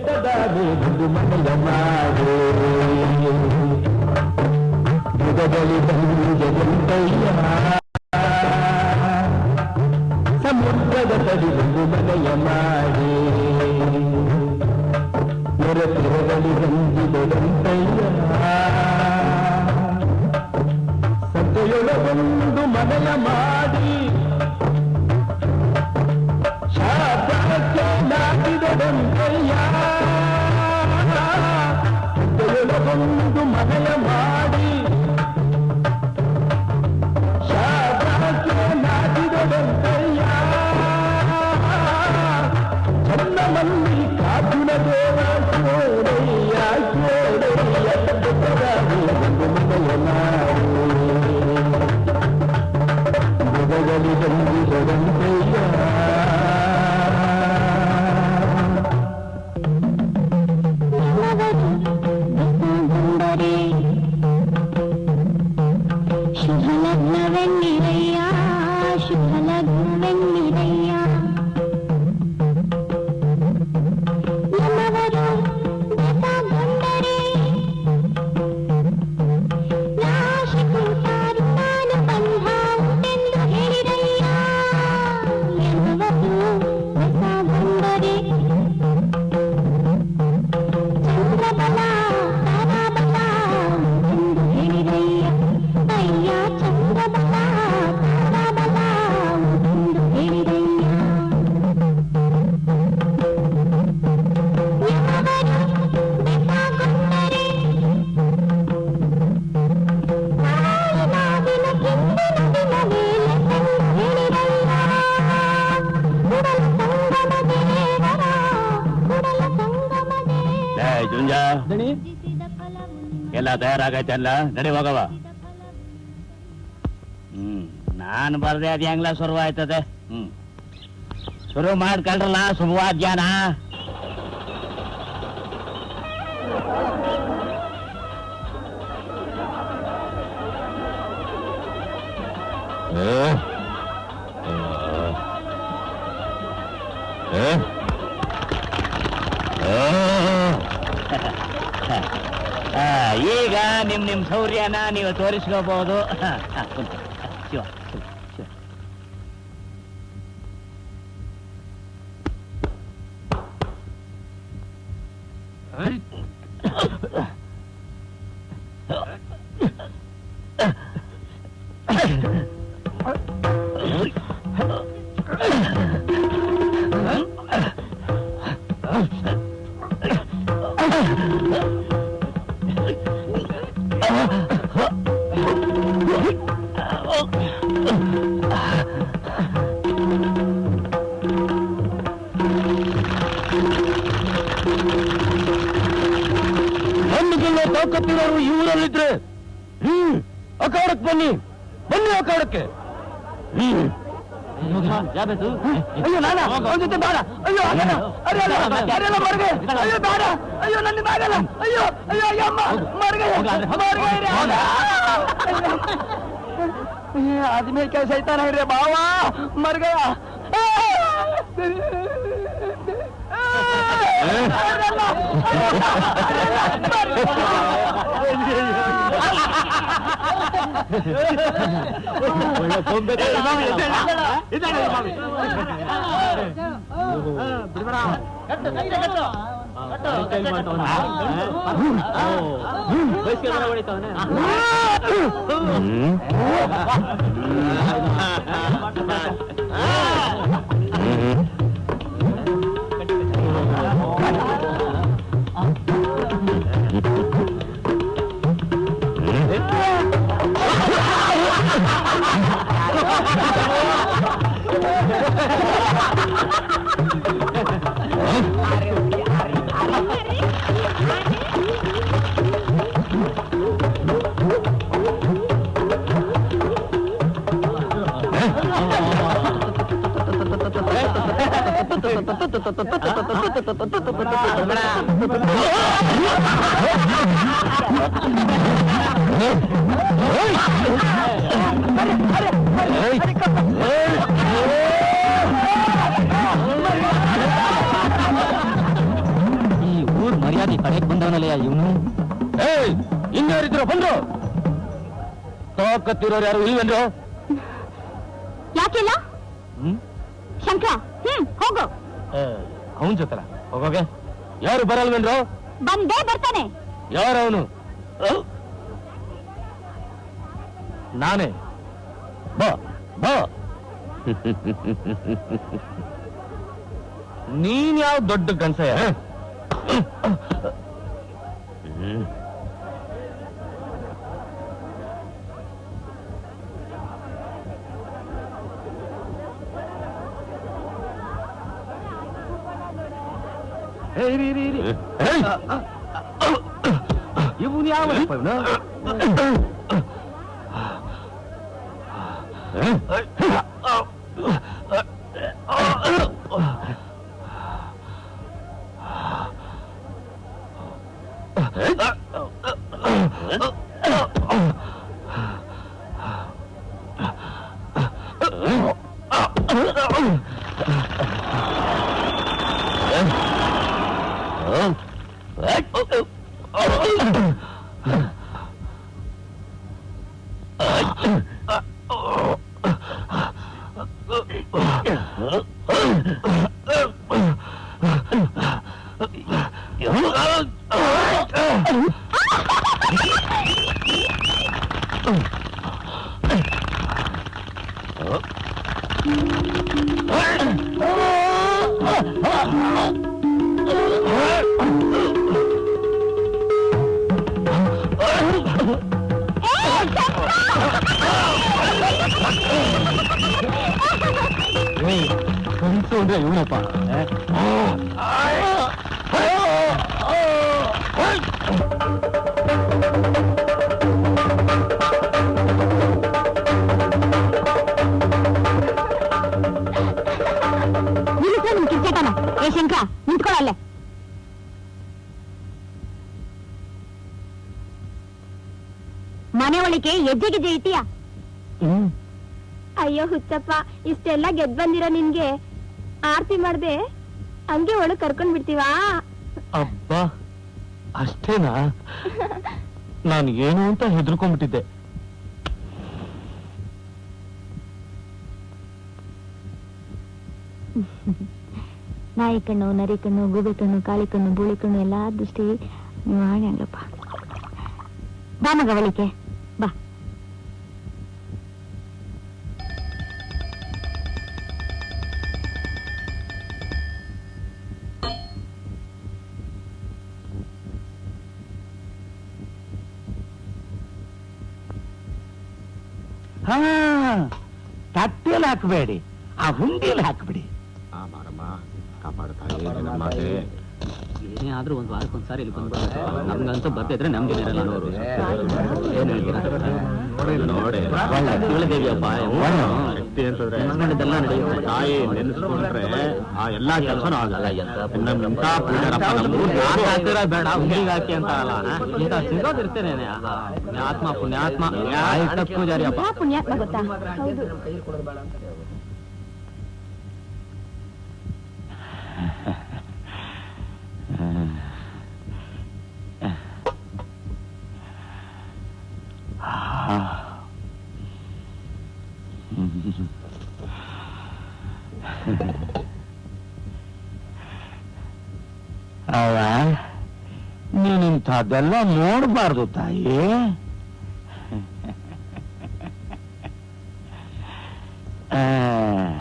ಬೆಟ್ಟದಾಗೆ ಒಂದು ಮನೆಯ ಮಾಡು ಯುಗದಲ್ಲಿ ಬಂದಿದೆಯಂತಯ್ಯ ಸಮುದ್ರದ ತಡಿ ಒಂದು ಮನೆಯ ಮಾಡಿ ನೆರತಿರದಲ್ಲಿ ಬಂದಿದೆಯಂತಯ್ಯ ಸದ್ಯೊಳಗೊಂದು ಮನೆಯ ಮಾಡಿ ಶಾಸ್ತ್ರಕ್ಕೆ ನಾಟಿದೆಯಂತಯ್ಯ ಸದ್ಯೊಳಗೊಂದು ಮನೆಯ ಮಾಡಿ ಶಾಸ್ತ್ರಕ್ಕೆ ನಾಟಿದೆಯಂತಯ್ಯ ಚನ್ನಮಲ್ಲಿ ಕಾಪುನ ದೇವ ಕೋರಯ್ಯ ಕೋರಯ್ಯ ಒಂದು ಮನೆಯ ಮಾಡಿ ಮೃಗದಲ್ಲಿ ಬಂದಿದೆಯಂತಯ್ಯ ಶುಭಲಗ್ನವೆನ್ನಿರಯ್ಯ ಶುಭಲಗ್ನವೆನ್ನಿರಯ್ಯ ನಮ್ಮವರು ಬೆಸಗೊಂಡರೆ ರಾಶಿ ಕುಂಟಾರು ನಾನು ಬಂಧ ಉಂಟೆಂದು ಹೇಳಿರಯ್ಯ ಎನ್ನುವರು ಬೆಸಗೊಂಡರೆ ಚಂದ್ರಬಲ ತಾರಾಬಲ ಎಂದು ಹೇಳಿರಯ್ಯ ಅಯ್ಯ ಚಂದ್ರಬಲ ತಾರಾಬಲ ಎಂದು ಹೇಳಿರಯ್ಯ ಯಮವರು ಬೆಸಗೊಂಡರೆ ನಾಯಿನಾದಿನ ಕಿಂದಿನ ದಿನವೇ ಲೆಕ್ಕೆಂದು ಹೇಳಿರಯ್ಯ ಕುಡಲ ಸಂಗಮ ದೇವರ ಕುಡಲ ಸಂಗಮ ದೇವ ಜುಂಜ ಎಲ್ಲ ತಯಾರಾಗೈತಲ್ಲ ನಡಿ ಹೋಗವ ನಾನು ಬರ್ದೆ ಅದ್ ಹೆಂಗ್ಲ ಶುರು ಆಯ್ತದೆ ಶುರು ಮಾಡ್ಕೊಳ್ರಲ್ಲ ಶುಭವಾದ ಜಾನ ಈಗ ನಿಮ್ ಶೌರ್ಯನ ನೀವು ತೋರಿಸ್ಕೋಬಹುದು ಶಿವ ಶಿವ ತಾಕತ್ತಿರೋರು ಇವರಲ್ಲಿದ್ರೆ ಅಖಾಡಕ್ಕೆ ಬನ್ನಿ ಬನ್ನಿ ಅಖಾಡಕ್ಕೆ ಅಯ್ಯೋ ನಾನ ಅವನ ಜೊತೆ ಬೇಡ ಅಯ್ಯೋ ಯಾರೆಲ್ಲ ಮರ್ಗೆ ಅಯ್ಯೋ ಬೇಡ ಅಯ್ಯೋ ನನ್ನ ಆಗಲ್ಲ ಅಯ್ಯೋ ಅಯ್ಯೋ ಅಮ್ಮ ಮರ್ಗೆ आदमी कैसे इतना नहीं रे बाबा मर गया ಇನ್ಯಾರಿದ್ರು ಬಂದ್ರು ತಾಕತ್ತಿರೋರು ಯಾರು ಇಲ್ವೇನ್ರು? ಯಾಕಿಲ್ಲ ಶಂಕರ? ಹೋಗು. ಅವನ್ ಜೊತೆಲ ಹೋಗೋಗೆ ಯಾರು ಬರಲ್ವೇನ್ರು? ಬಂದೇ ಬರ್ತಾನೆ. ಯಾರವನು? ನಾನೇ. ಬಾ ಬಾ. ನೀನ್ ಯಾವ ದೊಡ್ಡ ಗಂಡಸಯ್ಯ? ಇವನು ಯಾವ ಅಂದ್ರೆ ಇವನಪ್ಪ. ನಿಮ್ ಕಿರ್ಚಟನ. ಏ ಶಂಕರ ನಿಂತ್ಕೊಳ್ಳಲ್ಲೇ. ಮನೆ ಒಳಗೆ ಹೆಜ್ಜೆಗೆ ಇಟ್ಟಿಯಾ? ಅಯ್ಯೋ ಹುಚ್ಚಪ್ಪ, ಇಷ್ಟೆಲ್ಲ ಗೆದ್ ಬಂದಿರೋ ನಿನ್ಗೆ ಆರ್ತಿ ಮಾಡ್ದೆ ಹಂಗೆ ಒಳಗ್ ಕರ್ಕೊಂಡ್ ಬಿಡ್ತೀವಾ? ಅಬ್ಬಾ ಅಷ್ಟೇನಾ? ನಾನು ಏನು ಅಂತ ಹೆದರ್ಕೊಂಡ್ಬಿಟ್ಟಿದ್ದೆ. ನಾಯಿ ಕಣ್ಣು, ನರಿ ಕಣ್ಣು, ಗೂಬೆ ಕಣ್ಣು, ಕಾಳಿ ಕಣ್ಣು, ಬೂಳಿ ಕಣ್ಣು ಎಲ್ಲಾ ದೃಷ್ಟಿ ನೀವು ಆಗಪ್ಪ. ಬಾ ಮಗ ಒಳಿಕೆ ಬಾ. ಹಾ, ತಟ್ಟೆಯಲ್ಲಿ ಹಾಕಬೇಡಿ, ಆ ಹುಂಡಿಯಲ್ಲಿ ಹಾಕ್ಬಿಡಿ. ಏನೇ ಆದ್ರೂ ಒಂದ್ ವಾರಕ್ಕೊಂದ್ಸಾರಿ ಇಲ್ಲಿ ಬಂದ್ಬಿಡ್ತಾರೆ. ನಮ್ಗಂತೂ ಬರ್ತಿದ್ರೆ ನಮ್ಗೆ ಇರಲ್ಲ ನೋಡು. ಏನ್ ಹೇಳ್ತೀರಾ? ದೇವಿಯಪ್ಪ ನಡೆಯುತ್ತೆ. ತಾಯಿ ನೆನೆಸ್ಕೊಂಡ್ರೆ ಆ ಎಲ್ಲಾ ಕೆಲಸನೂ ಆಗಲ್ಲ. ಬೇಡ ಹುಂಡಿಗೆ ಹಾಕಿ ಅಂತ ಅಲ್ಲ, ಇಂತ ಸಿಗೋದಿರ್ತೇನೆ. ಪುಣ್ಯಾತ್ಮ ಪುಣ್ಯಾತ್ಮ ಪೂಜಾರಿ ಅಪ್ಪ. ಪುಣ್ಯಾತ್ಮ ಗೊತ್ತಾ? ಹೌದು. ಅವ ನೀನಿಂಥದ್ದೆಲ್ಲ ನೋಡಬಾರ್ದು ತಾಯಿ.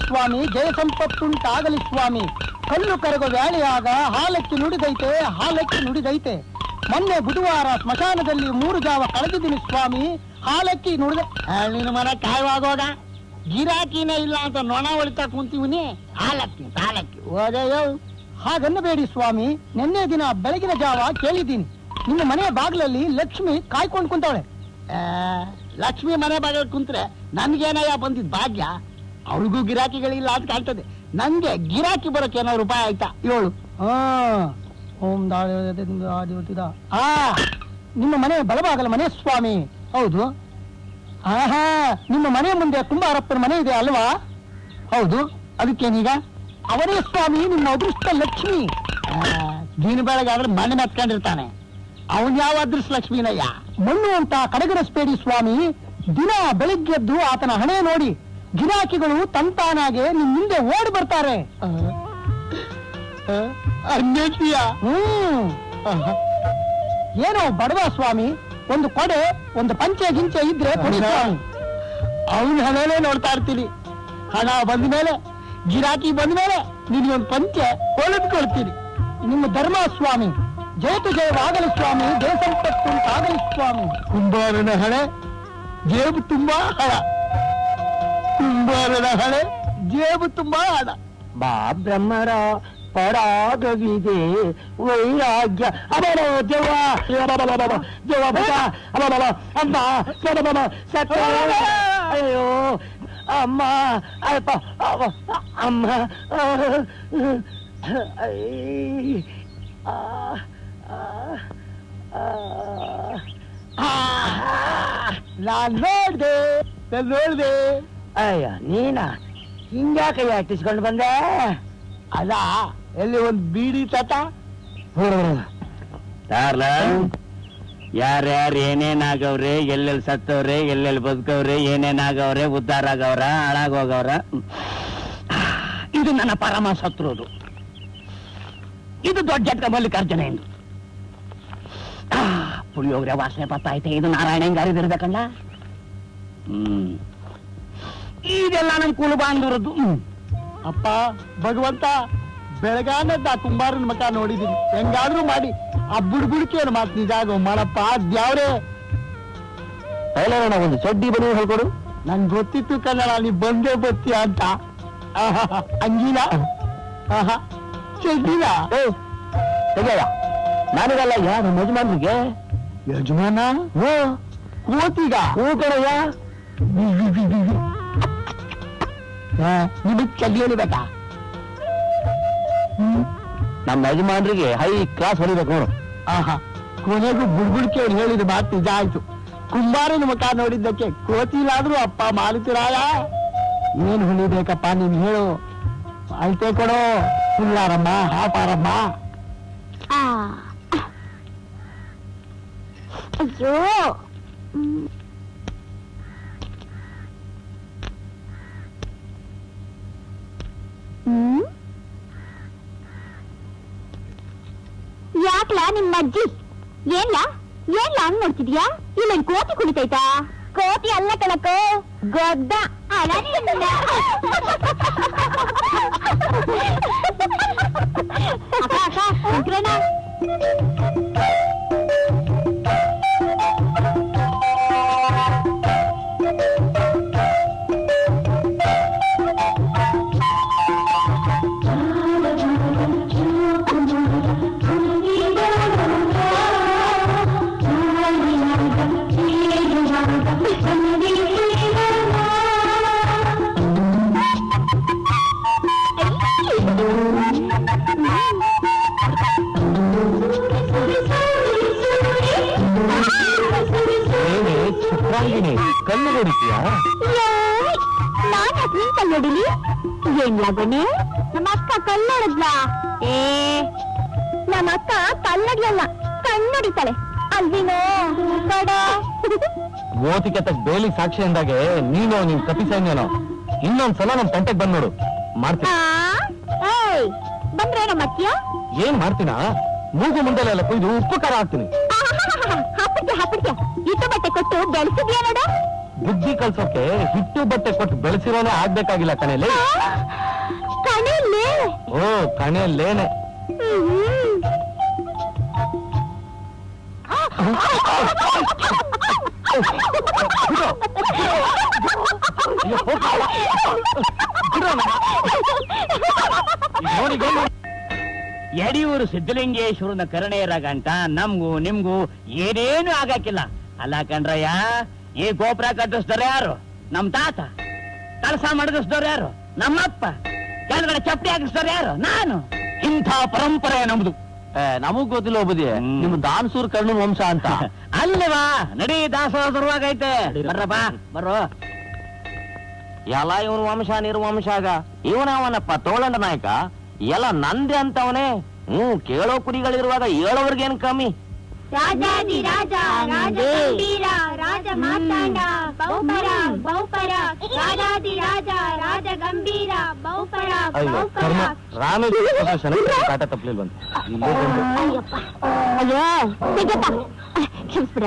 ಸ್ವಾಮಿ ಜಯ ಸಂಪತ್ತುಂಟಾಗಲಿ ಸ್ವಾಮಿ. ಕಲ್ಲು ಕರಗೋ ವ್ಯಾಳಿಯಾಗ ಹಾಲಕ್ಕಿ ನುಡಿದೈತೆ, ಹಾಲಕ್ಕಿ ನುಡಿದೈತೆ. ಮೊನ್ನೆ ಬುಧವಾರ ಸ್ಮಶಾನದಲ್ಲಿ 3 ಜಾವ ಕಳೆದಿದ್ದೀನಿ ಸ್ವಾಮಿ. ಹಾಲಕ್ಕಿ ನುಡಿದ ನಿನ್ನ ಮನೆ ಕಾಯವಾಗೋಗ ಗಿರಾಕಿನೇ ಇಲ್ಲ ಅಂತ ನೊಣ ಹೊಳಿತಾ ಕುಂತೀವಿನಿ. ಹಾಲಕ್ಕಿ ಹಾಲಕ್ಕಿ ಓದಯ್ಯೋ ಹಾಗನ್ನಬೇಡಿ ಸ್ವಾಮಿ. ನಿನ್ನೆ ದಿನ ಬೆಳಗಿನ ಜಾವ ಕೇಳಿದ್ದೀನಿ, ನಿಮ್ಮ ಮನೆಯ ಬಾಗಿಲಲ್ಲಿ ಲಕ್ಷ್ಮಿ ಕಾಯ್ಕೊಂಡು ಕುಂತವಳೆ. ಲಕ್ಷ್ಮಿ ಮನೆ ಬಾಗಿಲು ಕುಂತ್ರೆ ನನ್ಗೇನಯ್ಯ ಬಂದಿದ್ ಭಾಗ್ಯ? ಅವಳಿಗೂ ಗಿರಾಕಿಗಳಿಲ್ಲ ಅಂತ ಕಾಣ್ತದೆ. ನಂಗೆ ಗಿರಾಕಿ ಬರೋಕೆ ಏನಾದ್ರು ರೂಪಾಯಿ ಆಯ್ತಾ ಹೇಳು? ಓಂ ನಿಮ್ಮ ಮನೆ ಬಲಭಾಗಲ ಮನೆ ಸ್ವಾಮಿ. ಹೌದು. ಆಹಾ, ನಿಮ್ಮ ಮನೆ ಮುಂದೆ ಕುಂಬಾರಪ್ಪನ ಮನೆ ಇದೆ ಅಲ್ವಾ? ಹೌದು. ಅದಕ್ಕೇನೀಗ? ಅವರೇ ಸ್ವಾಮಿ ನಿಮ್ಮ ಅದೃಷ್ಟ ಲಕ್ಷ್ಮಿ. ದೀನ ಬೆಳಗಾದ್ರೆ ಮನೆ ಮೆತ್ಕೊಂಡಿರ್ತಾನೆ. ಅವನ್ ಯಾವ ಅದೃಷ್ಟ ಲಕ್ಷ್ಮೀನಯ್ಯ? ಮಣ್ಣು ಅಂತ ಕಡಗರಸ್ಬೇಡಿ ಸ್ವಾಮಿ. ದಿನ ಬೆಳಿಗ್ಗೆದ್ದು ಆತನ ಹಣೆ ನೋಡಿ ಗಿರಾಕಿಗಳು ತಂತಾನಾಗೆ ನಿಮ್ ಮುಂದೆ ಓಡಿ ಬರ್ತಾರೆ. ಏನೋ ಬಡವ ಸ್ವಾಮಿ, ಒಂದು ಕೊಡೆ ಒಂದು ಪಂಚೆ ಗಿಂಚೆ ಇದ್ರೆ ಕೊಡಿ ಸ್ವಾಮಿ. ಅವನ ಹಣನೇ ನೋಡ್ತಾ ಇರ್ತೀನಿ. ಹಣ ಬಂದ ಮೇಲೆ, ಗಿರಾಕಿ ಬಂದ ಮೇಲೆ ನಿನ್ಗೊಂದು ಪಂಚೆ ಕೊಡ್ತೀನಿ. ನಿಮ್ಮ ಧರ್ಮ ಸ್ವಾಮಿ. ಜಯತು ಜಯವಾಗಲಿ ಸ್ವಾಮಿ, ಜಯ ಸಂಪತ್ತು ಆಗಲಿ ಸ್ವಾಮಿ. ಕುಂಬಾರನ ಹಣೆ ಜೇಬು ತುಂಬಾ ಹಣ, ಕುಂಬಾರನ ಹಣೆ ಜೇಬು ತುಂಬಾ ಹಣ. ಬಾ ಬ್ರಹ್ಮರ ಪರಾಗವಿದೆ ವೈರಾಗ್ಯ ಅಬರೋ ದೇವ ದೇವ ಅಮ್ಮ ಸತ್ತ. ಅಯ್ಯೋ ಅಮ್ಮ ಅಪ್ಪ ಅಮ್ಮ ನಾನ್ ನೋಡ್ದೆ. ಅಯ್ಯ ನೀನ ಹಿಂಗ್ಯಾಕೆ ಅಟ್ಟಿಸ್ಕೊಂಡು ಬಂದೆ? ಅಲ್ಲ, ಎಲ್ಲಿ ಒಂದು ಬೀಡಿ ತಾತ ಯಾರ್ಯಾರು ಏನೇನಾಗವ್ರೆ, ಎಲ್ಲೆಲ್ಲಿ ಸತ್ತವ್ರೆ, ಎಲ್ಲೆಲ್ಲಿ ಬದುಕವ್ರೆ, ಏನೇನಾಗವ್ರೆ, ಉದ್ಧಾರ ಆಗವ್ರ, ಹಾಳಾಗೋಗವ್ರ. ಇದು ನನ್ನ ಪರಮ ಶತ್ರುದು. ಇದು ದೊಡ್ಡ ಜಟ್ಕ ಮಲ್ಲಿಕಾರ್ಜುನ ಎಂದು ಪುಳಿಯೋಗ್ರೆ ವಾಸನೆ ಬರ್ತಾಯ್ತೆ. ಇದು ನಾರಾಯಣ ಹೆಂಗಾರಿದಿರ್ಬೇಕಣ್ಣ. ಇದೆಲ್ಲ ನಮ್ ಕುಲ ಬಾಂಧವರದ್ದು. ಅಪ್ಪ ಭಗವಂತ, ಬೆಳಗಾನದ ಆ ಕುಂಬಾರನ ಮಕ ನೋಡಿದೀನಿ. ಹೆಂಗಾದ್ರೂ ಮಾಡಿ ಆ ಬುಡ್ಬುಡ್ಕಿಯನ್ನು ಮಾತು ನಿಜ ಆಗೋ ಮಾಡಪ್ಪ. ದ್ಯಾವ್ರೆ ಒಂದು ಚಡ್ಡಿ ಬನ್ನಿ ಹೇಳ್ಕೊಡು. ನಂಗೆ ಗೊತ್ತಿತ್ತು ಕನ್ನಡ ನೀ ಬಂದೇ ಬತ್ತೀಯ ಅಂತ. ಅಂಗಿಲ ಚಡ್ಡಿಲ ತೆಗೆಯ ನನಗಲ್ಲ, ಯಾರು ಯಜಮಾನ್ರಿಗೆ? ಯಜಮಾನ ಕೋತಿಗ ಕಣಯ್ಯ. ನಿಮಗ್ ಚಡ್ಡಿ ಬೇಕಾ? ನಮ್ಮ ಯಜಮಾನ್ರಿಗೆ ಹೈ ಕ್ಲಾಸ್ ಹೊಡಿಬೇಕು ನೋಡು. ಕೊನೆಗೂ ಬುಡ್ಬುಡ್ಕೆ ಅವ್ರು ಹೇಳಿದ ಮಾತು ನಿಜ ಆಯ್ತು. ಕುಂಬಾರನ ಮುಖ ನೋಡಿದ್ದಕ್ಕೆ ಕೋತಿಲಾದ್ರೂ ಅಪ್ಪ ಮಾರುತಿರಾಯ. ಏನ್ ಹೊಳಿಬೇಕಪ್ಪ ನೀನ್ ಹೇಳು. ಅಳ್ತೆ ಕೊಡೋ. ಹುಲ್ಲಾರಮ್ಮ, ಹಾಪಾರಮ್ಮ. ಅಯ್ಯೋ ಯಾಕ್ಲಾ ನಿಮ್ಮ ಅಜ್ಜಿ? ಏನ್ಲಾ ಹಂಗ್ ನೋಡ್ತಿದ್ಯಾ? ಇಲ್ಲೇನ್ ಕೋತಿ ಕುಣಿತೈತಾ? ಕೋತಿ ಅಲ್ಲ ಕಣಕ್ಕೋ, ಗೊದ್ದ. ಕಲ್ಲು ಹೊಡಿತೀಯಾ? ನಾನ್ ಯಾಕೆ ಕಲ್ಲು ಹೊಡಿಲಿ? ಏನ್ ಲಾಗಣೆ? ನಮ್ಮ ಅಕ್ಕ ಕಲ್ಲೊಡದ್ಲ? ನಮ್ಮ ಅಕ್ಕ ಕಲ್ಲೊಡ್ಲಲ್ಲ, ಕಣ್ಣೊಡಿತಾಳೆ ಅಲ್ವಿನೋ ಕಡ. ಓತಿಕೆ ತಕ್ಕ ಬೇಲಿ ಸಾಕ್ಷಿ ಅಂದಾಗೆ ನೀನು ನಿನ್ ಕಪಿ ಸೈನ್ಯನೋ. ಇನ್ನೊಂದ್ಸಲ ನಮ್ ತಂಟೆಗೆ ಬಂದ್ ನೋಡು, ಮಾಡ್ತೀನಿ. ಬಂದ್ರೆ ನಮ್ಮ ಅತ್ತಿಯ ಏನ್ ಮಾಡ್ತೀನ? ಮೂಗು ಮುಂದೆಲ್ಲ ಕುಯ್ದು ಉಪ್ಪು ಖಾರ ಹಾಕ್ತೀನಿ. ಹಾಪಿಡ್ಕೆ ಇಟ್ಟು ಬಟ್ಟೆ ಕೊಟ್ಟು ಬೆಳೆಸಿದ್ಯಾ ನೋಡ. ಬುದ್ಧಿ ಕಲ್ಸೋಕೆ ಹಿಟ್ಟು ಬಟ್ಟೆ ಕೊಟ್ಟು ಬೆಳೆಸಿರೋನೇ ಆಗ್ಬೇಕಾಗಿಲ್ಲ ಕಣೆಯಲ್ಲಿ. ಕಣೆಯಲ್ಲಿ? ಓ ಕಣೆಯಲ್ಲೇನೆ. ಯಡಿಯೂರು ಸಿದ್ದಲಿಂಗೇಶ್ವರನ ಕರುಣೆಯರ ಗಂಟ ನಮ್ಗೂ ನಿಮ್ಗೂ ಏನೇನು ಆಗಕ್ಕಿಲ್ಲ. ಅಲ್ಲ ಕಣ್ರಯ್ಯ, ಈ ಗೋಪುರ ಕಟ್ಟಿಸ್ದವ್ರು ಯಾರು? ನಮ್ ತಾತ. ಕಳಸ ಮಡಗಿಸ್ದವ್ರು ಯಾರು? ನಮ್ಮಪ್ಪ. ಕೆಳಗಡೆ ಚಪ್ಪಡಿ ಹಾಕಿಸ್ದವ್ರು ಯಾರು? ನಾನು. ಇಂಥ ಪರಂಪರೆ ನಮ್ದು. ನಮಗ್ ಗೊತ್ತಿಲ್ಲ ಒಬ್ಬದಿ, ನಿಮ್ ದಾನ್ಸೂರ್ ಕರ್ಣ ವಂಶ ಅಂತ. ಅಲ್ವಾ? ನಡಿ, ದಾಸೋಹ ಶುರುವಾಗೈತೆ. ಬರ್ರಪ್ಪ ಬರ್ರೋ. ಎಲ್ಲ ಇವನು ವಂಶ ನಿರ್ವಂಶಾಗ. ಇವನವನಪ್ಪ ತೋಳಂಡ ನಾಯಕ. ಎಲ್ಲ ನಂದೆ ಅಂತವನೇ. ಕೇಳೋ ಕುರಿಗಳಿರುವಾಗ ಹೇಳೋರ್ಗೇನ್ ಕಮ್ಮಿ. ರಾಜಾದಿರಾಜ ರಾಜ ಗಂಭೀರ ರಾಜ ಮಾರ್ತಾಂಡ ಬಹುಪರ ಬಹುಪರ ರಾಜಾದಿರಾಜ ರಾಜ ಗಂಭೀರ ಬಹುಪರ ಬಹುಪರ. ಕಾಟ ತಪ್ಪಲಿಲ್ವಂತ ಅಯ್ಯಪ್ಪ ಅಯ್ಯೋ ಸಿಗಪ್ಪ ಕ್ಷಮಿಸ್ಬಿಡ.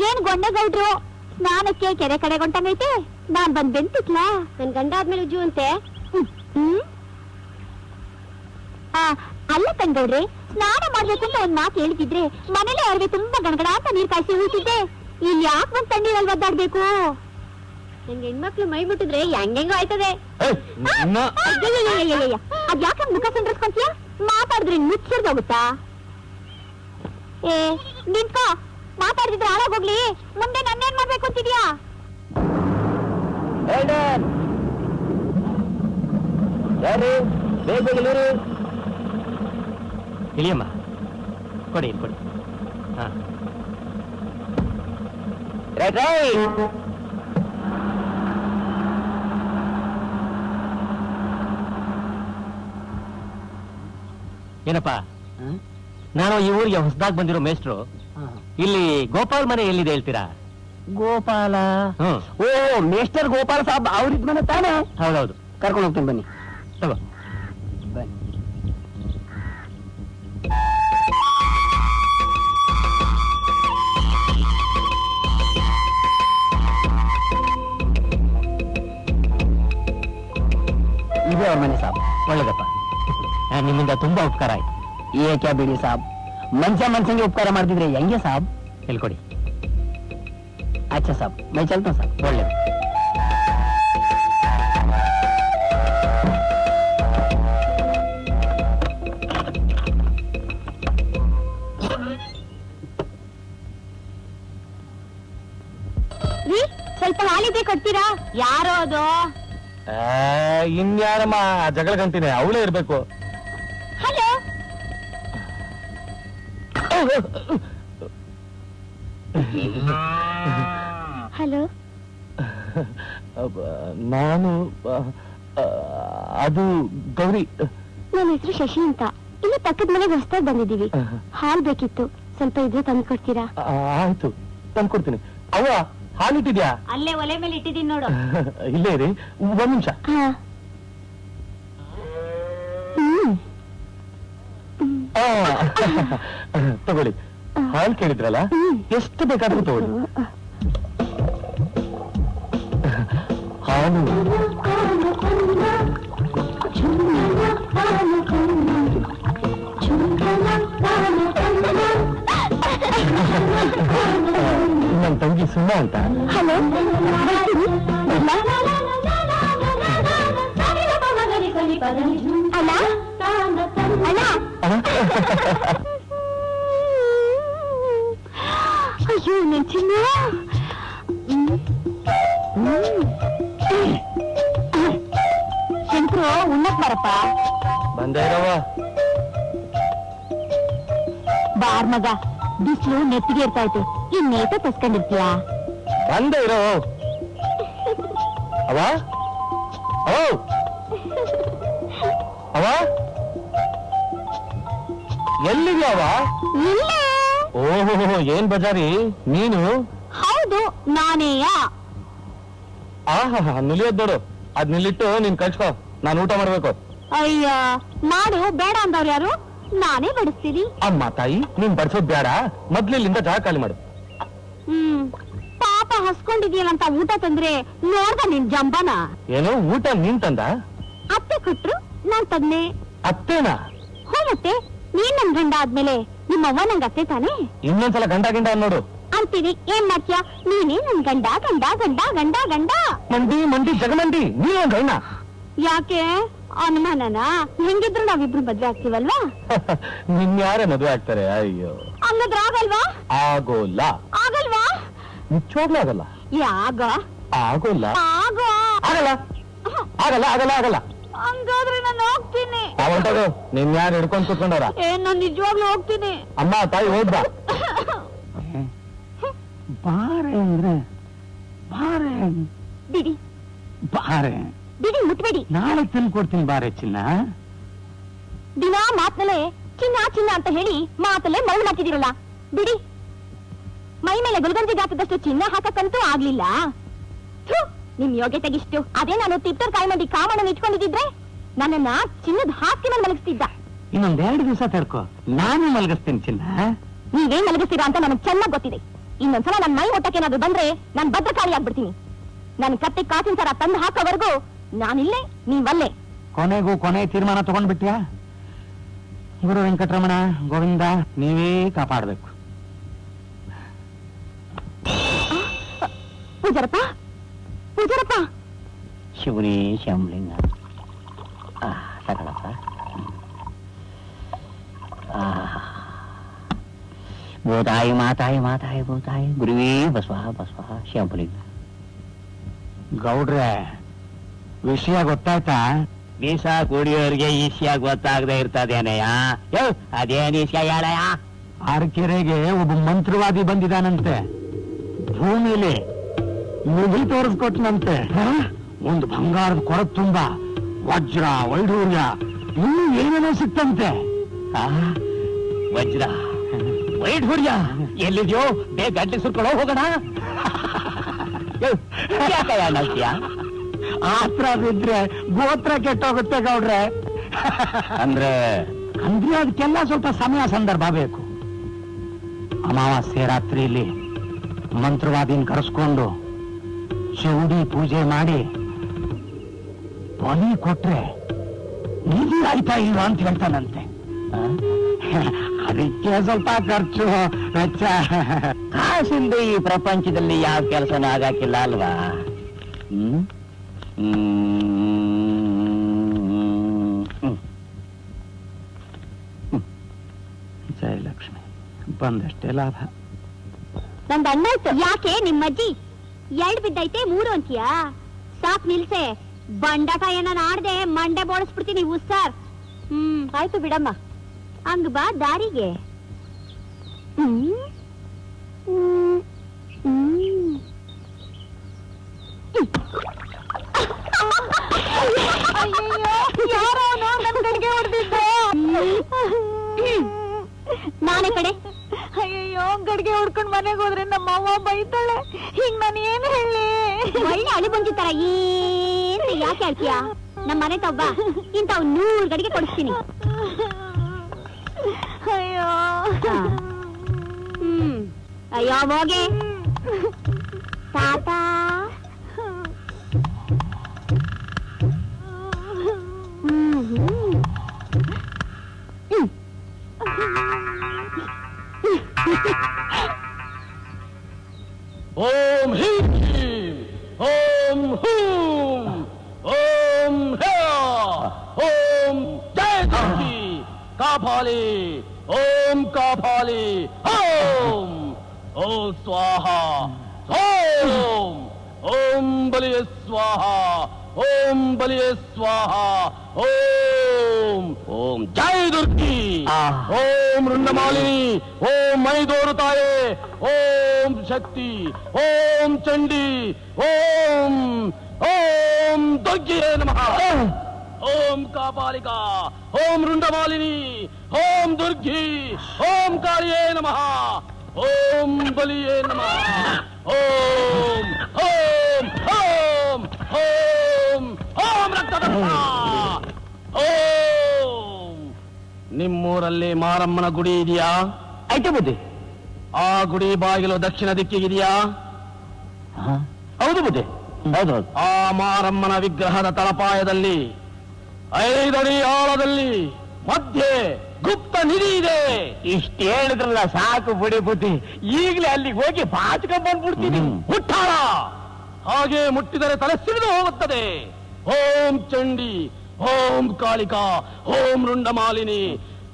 ಏನ್ ಗೊಂಡಗೌಡ್ರು ಸ್ನಾನಕ್ಕೆ ಕೆರೆ ಕಡೆ ಹೊಂಟಂಗೈತೆ. ನಾನ್ ಬಂದ್ ಬೆಂತಿಕ್ಲಾ ನನ್ ಗಂಡ ಆದ್ಮೇಲೆ ಉಜ್ಜು ಅಂತೆ. ಅಲ್ಲ ಕಣ್ಗೌಡ್ರಿ, ಸ್ನಾನ ಮಾಡ್ಬೇಕು ಅಂತ ಒಂದ್ ಮಾತು ಹೇಳ್ತಿದ್ರೆ ಮನೇಲೆ ಅವ್ರಿಗೆ ತುಂಬಾ ಗಣಗಡ ಅಂತ ನೀರ್ ಕಾಯಿಸಿ ಹೂತಿದ್ದೆ. ಇಲ್ಲಿ ಯಾಕೆ ಒಂದ್ ತಣ್ಣೀರಲ್ಲಿ ಒದ್ದಾಡ್ಬೇಕು? ನಂಗೆ ಹೆಣ್ಮಕ್ಳು ಮೈ ಮುಟ್ಟಿದ್ರೆ ಹೆಂಗೆಂಗೋ ಆಯ್ತದೆ. ಅದ್ ಯಾಕೆ ಮುಖ ಸಂಡ್ರಸ್ಕೊಂತೀಯ? ಮಾತಾಡಿದ್ರೆ ಮುಚ್ಚಿರ್ದೋಗುತ್ತಾ? ಏ ನಿಂತ್ಕೋ, ಮಾತಾಡ್ತಿದ್ರೆ ಹಾಳಾಗೋಗ್ಲಿ. ಮುಂದೆ ನನ್ನೇನ್ ಮಾಡ್ಬೇಕು ಅಂತಿದ್ಯಾ? ಇಳಿಯಮ್ಮ, ಕೊಡಿ ಕೊಡಿ. ಹಾ ಏನಪ್ಪಾ, ನಾನು ಈ ಊರಿಗೆ ಹೊಸದಾಗಿ ಬಂದಿರೋ ಮೇಷ್ಟ್ರು. ಇಲ್ಲಿ ಗೋಪಾಲ್ ಮನೆ ಎಲ್ಲಿದೆ ಹೇಳ್ತೀರಾ? ಗೋಪಾಲ, ಓ ಮೇಸ್ಟರ್ ಗೋಪಾಲ ಸಾಬ್ ಅವ್ರಿದ್ ಮನೆ ತಾನೇ? ಹೌದೌದು, ಕರ್ಕೊಂಡು ಹೋಗ್ತೀನಿ ಬನ್ನಿ. ತಗೋ. ಬನ್ನಿ. ಇದೇ ಅವ್ರ ಮನೆ ಸಾಬ್. ಒಳ್ಳೇದಪ್ಪ, ನಿಮ್ಮಿಂದ ತುಂಬಾ ಉಪಕಾರ ಆಯ್ತು. ಏಕೆ ಬಿಡಿ ಸಾಬ್, ಮನ್ಸಂಗೆ ಉಪಕಾರ ಮಾಡ್ತಿದ್ರೆ ಹೆಂಗೆ ಸಾಬ್? ಹೇಳ್ಕೊಡಿ. ಅಚ್ಚಾ ಸಾಬ್, ಮೈ ಚಲ್ತಾ ಸಾಬ್. ಒಳ್ಳೇದು. ಸ್ವಲ್ಪ ಹಾಲಿದೆ ಕೊಡ್ತೀರಾ? ಯಾರೋ ಅದು? ಇನ್ಯಾರಮ್ಮ ಜಗಳ ಗಂಟಿನೇ, ಅವಳೇ ಇರ್ಬೇಕು. ಹಲೋ, ಹಲೋ, ನಾನು ಅದು ಗೌರಿ. ನನ್ನ ಹೆಸರು ಶಶಿ ಅಂತ. ಇಲ್ಲಿ ಪಕ್ಕದ ಮನೆಗೆ ಹೊಸದಾಗಿ ಬಂದಿದ್ದೀವಿ. ಹಾಲ್ ಬೇಕಿತ್ತು, ಸ್ವಲ್ಪ ಇದ್ರೆ ತಂದು ಕೊಡ್ತೀರಾ? ಆಯ್ತು, ತಂದ್ಕೊಡ್ತೀನಿ. ಅವ್ವ, ಹಾಲಿಟ್ಟಿದ್ಯಾ? ಅಲ್ಲೇ ಒಲೆ ಮೇಲೆ ಇಟ್ಟಿದ್ದೀನಿ ನೋಡು. ಇಲ್ಲೇ ರೀ, ಒಂದ್ ನಿಮಿಷ. ತಗೊಳ್ಳಿ, ಹಾಲು ಕೇಳಿದ್ರಲ್ಲ, ಎಷ್ಟು ಬೇಕಾದ್ರೂ ತಗೊಳ್ಳಿ. ಹಾಲು ನನ್ ತಂಗಿ ಸುಮ್ಮ ಅಂತ. ಹಲೋ, ಅಣ್ಣ ಅಣ್ಣ. ಅಯ್ಯೋ ನನ್ ಚಿನ್ನ. ಶಂಕರು, ಉಣ್ಣಕ್ ಬರಪ್ಪ. ಬಂದೇ ಇರವ. ಬಾರ್ ಮಗ, ಬಿಸಿಲು ನೆತ್ತಿಗೆ ಇರ್ತಾ ಐತೆ. ಇನ್ನೇತ ತಸ್ಕೊಂಡಿರ್ತೀಯ? ಬಂದೇ ಇರೋ. ಅವ ಅವ ಎಲ್ಲಿದ್ಯಾವ? ಇಲ್ಲೇ. ಓಹೋ, ಏನ್ ಬಜಾರಿ ನೀನು? ಹೌದು, ನಾನೇಯ. ಆಹಾ, ನಿಲಿಯೋದ್ ನೋಡು. ಅದ್ ನಿಲ್ಲಿಟ್ಟು ನೀನ್ ಕಳ್ಸ್ಕೊ, ನಾನು ಊಟ ಮಾಡ್ಬೇಕು. ಅಯ್ಯ, ಮಾಡು. ಬೇಡ ಅಂದವ್ರು ಯಾರು? ನಾನೇ ಬಡಿಸ್ತೀನಿ. ಅಮ್ಮ ತಾಯಿ, ನೀನ್ ಬಡ್ಸೋದ್ ಬೇಡ, ಮೊದ್ಲಿಲ್ಲಿಂದ ಜಾಗ ಖಾಲಿ ಮಾಡು. ಪಾಪ ಹಸ್ಕೊಂಡಿದ್ಯಲ್ಲಂತ ಊಟ ತಂದ್ರೆ ನೋಡ್ದ ನಿನ್ ಜಂಬನ. ಏನು ಊಟ ನೀನ್ ತಂದ? ಅತ್ತೆ ಕೊಟ್ರು, ನಾನ್ ತಂದೆ. ಅತ್ತೇನಾ? ಹೋ, ಮತ್ತೆ ನೀನ್ ನನ್ ಗಂಡ ಆದ್ಮೇಲೆ ನಿಮ್ಮವ್ವ ನಂಗ್ ಅತ್ತೆ ತಾನೆ? ಇನ್ನೊಂದ್ಸಲ ಗಂಡ ನೋಡು ಅಂತೀನಿ. ಏನ್ ಮಾಡ್ತೀಯ? ನೀನೇ ನನ್ ಗಂಡ ಗಂಡ ಗಂಡ ಗಂಡ ಗಂಡ. ಮಂಡಿ ಜಗಮಂಡಿ, ನೀನು ಗಂಡ. ಯಾಕೆ ಅನುಮಾನನ? ಹೆಂಗಿದ್ರು ನಾವಿಬ್ರು ಮದ್ವೆ ಆಗ್ತೀವಲ್ವಾ? ನಿನ್ಯಾರೇ ಮದುವೆ ಆಗ್ತಾರೆ? ಅಯ್ಯೋ, ಹಂಗದ್ರ ಆಗಲ್ವಾ? ಆಗೋಲ್ಲ. ಆಗಲ್ವಾ? ನಿಜವಾಗ್ಲೂ ಆಗಲ್ಲ. ಯಾಗ? ಆಗೋಲ್ಲ. ಆಗೋ. ಆಗಲ್ಲ ಆಗಲ್ಲ ಆಗಲ್ಲ ಆಗಲ್ಲ. ಹಂಗಾದ್ರೆ ನಾನು ಹೋಗ್ತೀನಿ. ಹೊಂಟೋಗು, ನಿನ್ ಯಾರು ಹಿಡ್ಕೊಂಡ್ ಕೂತ್ಕೊಂಡವ್ರ? ನಾನ್ ನಿಜವಾಗ್ಲೂ ಹೋಗ್ತೀನಿ. ಅಮ್ಮ ತಾಯಿ ಹೋದ್ಬ. ಬಾರೆ ಅಂದ್ರೆ ಬಾರೆ ಬಿಡಿ. ಬಾರೆ ಬಿಡಿ, ಮುಟ್ಬೇಡಿ. ನಾಳೆ ತಂದು ಕೊಡ್ತೀನಿ ಬಾರೆ ಚಿನ್ನ. ದಿನ ಮಾತಲ್ಲೇ ಚಿನ್ನ ಚಿನ್ನ ಅಂತ ಹೇಳಿ ಮಾತಲ್ಲೇ ಮರಳು ಮಾಡ್ತಿದ್ದೀರಲ್ಲ, ಬಿಡಿ. ಮೈ ಮೇಲೆ ಗುಲ್ಗಂಜಿಗೆ ಹಾಕಿದಷ್ಟು ಚಿನ್ನ ಹಾಕಕ್ಕಂತೂ ಆಗ್ಲಿಲ್ಲ. ಥು, ನಿಮ್ ಯೋಗ್ಯತೆಗಿಷ್ಟು. ಅದೇ ನಾನು ತಿಪ್ಪರ್ ಕಾಯಿ ಮಂದಿ ಕಾಮಣ್ಣನ ಇಟ್ಕೊಂಡಿದ್ರೆ ನನ್ನನ್ನ ಚಿನ್ನದ ಹಾಕಿ ಮೇಲೆ ಮಲಗಿಸ್ತಿದ್ದ. ಇನ್ನೊಂದೆರಡು ದಿವಸ ತಡ್ಕೊ, ನಾನು ಮಲಗಿಸ್ತೀನಿ ಚಿನ್ನ. ನೀವೇನ್ ಮಲಗಿಸ್ತೀರಾ ಅಂತ ನನಗೆ ಚೆನ್ನಾಗ್ ಗೊತ್ತಿದೆ. ಇನ್ನೊಂದ್ಸಲ ನನ್ ಮೈ ಮುಟ್ಟಕ್ಕೆ ಏನಾದ್ರು ಬಂದ್ರೆ ನಾನ್ ಭದ್ರಕಾಳಿ ಆಗ್ಬಿಡ್ತೀನಿ. ನನ್ ಕತ್ತೆ ಕಾಸಿನ ಸರ ತಂದು ಹಾಕೋವರೆಗೂ ನಾನಿಲ್ಲೇ, ನೀವಲ್ಲೇ. ಕೊನೆಗೂ ಕೊನೆ ತೀರ್ಮಾನ ತಗೊಂಡ್ಬಿಟ್ಯಾ? ಗುರು ವೆಂಕಟರಮಣ, ಗೋವಿಂದ, ನೀವೇ ಕಾಪಾಡ್ಬೇಕು. ಪೂಜಾರಪ್ಪ, ಪೂಜಾರಪ್ಪ. ಶಿವನೇ ಶಂಭಲಿಂಗ. ಸಕಳಪ್ಪ. ಭೂತಾಯಿ ಮಾತಾಯಿ ಮಾತಾಯಿ ಭೂತಾಯಿ ಗುರುವೇ ಬಸವ ಬಸವ ಶಂಭಲಿಂಗ. ಗೌಡ್ರೆ, ವಿಷಯ ಗೊತ್ತಾಯ್ತಾ? ಮೀಸ ಕುಡಿಯೋರಿಗೆ ಈಸ್ಯ ಗೊತ್ತಾಗದೆ ಇರ್ತದೇನಯ್ಯ. ಅದೇನ್ ಈಸ್ಯ ಹೇಳಯ್ಯ? ಆರ್ಕೆರೆಗೆ ಒಬ್ಬ ಮಂತ್ರವಾದಿ ಬಂದಿದ್ದಾನಂತೆ. ಭೂಮಿಲಿ ಮುಗಿಲ್ ತೋರಿಸ್ಕೊಟ್ನಂತೆ. ಒಂದು ಬಂಗಾರದ ಕೊರತ್ ತುಂಬ ವಜ್ರ, ವೈಢೂರ್ಯ, ಇನ್ನೂ ಏನೇನೋ ಸಿಕ್ತಂತೆ. ವಜ್ರ, ವೈಢೂರ್ಯ ಎಲ್ಲಿದ್ಯೋ? ಬೇಗ ಗಂಟೆ ಸುರ್ಕೊಳ್ಳೋ, ಹೋಗೋಣ. ಆತ್ರ ಬಿದ್ರೆ ಗೋತ್ರ ಕೆಟ್ಟೋಗುತ್ತೆ ಗೌಡ್ರೆ. ಅಂದ್ರೆ ಅದಕ್ಕೆಲ್ಲ ಸ್ವಲ್ಪ ಸಮಯ ಸಂದರ್ಭ ಬೇಕು. ಅಮಾವಾಸ್ಯೆ ರಾತ್ರಿಯಲ್ಲಿ ಮಂತ್ರವಾದಿನ ಕರೆಸ್ಕೊಂಡು ಚೌಡಿ ಪೂಜೆ ಮಾಡಿ ಬಲಿ ಕೊಟ್ರೆ ನಿಧಿ ಆಯ್ತಾ ಇಲ್ವಾ ಅಂತ ಹೇಳ್ತಾನಂತೆ. ಅದಕ್ಕೆ ಸ್ವಲ್ಪ ಖರ್ಚು ವೆಚ್ಚ. ಕಾಸಿಂದ ಈ ಪ್ರಪಂಚದಲ್ಲಿ ಯಾವ ಕೆಲಸನೂ ಆಗಾಕಿಲ್ಲ ಅಲ್ವಾ? ಜಯಲಕ್ಷ್ಮಿ, ಬಂದಷ್ಟೇ ಲಾಭ. ನಂದು ಅಣ್ಣಾಯ್ತು. ಯಾಕೆ ನಿಮ್ಮಜ್ಜಿ 2 ಬಿದ್ದೈತೆ 3 ಅಂತೀಯಾ? ಸಾಕ್ ನಿಲ್ಸೆ. ಬಂಡಾಟ ಏನಾನ ಆಡ್ದೆ ಮಂಡೆ ಬೋಳಿಸ್ಬಿಡ್ತೀನಿ ಉಸ್ಸಾರ್. ಆಯ್ತು ಬಿಡಮ್ಮ. ಹಂಗ ಬಾ ದಾರಿಗೆ. ಯಾರೋ ನನ್ ಕಡೆಗೆ ಹೊಡೆದಿದ್ದೆ. ನಾನೇ ಕಡೆ. ಅಯ್ಯೋ, ಗಡಿಗೆ ಹೊಡ್ಕೊಂಡ್ ಮನೆಗೆ ಹೋದ್ರೆ ನಮ್ಮ ಅವ್ವ ಬೈತಾಳೆ. ಹಿಂಗ್ ನಾನು ಏನ್ ಹೇಳಿ? ಒಳ್ಳೆ ಅಳಿ ಬಂಜಿ ತರ ಏನ್ ಯಾಕೆ ಹೇಳ್ತೀಯಾ? ನಮ್ಮ ಮನೆ ತವ್ವ ಇಂಥವ್ 100 ಗಡಿಗೆ ಕೊಡಿಸ್ತೀನಿ. ಅಯ್ಯೋ ಅಯ್ಯೋ ಹೋಗೆ ತಾತ. ಓಂ ಹೀಂ ಓಂ ಹೂಂ ಓಂ ಹೇ ಓಂ ಜಯ ದುರ್ಗಿ ಕಾಪಾಲಿ ಓಂ ಕಾಪಾಲಿ ಓಂ ಓಂ ಸ್ವಾಹ ಓಂ ಓಂ ಬಲಿಯ ಸ್ವಾಹ ಓಂ ಬಲಿಯ ಸ್ವಾಹ ಓಂ ಓಂ ಜಯ ದುರ್ಗಿ ಓಂ ರುಂಡಮಾಲಿನಿ ಓಂ ಮೈದೋರು ತಾಯೇ ಓಂ ಶಕ್ತಿ ಓಂ ಚಂಡಿ ಓಂ ಓಂ ದುರ್ಗಿಯೇ ನಮಃ ಓಂ ಕಾಪಾಲಿಕಾ ಓಂ ರುಂಡಮಾಲಿನಿ ಓಂ ದುರ್ಗಿ ಓಂ ಕಾಳಿಯೇ ನಮಃ ಓಂ ಬಲಿಯೇ ನಮಃ ಓಂ ಓಂ ಓಂ ಓಂ ಓಂ ರಕ್ತದಂತ ಓಂ. ನಿಮ್ಮೂರಲ್ಲಿ ಮಾರಮ್ಮನ ಗುಡಿ ಇದೆಯಾ? ಆಯ್ತು ಬುದ್ಧಿ. ಆ ಗುಡಿ ಬಾಗಿಲು ದಕ್ಷಿಣ ದಿಕ್ಕಿಗಿದೆಯಾ? ಹೌದು ಬುದ್ಧಿ, ಹೌದು ಹೌದು. ಆ ಮಾರಮ್ಮನ ವಿಗ್ರಹದ ತಳಪಾಯದಲ್ಲಿ 5 ಅಡಿ ಆಳದಲ್ಲಿ ಮಧ್ಯೆ ಗುಪ್ತ ನಿಧಿ ಇದೆ. ಇಷ್ಟು ಹೇಳಿದ್ರಲ್ಲ ಸಾಕು ಬಿಡಿ ಬುದ್ಧಿ. ಈಗಲೇ ಅಲ್ಲಿಗೆ ಹೋಗಿ ಬಾಚ್ಕೊಂಡ್ ಬಂದ್ಬಿಡ್ತೀನಿ. ಮುಟ್ಟಾಳ ಹಾಗೆ ಮುಟ್ಟಿದರೆ ತಲೆ ಸಿಡಿದು ಹೋಗುತ್ತದೆ. ಓಂ ಚಂಡಿ ಓಂ ಕಾಳಿಕಾ ಓಂ ರುಂಡಮಾಲಿನಿ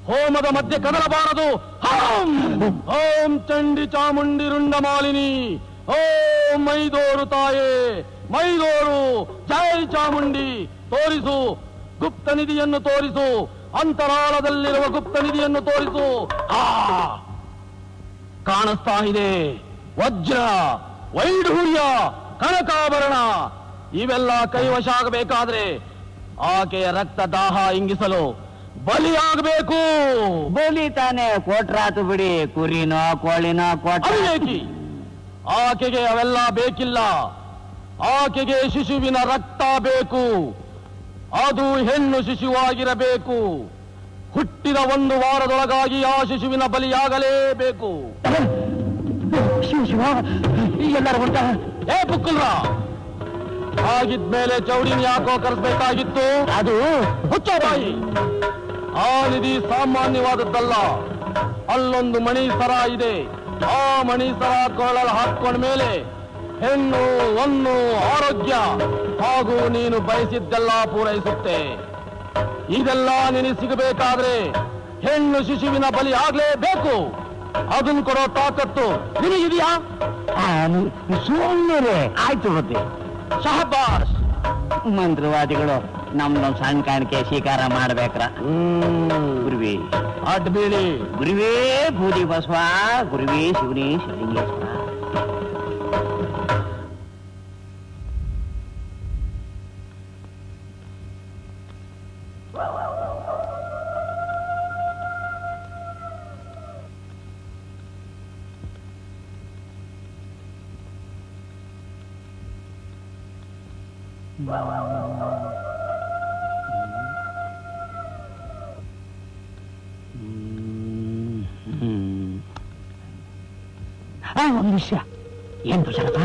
ಹೋಮದ ಮಧ್ಯೆ ಕದಲಬಾರದು. ಓಂ ಓಂ ಚಂಡಿ ಚಾಮುಂಡಿ ರುಂಡಮಾಲಿನಿ ಓಂ ಮೈದೋರು ತಾಯೇ ಮೈದೋರು ಜೈ ಚಾಮುಂಡಿ ತೋರಿಸು. ಗುಪ್ತ ನಿಧಿಯನ್ನು ತೋರಿಸು. ಅಂತರಾಳದಲ್ಲಿರುವ ಗುಪ್ತ ನಿಧಿಯನ್ನು ತೋರಿಸು. ಕಾಣಿಸ್ತಾ ಇದೆ. ವಜ್ರ, ವೈಢೂರ್ಯ, ಕನಕಾಭರಣ, ಇವೆಲ್ಲ ಕೈವಶ ಆಗಬೇಕಾದ್ರೆ ಆಕೆಯ ರಕ್ತ ದಾಹ ಇಂಗಿಸಲು ಬಲಿಯಾಗಬೇಕು. ಬಲಿ ತಾನೆ ಕೊಟ್ರಾತು ಬಿಡಿ, ಕುರಿನೋ ಕೋಳಿನೋ ಕೊಟ್ಟ. ಅವಿವೇಕಿ, ಆಕೆಗೆ ಅವೆಲ್ಲ ಬೇಕಿಲ್ಲ. ಆಕೆಗೆ ಶಿಶುವಿನ ರಕ್ತ ಬೇಕು. ಅದು ಹೆಣ್ಣು ಶಿಶುವಾಗಿರಬೇಕು. ಹುಟ್ಟಿದ 1 ವಾರದೊಳಗಾಗಿ ಆ ಶಿಶುವಿನ ಬಲಿಯಾಗಲೇಬೇಕು. ಶಿವ ಎಲ್ಲರೂ ಉಂಟ? ಏ ಪುಕ್ಕಲ್ರ, ಆಗಿದ್ಮೇಲೆ ಚೌಡಿನ ಯಾಕೋ ಕರೆಸ್ಬೇಕಾಗಿತ್ತು? ಅದು ಹುಚ್ಚ ಬಾಯಿ. ಆ ನಿಧಿ ಸಾಮಾನ್ಯವಾದದ್ದಲ್ಲ. ಅಲ್ಲೊಂದು ಮಣಿ ಸರ ಇದೆ. ಆ ಮಣಿ ಸರ ಕೊರಳಲ್ಲಿ ಹಾಕೊಂಡ ಮೇಲೆ ಹೆಣ್ಣು, ಹೊನ್ನು, ಆರೋಗ್ಯ ಹಾಗೂ ನೀನು ಬಯಸಿದ್ದೆಲ್ಲ ಪೂರೈಸುತ್ತೆ. ಇದೆಲ್ಲ ನಿನಗೆ ಸಿಗಬೇಕಾದ್ರೆ ಹೆಣ್ಣು ಶಿಶುವಿನ ಬಲಿ ಆಗ್ಲೇಬೇಕು. ಅದನ್ನು ಕೊಡೋ ತಾಕತ್ತು ನಿನಗಿದೆಯಾ? ಸುಮ್ಮನೆ ಆಯ್ತು ಬುದ್ಧಿ. ಶಹಬಾಸ್. ಮಂತ್ರವಾದಿಗಳು ನಮ್ದೊಂದು ಸಣ್ಣ ಕಾಣಿಕೆ ಸ್ವೀಕಾರ ಮಾಡ್ಬೇಕ್ರ. ಗುರುವಿ ಅಡ್ ಬೀಳಿ. ಗುರುವೇ ಬೂದಿ ಬಸವ, ಗುರುವೇ ಶಿವನೇ ಶಿವಲಿಂಗೇಶ್ವರ. ಒಂದು ವಿಷಯ. ಏನ್ ತುಷಾರಪ್ಪ?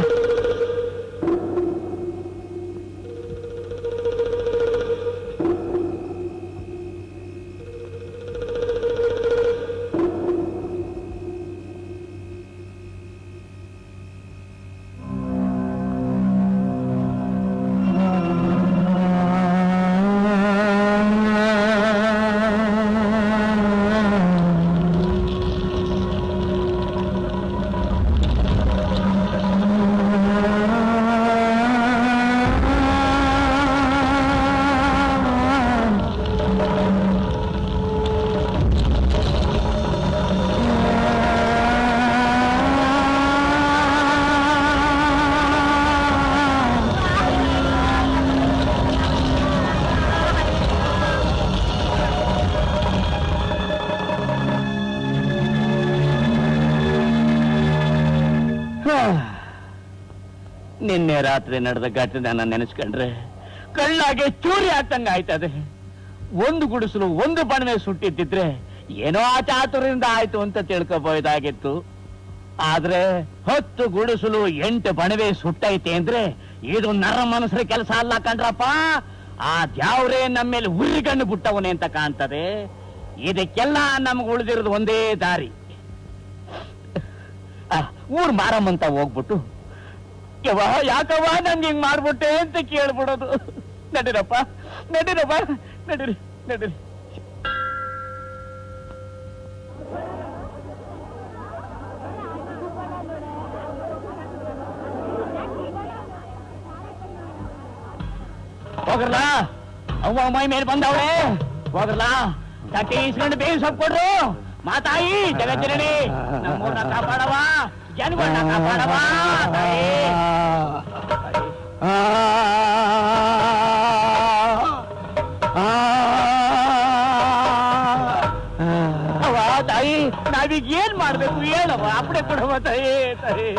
ನಿನ್ನೆ ರಾತ್ರಿ ನಡೆದ ಘಟನೆನ ನೆನೆಸ್ಕೊಂಡ್ರೆ ಕಳ್ಳಾಗೆ ಚೂರಿ ಆಗ್ತಂಗ ಆಯ್ತದೆ. 1 ಗುಡಿಸಲು 1 ಬಣವೆ ಸುಟ್ಟಿದ್ದಿದ್ರೆ ಏನೋ ಆ ಚಾತುರ್ಯದಿಂದ ಆಯ್ತು ಅಂತ ತಿಳ್ಕೊಬೋದಾಗಿತ್ತು. ಆದ್ರೆ 10 ಗುಡಿಸಲು 8 ಬಣವೆ ಸುಟ್ಟೈತೆ ಅಂದ್ರೆ ಇದು ನರ ಮನಸ್ಸರ ಕೆಲಸ ಅಲ್ಲ ಕಂಡ್ರಪ್ಪ. ಆ ದ್ಯಾವ್ರೇ ನಮ್ಮ ಮೇಲೆ ಉರಿಗಣ್ಣು ಬಿಟ್ಟವನೇ ಅಂತ ಕಾಣ್ತದೆ. ಇದಕ್ಕೆಲ್ಲ ನಮ್ಗೆ ಉಳಿದಿರೋದು ಒಂದೇ ದಾರಿ. ಊರ್ ಮಾರಮ್ಮಂತ ಹೋಗ್ಬಿಟ್ಟು ಯವ್ವ ಯಾಕವ್ವ ನನ್ಗೆ ಹಿಂಗ್ ಮಾಡ್ಬಿಟ್ಟೆ ಅಂತ ಕೇಳ್ಬಿಡೋದು. ನಡೀರಪ್ಪ ನಡೀರಪ್ಪ, ನಡೀರಿ ನಡೀರಿ. ಹೋಗ್ರಲ್ಲ, ಅವ್ವ ಮೈ ಮೇಲೆ ಬಂದವಳೆ. ಹೋಗ್ರಲ್ಲ, ತಟ್ಟೆ ಇಸ್ಕೊಂಡು ಬೇಗ ಸೊಪ್ಪು ಕೊಡ್ರು. ಮಾತಾಯಿ ಜಗತ್ತಿರಣಿ, ನಮ್ಮೂರ್ನ ಕಾಪಾಡವ, ಜನಗಳನ್ನ ಕಾಪಾಡವ. ಅವ್ವ ತಾಯಿ, ನಾವೀಗ ಏನ್ ಮಾಡ್ಬೇಕು ಹೇಳವ? ಅಪ್ಪಡೆ ಕೊಡವ ತಾಯಿ. ತಾಯಿ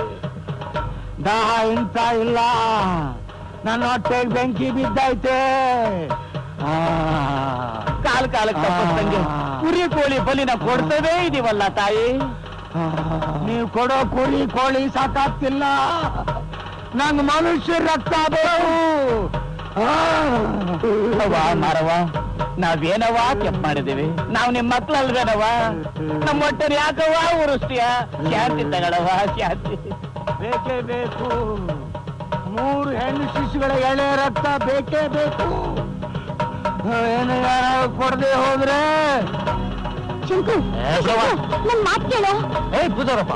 ದಾಹ ಇಂತ ಇಲ್ಲ, ನನ್ನ ಹೊಟ್ಟೆಗೆ ಬೆಂಕಿ ಬಿದ್ದೈತೆ. ಕಾಲಕ್ಕೆ ತಪ್ಪಂಗೆ ಕುರಿ ಕೋಳಿ ಬಲಿನ ಕೊಡ್ತೇವೆ ಇದೀವಲ್ಲ ತಾಯಿ. ನೀವು ಕೊಡೋ ಕುರಿ ಕೋಳಿ ಸಾಕಾಗ್ತಿಲ್ಲ, ನಂಗ್ ಮನುಷ್ಯ ರಕ್ತ ಬೇಕು. ಮಾರವ, ನಾವೇನವ ಕೆಪ್ ಮಾಡಿದೀವಿ? ನಾವ್ ನಿಮ್ ಮಕ್ಳಲ್ವೇನವ? ನಮ್ಮ ಹೊಟ್ಟೆ ಯಾಕವ ಉರಿಸ್ತೀಯ? ಶಾಂತಿ ತಗೊಳವ, ಶಾಂತಿ. ಬೇಕೇ ಬೇಕು. 3 ಹೆಣ್ಣು ಶಿಶುಗಳ ಎಳೆ ರಕ್ತ ಬೇಕೇ ಬೇಕು. ಏನು ಕೊಡದೆ ಹೋದ್ರೆ ಶಂಕು, ನನ್ ಮಾತು ಕೇಳೋ. ಪೂಜಾರಪ್ಪ,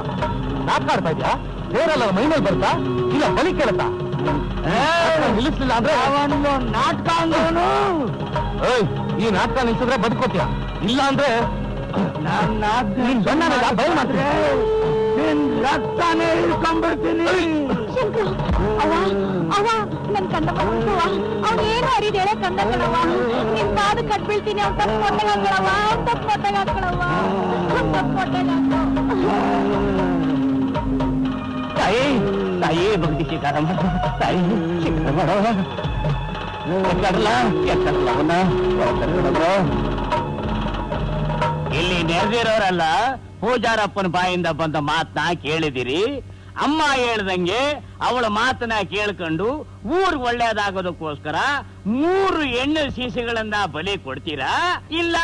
ನಾಟಕ ಆಡ್ತಾ ಇದ್ಯಾ? ಬೇರೆಲ್ಲ ಮೈ ಮೇಲೆ ಬರ್ತಾ ಇಲ್ಲ ಬಲಿ ಕೇಳತ್ತಾ? ನಿಲ್ಲಿಸ್ಲಿಲ್ಲ ಅಂದ್ರೆ ಒಂದು ನಾಟಕ ಅಂದ್ರೂ ಈ ನಾಟಕ ನಿಲ್ಸಿದ್ರೆ ಬದುಕೋತ್ಯ, ಇಲ್ಲ ಅಂದ್ರೆ ನಿನ್ ಬಯ ಮಾಡ್ತೀನಿ. ನಿನ್ ರಕ್ತಾನೇ ಇಳ್ಕೊಂಡ್ಬಿಡ್ತೀನಿ. ಶಂಕ್ರು ಅವ ಅವ ನನ್ ಕಂದ ಬಂತವ ಅವನೇನು ಅರಿದೇಳೆ ಕಂದ ಕಣವ ನಿನ್ ಪಾದ ಕಟ್ಬೀಳ್ತೀನಿ ಅವ್ನ ತಪ್ಪು ಮೊಟ್ಟೆಗೆ ಹಾಕಳವ ಅವ್ನ ತಪ್ಪು ಮೊಟ್ಟೆಗೆ ಹಾಕಳವ ಅವ್ನ ತಪ್ಪು ಮೊಟ್ಟೆಗೆ ತಾಯಿ ತಾಯಿ ಭಕ್ತಿ ಸೀತಾರಾಮ ತಾಯಿ ಶಿಕ್ಷಣ ಮಾಡೋ ಇಲ್ಲಿ ನೆರೆದಿರೋರಲ್ಲ ಪೂಜಾರಪ್ಪನ ಬಾಯಿಂದ ಬಂದ ಮಾತನ್ನ ಕೇಳಿದಿರಿ. ಅಮ್ಮ ಹೇಳ್ದಂಗೆ ಅವಳ ಮಾತನ್ನ ಕೇಳ್ಕೊಂಡು ಊರ್ ಒಳ್ಳೇದಾಗೋದಕ್ಕೋಸ್ಕರ 3 ಹೆಣ್ಣು ಸೀಸೆಗಳನ್ನ ಬಲಿ ಕೊಡ್ತೀರಾ, ಇಲ್ಲ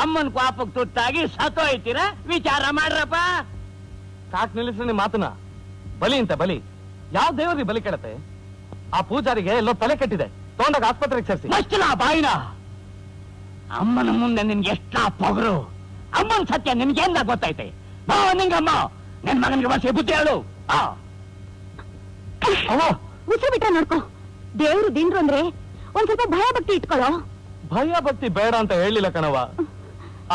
ಅಮ್ಮನ ಪಾಪಕ್ಕೆ ತುತ್ತಾಗಿ ಸತ್ತೋಯ್ತೀರಾ? ವಿಚಾರ ಮಾಡ್ರಪ್ಪ. ಸಾಕ್ ನಿಲ್ಲಿಸ್ರಿ ನಿಮ್ ಮಾತನ್ನ. ಬಲಿ ಅಂತ ಬಲಿ ಯಾವ ದೇವರಿಗೆ ಬಲಿ ಕೆಡತ್ತೆ? ಆ ಪೂಜಾರಿಗೆ ಎಲ್ಲೋ ತಲೆ ಕೆಟ್ಟಿದೆ, ತಗೊಂಡಾಗ ಆಸ್ಪತ್ರೆಗೆ ಸೇರಿಸಿ. ಮಚ್ಚಲ ಬಾಯಿನ. ಅಮ್ಮನ ಮುಂದೆ ನಿನ್ಗೆ ಎಷ್ಟ ಪೊಗರು. ಅಮ್ಮನ ಸತ್ಯ ನಿನ್ಗೇನ ಗೊತ್ತೈತೆ? ಬಾ ನಿಂಗಮ್ಮ, ನನ್ ಮಗನಿಗೆ ವರ್ಷ ಬುದ್ಧಿ ಹೇಳು. ಉಸಿರು ಬಿಟ್ಟ ನೋಡ್ಕೊ. ದೇವ್ರು ದಿನ್ರು ಅಂದ್ರೆ ಒಂದ್ ಸ್ವಲ್ಪ ಭಯ ಭಕ್ತಿ ಇಟ್ಕೊಳ್ಳೋ. ಭಯ ಭಕ್ತಿ ಬೇಡ ಅಂತ ಹೇಳಿಲ್ಲ ಕಣವ,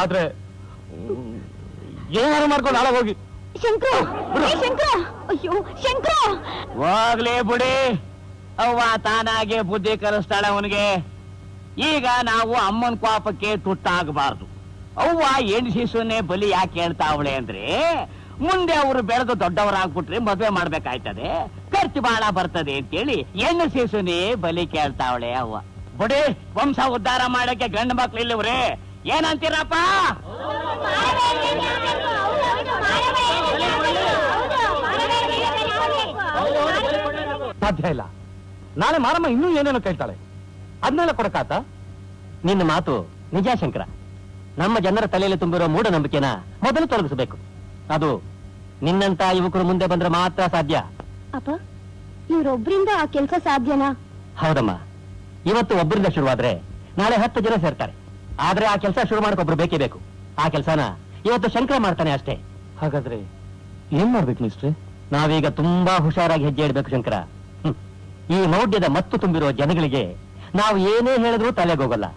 ಆದ್ರೆ ಏನಾರು ಮಾಡ್ಕೊಂಡು ಹಾಳ ಹೋಗಿ. ಶಂಕ್ರು, ಶಂಕ್ರ, ಅಯ್ಯೋ ಶಂಕ್ರ. ಹೋಗ್ಲೇ ಬುಡಿ, ಅವ್ವ ತಾನಾಗೆ ಬುದ್ಧಿ ಕಲಿಸ್ತಾಳೆ ಅವನಿಗೆ. ಈಗ ನಾವು ಅಮ್ಮನ ಪಾಪಕ್ಕೆ ತುಟ್ಟಾಗಬಾರ್ದು. ಅವ್ವ ಹೆಣ್ಣು ಶಿಶುನೇ ಬಲಿ ಯಾಕೆ ಹೇಳ್ತಾವಳೆ ಅಂದ್ರೆ, ಮುಂದೆ ಅವರು ಬೆಳೆದು ದೊಡ್ಡವರಾಗ್ಬಿಟ್ರೆ ಮದ್ವೆ ಮಾಡ್ಬೇಕಾಯ್ತದೆ, ಖರ್ಚು ಬಹಳ ಬರ್ತದೆ ಅಂತೇಳಿ ಹೆಣ್ಣು ಶಿಶುನೇ ಬಲಿ ಕೇಳ್ತಾವಳೆ ಅವ್ವ. ಬುಡಿ, ವಂಶ ಉದ್ಧಾರ ಮಾಡಕ್ಕೆ ಗಂಡು ಮಕ್ಳು ಇಲ್ಲವ್ರೆ, ಏನಂತೀರಪ್ಪ? ಸಾಧ್ಯ ಇಲ್ಲ. ನಾಳೆ ಮಾರಮ್ಮ ಇನ್ನೂ ಏನೇನೋ ಕೇಳ್ತಾಳೆ, ಅದನ್ನೆಲ್ಲ ಕೊಡಕಾತ? ನಿನ್ನ ಮಾತು ನಿಜ ಶಂಕರ. ನಮ್ಮ ಜನರ ತಲೆಯಲ್ಲಿ ತುಂಬಿರೋ ಮೂಢನಂಬಿಕೆನ ಮೊದಲು ತೊಲಗಿಸಬೇಕು. ಅದು ನಿನ್ನಂತ ಯುವಕರು ಮುಂದೆ ಬಂದ್ರೆ ಮಾತ್ರ ಸಾಧ್ಯ. ಅಪ್ಪ, ಇವ್ರೊಬ್ರಿಂದ ಆ ಕೆಲ್ಸ ಸಾಧ್ಯನಾ? ಹೌದಮ್ಮ, ಇವತ್ತು ಒಬ್ಬರಿಂದ ಶುರುವಾದ್ರೆ ನಾಳೆ 10 ಜನ ಸೇರ್ತಾರೆ. ಆದ್ರೆ ಆ ಕೆಲಸ ಶುರು ಮಾಡಕ್ಕೊಬ್ರು ಬೇಕೇ ಬೇಕು. ಆ ಕೆಲಸನ ಇವತ್ತು ಶಂಕರ ಮಾಡ್ತಾನೆ ಅಷ್ಟೇ. ಹಾಗಾದ್ರೆ ಏನ್ ಮಾಡ್ಬೇಕು ಮಿಸ್ಟ್ರಿ? ನಾವೀಗ ತುಂಬಾ ಹುಷಾರಾಗಿ ಹೆಜ್ಜೆ ಇಡಬೇಕು ಶಂಕರ. ಈ ಮೌಢ್ಯದ ಮತ್ತು ತುಂಬಿರೋ ಜನಗಳಿಗೆ ನಾವು ಏನೇ ಹೇಳಿದ್ರೂ ತಲೆಗೋಗಲ್ಲ.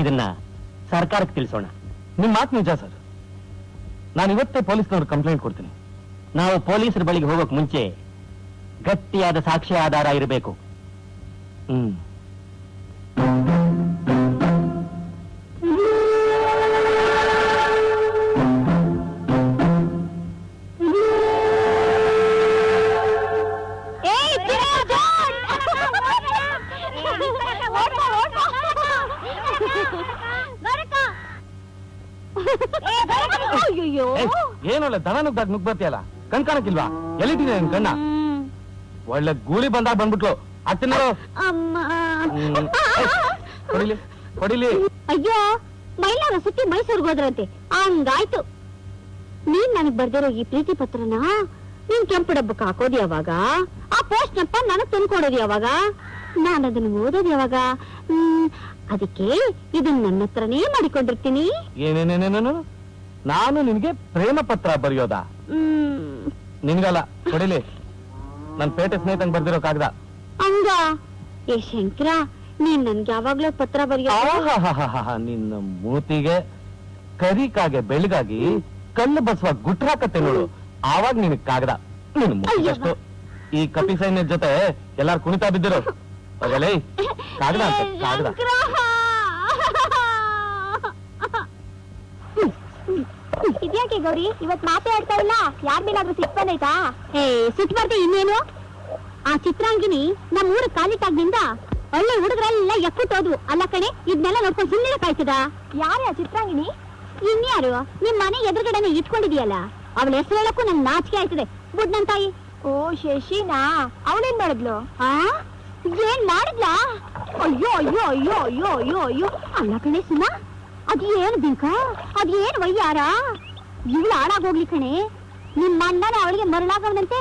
ಇದನ್ನ ಸರ್ಕಾರಕ್ಕೆ ತಿಳಿಸೋಣ. ನಿಮ್ ಮಾತು ನಿಜ ಸರ್. ನಾನು ಇವತ್ತೇ ಪೊಲೀಸ್ನವ್ರು ಕಂಪ್ಲೇಂಟ್ ಕೊಡ್ತೀನಿ. ನಾವು ಪೊಲೀಸರ ಬಳಿಗೆ ಹೋಗೋಕ್ ಮುಂಚೆ ಗಟ್ಟಿಯಾದ ಸಾಕ್ಷ್ಯ ಆಧಾರ ಇರಬೇಕು. ಏನೊಳ್ಳೆ ದನ ನುಗ್ದಾಗ ನುಗ್ಬರ್ತಿಯಲ್ಲ, ಕಣ್ ಕಾಣಕ್ಕಿಲ್ವಾ? ಎಲ್ಲಿಟ್ಟಿದೆ ನಿನ್ ಕಣ್ಣ? ಒಳ್ಳೆ ಗೂಳಿ ಬಂದಾಗ ಬಂದ್ಬಿಟ್ಲು. ಅತ್ತಿನ ಹೊಡಿಲಿ ಹೊಡಿಲಿ. ಅಯ್ಯೋ, ಮೈಲಾರ ಸುತ್ತಿ ಮೈಸೂರ್ಗೆ ಹೋದ್ರಂತೆ, ಹಂಗಾಯ್ತು. ನೀನ್ ನನಗ್ ಬರ್ದಿರೋ ಈ ಪ್ರೀತಿ ಪತ್ರನ ನೀನ್ ಕೆಂಪು ಡಬ್ಬಕ್ಕೆ ಹಾಕೋದು ಯಾವಾಗ? ಆ ಪೋಸ್ಟ್ ನಪ್ಪ ನನಗ್ ತಂದ್ಕೊಡೋದು ಯಾವಾಗ? ನಾನು ಅದನ್ನ ಓದೋದು ಯಾವಾಗ? ಅದಕ್ಕೆ ಇದನ್ನ ನನ್ನ ಹತ್ರನೇ ಮಾಡಿಕೊಂಡಿರ್ತೀನಿ. ಏನೇನೇನೇನು? ನಾನು ನಿನ್ಗೆ ಪ್ರೇಮ ಪತ್ರ ಬರೆಯೋದಾ? ನಿನ್ಗಲ್ಲ, ಹೊಡಿಲಿ. ನನ್ ಪೇಟೆ ಸ್ನೇಹಿತಂಗ್ ಬರ್ದಿರೋ ಕಾಗದ. ಹಂಗ? ಏ ಶಂಕರ, ನೀನ್ ನನ್ಗೆ ಯಾವಾಗ್ಲೂ ಪತ್ರ ಬರೆಯೋ? ನಿನ್ನ ಮೂತಿಗೆ ಕರಿ ಕಾಗೆ ಬೆಳಗಾಗಿ ಕಲ್ಲು ಬಸವ ಗುಟ್ರಾಕತ್ತೆ ನೋಡು, ಆವಾಗ ನಿನ್ ಕಾಗದ. ನಿನ್ ಮೂತಿಗಷ್ಟು ಈ ಕಪಿ ಸೈನ್ಯದ ಜೊತೆ ಎಲ್ಲಾರು ಕುಣಿತಾ ಬಿದ್ದಿರೋ. ಹೋಗಲೇ ಕಾಗದ ಅಂತ ಕಾಗದ. ಇದ್ಯಾಕೆ ಗೌರಿ ಇವತ್ ಮಾತೇ ಆಡ್ತಾ ಇಲ್ಲ? ಯಾರ್ ಮೇಲಾದ್ರೂ ಸಿಟ್ಟು ಬಂದೈತಾ? ಸಿಟ್ಟು ಬರ್ದೆ ಇನ್ನೇನು? ಆ ಚಿತ್ರಾಂಗಿನಿ ನಮ್ ಊರ ಕಾಲಿಟ್ಟಾಗ್ನಿಂದ ಒಳ್ಳೆ ಹುಡುಗರೆಲ್ಲ ಎಕ್ಕುಟ್ಟೋದು ಅಲ್ಲ ಕಣೆ. ಇದನ್ನೆಲ್ಲ ನೋಡ್ಕೊಂಡು ಸುಮ್ಮನೆ ಕಾಯ್ತದ? ಯಾರೇ ಆ ಚಿತ್ರಾಂಗಿನಿ? ಇನ್ಯಾರು? ನಿಮ್ ಮನೆ ಎದುರುಗಡೆನೆ ಇಟ್ಕೊಂಡಿದ್ಯಲ್ಲ, ಅವಳ ಹೆಸರು ಹೇಳಕ್ಕೂ ನನ್ ನಾಚಿಕೆ ಆಯ್ತದೆ. ಬುಡ್ ನನ್ ತಾಯಿ. ಓ ಶಶಿನಾ? ಅವಳೇನ್ ಮಾಡಿದ್ಲು? ಏನ್ ಮಾಡಿದ್ಲಾ? ಅಯ್ಯೋ ಅಯ್ಯೋ ಅಯ್ಯೋ ಅಯ್ಯೋ ಅಯ್ಯೋ ಅಯ್ಯೋ. ಅಲ್ಲ ಕಣೆ ಸುಮಾ, ಅದೇನು ಬಿಂಕ, ಅದೇನು ವಯ್ಯಾರ? ಇವಳು ಹಾಳಾಗೋಗ್ಲಿ ಕಣೆ. ನಿಮ್ಮ ಅಣ್ಣನ ಅವಳಿಗೆ ಮರಳಾಗವನಂತೆ.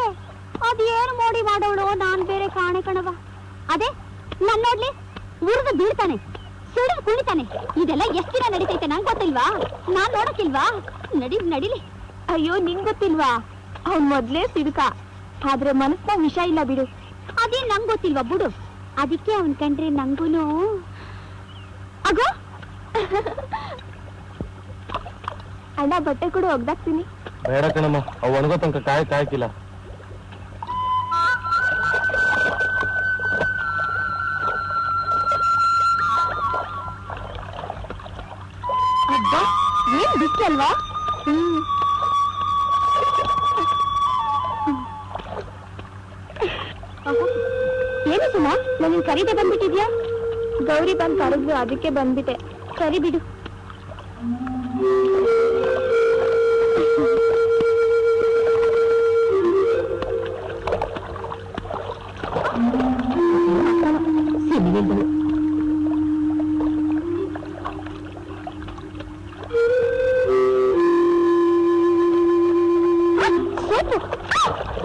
ಅದೇನು ಮೋಡಿ ಮಾಡೋಳು, ನಾನ್ ಬೇರೆ ಕಾಣೆ ಕಣವ. ಅದೇ ನನ್ ನೋಡ್ಲಿ ಉರಿದು ಬೀಳ್ತಾನೆ, ಸುಳಿದು ಕುಳಿತಾನೆ. ಇದೆಲ್ಲ ಎಷ್ಟು ದಿನ ನಡೀತೈತೆ ನಂಗೆ ಗೊತ್ತಿಲ್ವಾ? ನಾನ್ ನೋಡಕ್ಕಿಲ್ವಾ? ನಡಿಲಿ. ಅಯ್ಯೋ ನಿಂಗ್ ಗೊತ್ತಿಲ್ವಾ? ಅವ್ನ್ ಮೊದ್ಲೇ ಸಿಡುಕ, ಆದ್ರೆ ಮನಸ್ನ ವಿಷ ಇಲ್ಲ ಬಿಡು. ಅದೇ ನಂಗ್ ಗೊತ್ತಿಲ್ವಾ ಬಿಡು. ಅದಕ್ಕೆ ಅವನ್ ಕಂಡ್ರೆ ನಂಗೂನು ಅಗೋ. ಅಣ್ಣ ಬಟ್ಟೆ ಕೂಡ ಒಗ್ದಾಕ್ತೀನಿ. ಬೇಡ ಕಣಮ್ಮ, ಅವು ಒಣಗೋ ತನಕ ಕಾಯಕ್ಕಿಲ್ಲ. ಏನ್ ಬಿಸ್ಲಲ್ವಾ? ಏನು ಸುಮಾ, ನನ್ನ ಕರೀದೆ ಬಂದ್ಬಿಟ್ಟಿದ್ಯಾ? ಗೌರಿ ಬಂದ್ ಕರೆದ್ರು, ಅದಕ್ಕೆ ಬಂದ್ಬಿಟ್ಟೆ. ಸರಿ ಬಿಡು.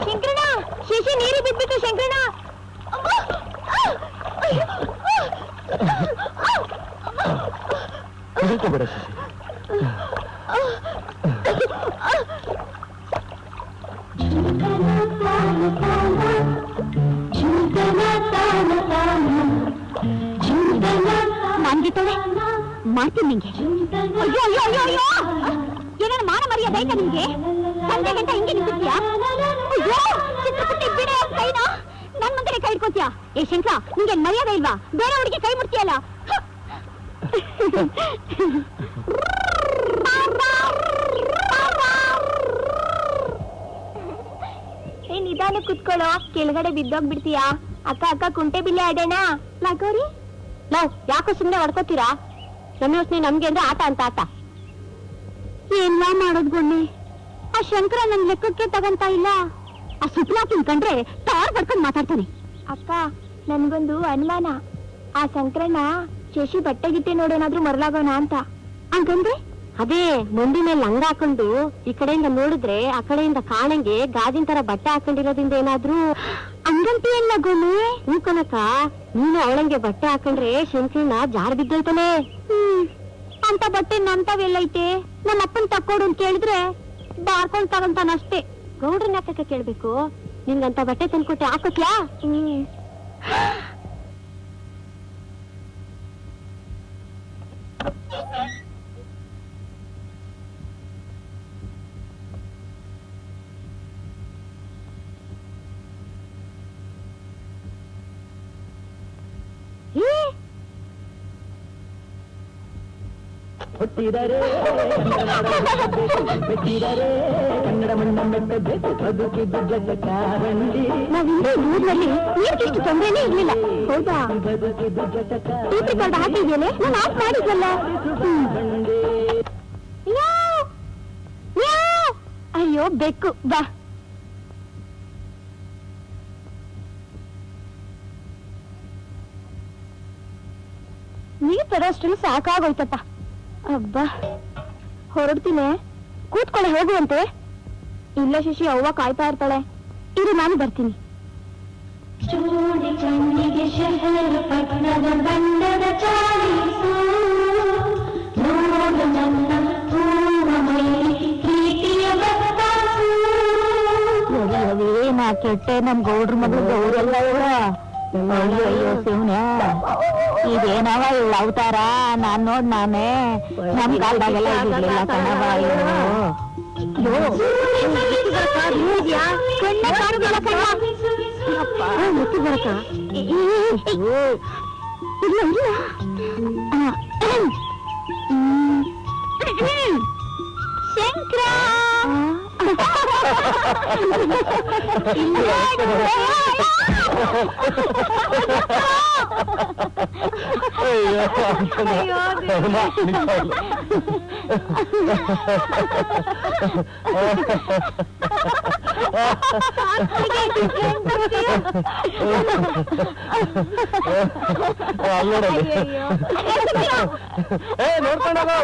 ಶಂಕರಣ, ಶಶಿ ನೀರು ಬಿದ್ಬಿಟ್ಟು ಶಂಕರಣ. ಹೆದರ್ಕೋಬೇಡ ಶಶಿ. ನಾನ್ಗಿಟ್ಟಳೆ ಮಾಡ್ತೀನಿ ನಿಂಗೆ. ಅಯ್ಯೋ ಅಯ್ಯೋ ಅಯ್ಯೋ ಅಯ್ಯೋ, ಏನೇನು ಮಾನ ಮರ್ಯಾದೆ ಆಯ್ತಾ ನಿಮ್ಗೆ? ಸಂಜೆ ಗಂಟೆ ಹಿಂಗೆ ನಿಂತಿದ್ಯಾ? ಅಯ್ಯೋ, ಚಿತ್ರಪುಟ್ಟಿ ಬಿಡ ಕೈನ, ನನ್ ಮುಂದೆ ಕೈ ಇಟ್ಕೋತೀಯಾ? ಏ ಶಂಕರ, ನಿಂಗೆ ಮರ್ಯಾದೆ ಇಲ್ವಾ? ಬೇರೆ ಹುಡುಗಿ ಕೈ ಮುಡ್ತೀಯಲ್ಲ. ಏ ನಿಧಾನ ಕುತ್ಕೊಳ್ಳೋ, ಕೆಳಗಡೆ ಬಿದ್ದೋಗ್ಬಿಡ್ತೀಯಾ? ಅಕ್ಕ ಅಕ್ಕ ಕುಂಟೆ ಬಿಲ್ಲೆ ಆಡೋಣ. ಲಗೋರಿ ನಾವ್ ಯಾಕೋ ಸುಮ್ನೆ ಹೊಡ್ಕೋತೀರಾ? ನಮ್ಮ ಯೋಚನೆ ನಮ್ಗೆ ಅಂದ್ರೆ ಆಟ ಅಂತ ಆಟ. ಏನ್ವಾ ಮಾಡೋದ್ ಗೊಣ್ಣೆ, ಆ ಶಂಕರ ನನ್ ಲೆಕ್ಕಕ್ಕೆ ತಗಂತ ಇಲ್ಲ. ಆ ಸುಪ್ಲಾ ತಿನ್ಕಂಡ್ರೆ ತಾರ್ ಪಡ್ಕೊಂಡ್ ಮಾತಾಡ್ತಾನೆ. ಅಕ್ಕ ನನ್ಗೊಂದು ಅನುಮಾನ, ಆ ಶಂಕರಣ್ಣ ಶಶಿ ಬಟ್ಟೆ ಗಿಟ್ಟೆ ನೋಡೋನಾದ್ರೂ ಮರಳಾಗೋಣ ಅಂತ. ಹಂಗಂದ್ರೆ ಅದೇ ಮುಂಡಿ ಮೇಲೆ ಲಂಗ ಹಾಕೊಂಡು ಈ ಕಡೆಯಿಂದ ನೋಡಿದ್ರೆ ಆ ಕಡೆಯಿಂದ ಕಾಣಂಗೆ ಗಾಜಿನ ತರ ಬಟ್ಟೆ ಹಾಕೊಂಡಿರೋದ್ರಿಂದ ಏನಾದ್ರೂ ಹಂಗಂತೀಯಲ್ಲ ಗೋಮಿ? ಹೂ ಕನಕ, ನೀನು ಅವಳಂಗೆ ಬಟ್ಟೆ ಹಾಕೊಂಡ್ರೆ ಶಂಕರಣ್ಣ ಜಾರ್ ಬಿದ್ದೋಯ್ತಾನೆ. ಅಂತ ಬಟ್ಟೆ ನಂತವೆಲ್ಲೈತೆ? ನಮ್ಮ ಅಪ್ಪನ್ ತಕ್ಕೊಡು ಅಂತ ಕೇಳಿದ್ರೆ ಬಾರ್ಕೊಂಡ್ ತಗೊಂತಾನಷ್ಟೇ. ಗೌಡ್ರನ್ನ ಯಾಕೆ ಕೇಳ್ಬೇಕು? ನಿನ್ಗಂತ ಬಟ್ಟೆ ತಂದ್ಕೊಟ್ಟೆ ಹಾಕೋತ್ಯಾ? ನಾವಿಂದ ಊರಿನಲ್ಲಿ ನೀರ್ಗಿಷ್ಟು ತೊಂದರೆನೇ ಇರ್ಲಿಲ್ಲ. ಹೌದಾ? ಟೀಪಿ ಕಾರ್ಡ್ ಹಾಕಿದ್ಯೇನೆ? ನಾನು ಆಫ್ ಮಾಡಿದ್ವಲ್ಲ. ಅಯ್ಯೋ ಬೆಕ್ಕು, ಬಾ. ನೀರ್ ತರೋಷ್ಟರಲ್ಲಿ ಸಾಕಾಗೋಯ್ತಪ್ಪ. ಅಬ್ಬಾ, ಹೊರಡ್ತೀನಿ. ಕೂತ್ಕೊಳ್ಳೆ, ಹೋಗುವಂತೆ. ಇಲ್ಲ ಶಶಿ, ಅವ್ವ ಕಾಯ್ತಾ ಇರ್ತಾಳೆ. ಇರು, ನಾನು ಬರ್ತೀನಿ. ನಾ ಕೆಟ್ಟೆ, ನಮ್ ಗೌಡ್ರ ಮಗಳು ಗೌರಲ್ಲ. ಅಯ್ಯೋ ಶಿವನೇ, ಇದೇನವ ಇವಳ ಅವತಾರ? ನಾನ್ ನೋಡ್ ನಾನೇ ನಮ್ ಕಾಲ್ದಾಗೆಲ್ಲ ಇದಿರ್ಲಿಲ್ಲ ಕಣವ. ಮುತ್ತು ಬರಕ ಇಲ್ಲ ಇಲ್ಲ. ಶಂಕರ ನೋಡ್ಕೊಂಡೋಗು.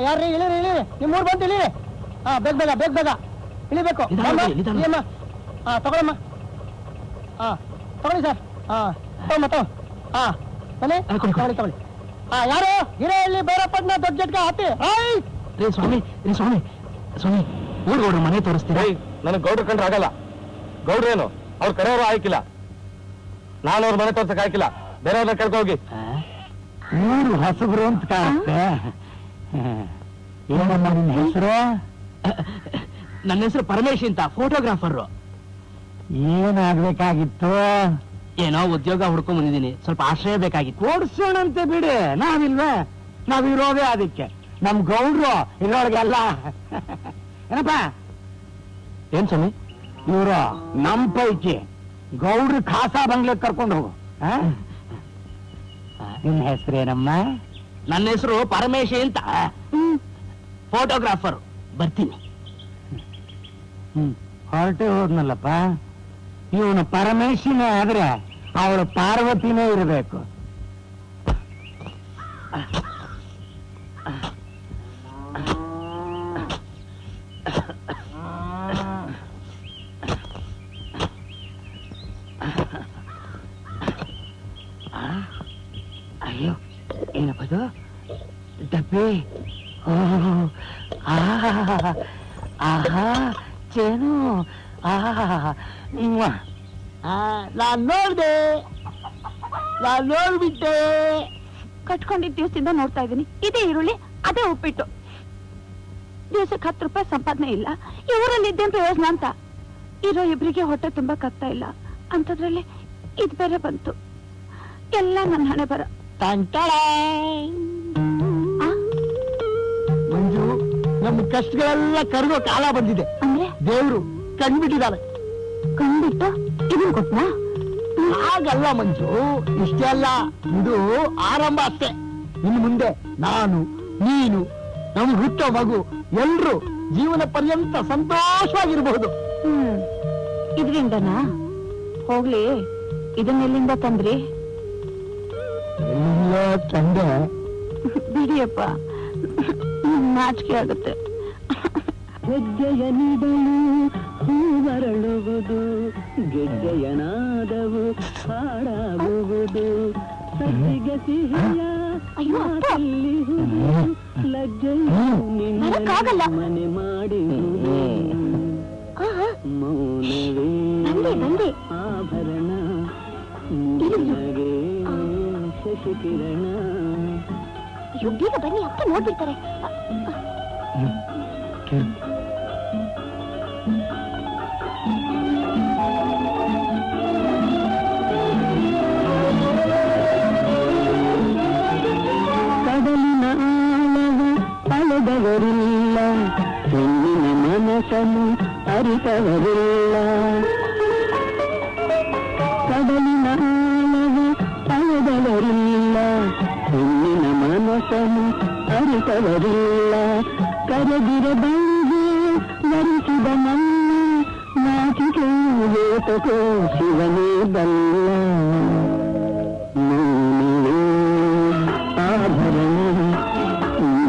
ಯಾರ್ರಿ, ಇಳಿರಿ ಇಳಿರಿ, ನಿಮ್ಮೂರ್ ಬಂತು ಇಳಿರಿ. ಬೇಗ ಬೇಗ ಬೇಗ ಬೇಗ ಇಳಿಬೇಕು. ತಗೊಳಮ್ಮ. ತಗೊಳ್ಳಿ ಸರ್. ತಗೊಮ್ಮ ತಗೋ. ಬನ್ನಿ, ತಗೊಳ್ಳಿ ತಗೊಳ್ಳಿ. ಯಾರು ಹಿರೇಹಳ್ಳಿ ಭೈರಪ್ಪನ ದೊಡ್ಡ ಜಟ್ಕ ಹತ್ತಿ. ರೇ ಸ್ವಾಮಿ, ರೇ ಸ್ವಾಮಿ, ಸ್ವಾಮಿ, ಊರ್ ಗೌಡ್ರ ಮನೆ ತೋರಿಸ್ತೀರಾ? ನನಗೆ ಗೌಡ್ರು ಕಂಡ್ರೆ ಆಗಲ್ಲ. ಗೌಡ್ರೇನು ಅವ್ರ ಕಡೆಯವರು ಆಯ್ಕಿಲ್ಲ, ನಾನು ಅವ್ರ ಮನೆ ತೋರ್ಸಕ್ ಆಯ್ಕಿಲ್ಲ. ಬೇರೆಯವ್ರನ್ನ ಕರ್ಕೊ ಹೋಗಿ. ಊರು ಹೊಸಬ್ರು ಅಂತ ಕಾಣುತ್ತೆ. ಏನಮ್ಮ ನಿನ್ನ ಹೆಸರು? ನನ್ನ ಹೆಸರು ಪರಮೇಶ್ ಅಂತ, ಫೋಟೋಗ್ರಾಫರ್. ಏನಾಗ್ಬೇಕಾಗಿತ್ತು? ಏನೋ ಉದ್ಯೋಗ ಹುಡ್ಕೊಂಡ್ ಬಂದಿದ್ದೀನಿ, ಸ್ವಲ್ಪ ಆಶ್ರಯ ಬೇಕಾಗಿತ್ತು. ಕೊಡ್ಸೋಣಂತೆ ಬಿಡಿ, ನಾವಿಲ್ವೇ? ನಾವಿರೋದೇ ಅದಕ್ಕೆ. ನಮ್ ಗೌಡ್ರು ಇರೋರ್ಗೆಲ್ಲ ಏನಪ್ಪ ಏನ್ ಸ್ವಾಮಿ? ಇವ್ರು ನಮ್ ಪೈಕಿ ಗೌಡ್ರು ಖಾಸಾ ಬಂಗ್ಲೆ ಕರ್ಕೊಂಡು ಹೋಗು. ನಿನ್ನ ಹೆಸರೇನಮ್ಮ? ನನ್ನ ಹೆಸರು ಪರಮೇಶಿ ಅಂತ, ಫೋಟೋಗ್ರಾಫರ್. ಬರ್ತೀನಿ. ಹೊರಟೆ ಹೋದ್ನಲ್ಲಪ್ಪ. ಇವನು ಪರಮೇಶಿನೇ ಆದ್ರೆ ಅವಳು ಪಾರ್ವತಿನೇ ಇರಬೇಕು. ಅಯ್ಯೋ, ಏನಪ್ಪದು ಡಬ್ಬಿ? ಆಹಾ ಚೇನು, ನಾನ್ ನೋಡ್ಬಿಟ್ಟೆ. ಕಟ್ಕೊಂಡಿದ್ದ ದಿವಸದಿಂದ ನೋಡ್ತಾ ಇದ್ದೀನಿ. ಇದೇ ಈರುಳ್ಳಿ, ಅದೇ ಉಪ್ಪಿಟ್ಟು. ದಿವಸಕ್ಕೆ 10 ರೂಪಾಯಿ ಸಂಪಾದನೆ ಇಲ್ಲ. ಇವರಲ್ಲಿ ಇದ್ದೇನ್ ಪ್ರಯೋಜನ ಅಂತ. ಇರೋ ಇಬ್ರಿಗೆ ಹೊಟ್ಟೆ ತುಂಬಕ್ಕಾಗ್ತಾ ಇಲ್ಲ. ಅಂತದ್ರಲ್ಲಿ ಇದ್ ಬೇರೆ ಬಂತು. ಎಲ್ಲ ನನ್ನ ಹಣೆ ಬರ. ಮಂಜು, ನಮ್ಮ ಕಷ್ಟಗಳೆಲ್ಲ ಕರಗೋ ಕಾಲ ಬಂದಿದೆ. ಅಂದ್ರೆ ದೇವ್ರು ಕಣ್ಬಿಟ್ಟಿದ್ದಾನೆ. ಕಂಡ್ಬಿಟ್ಟು ಇದನ್ ಕೊಟ್ನಾ? ಹಾಗಲ್ಲ ಮಂಜು, ಇಷ್ಟೇ ಅಲ್ಲ, ಇದು ಆರಂಭ ಅಷ್ಟೇ. ಇನ್ನು ಮುಂದೆ ನಾನು, ನೀನು, ನಮ್ಗೆ ಹುಟ್ಟೋ ಮಗು ಎಲ್ರು ಜೀವನ ಪರ್ಯಂತ ಸಂತೋಷವಾಗಿರ್ಬಹುದು. ಇದ್ರಿಂದನಾ? ಹೋಗ್ಲಿ, ಇದನ್ನೆಲ್ಲಿಂದ ತಂದ್ರಿ? ಎಲ್ಲ ತಂದೆ. ಬಿಡಿಯಪ್ಪ, ನಾಚಿಕೆ ಆಗುತ್ತೆ. ಹೆಜ್ಜೆಯ ನೀಡಲು ಹೂವರಳುವುದು, ಗೆಜ್ಜೆಯ ನಾದವು ಹಾಡಾಗುವುದು, ಸಜ್ಜಿಗೆ ಸಿಹಿಯ ಅಯ್ಯೋ, ಅಪ್ಪ. ಲಜ್ಜೆಯು ಬರಕ್ಕಾಗಲ್ಲ. ಮನೆ ಮಾಡಿ ಆಹಾ, ಮೌನವೇ ಬಂದೆ ಆಭರಣ, ನಿನಗೆ ಶಶಿಕಿರಣ. ಅಯ್ಯೋ, ಬೇಗ ಬನ್ನಿ, ಅಪ್ಪ ನೋಡ್ಬಿಡ್ತಾರೆ. ಕಡಲಿನ ಆಳವು ಅಳೆದವರಿಲ್ಲ, ಹೆಣ್ಣಿನ ಮನಸ್ಸನ್ನು ಅರಿತವರಿಲ್ಲ. ಕಡಲಿನ ಆಳವು ಅಳೆದವರಿಲ್ಲ, ಹೆಣ್ಣಿನ ಮನಸ್ಸನ್ನು ಅರಿತವರಿಲ್ಲ. ಕರಗಿರ ಬಂದು ವರಿಸಿದ ಮಣ್ಣ, ನಾಚಿಕೆ ಏತಕೋ ಶಿವನೇ ಬಲ್ಲ. ಮೌನವೇ ಆಭರಣ,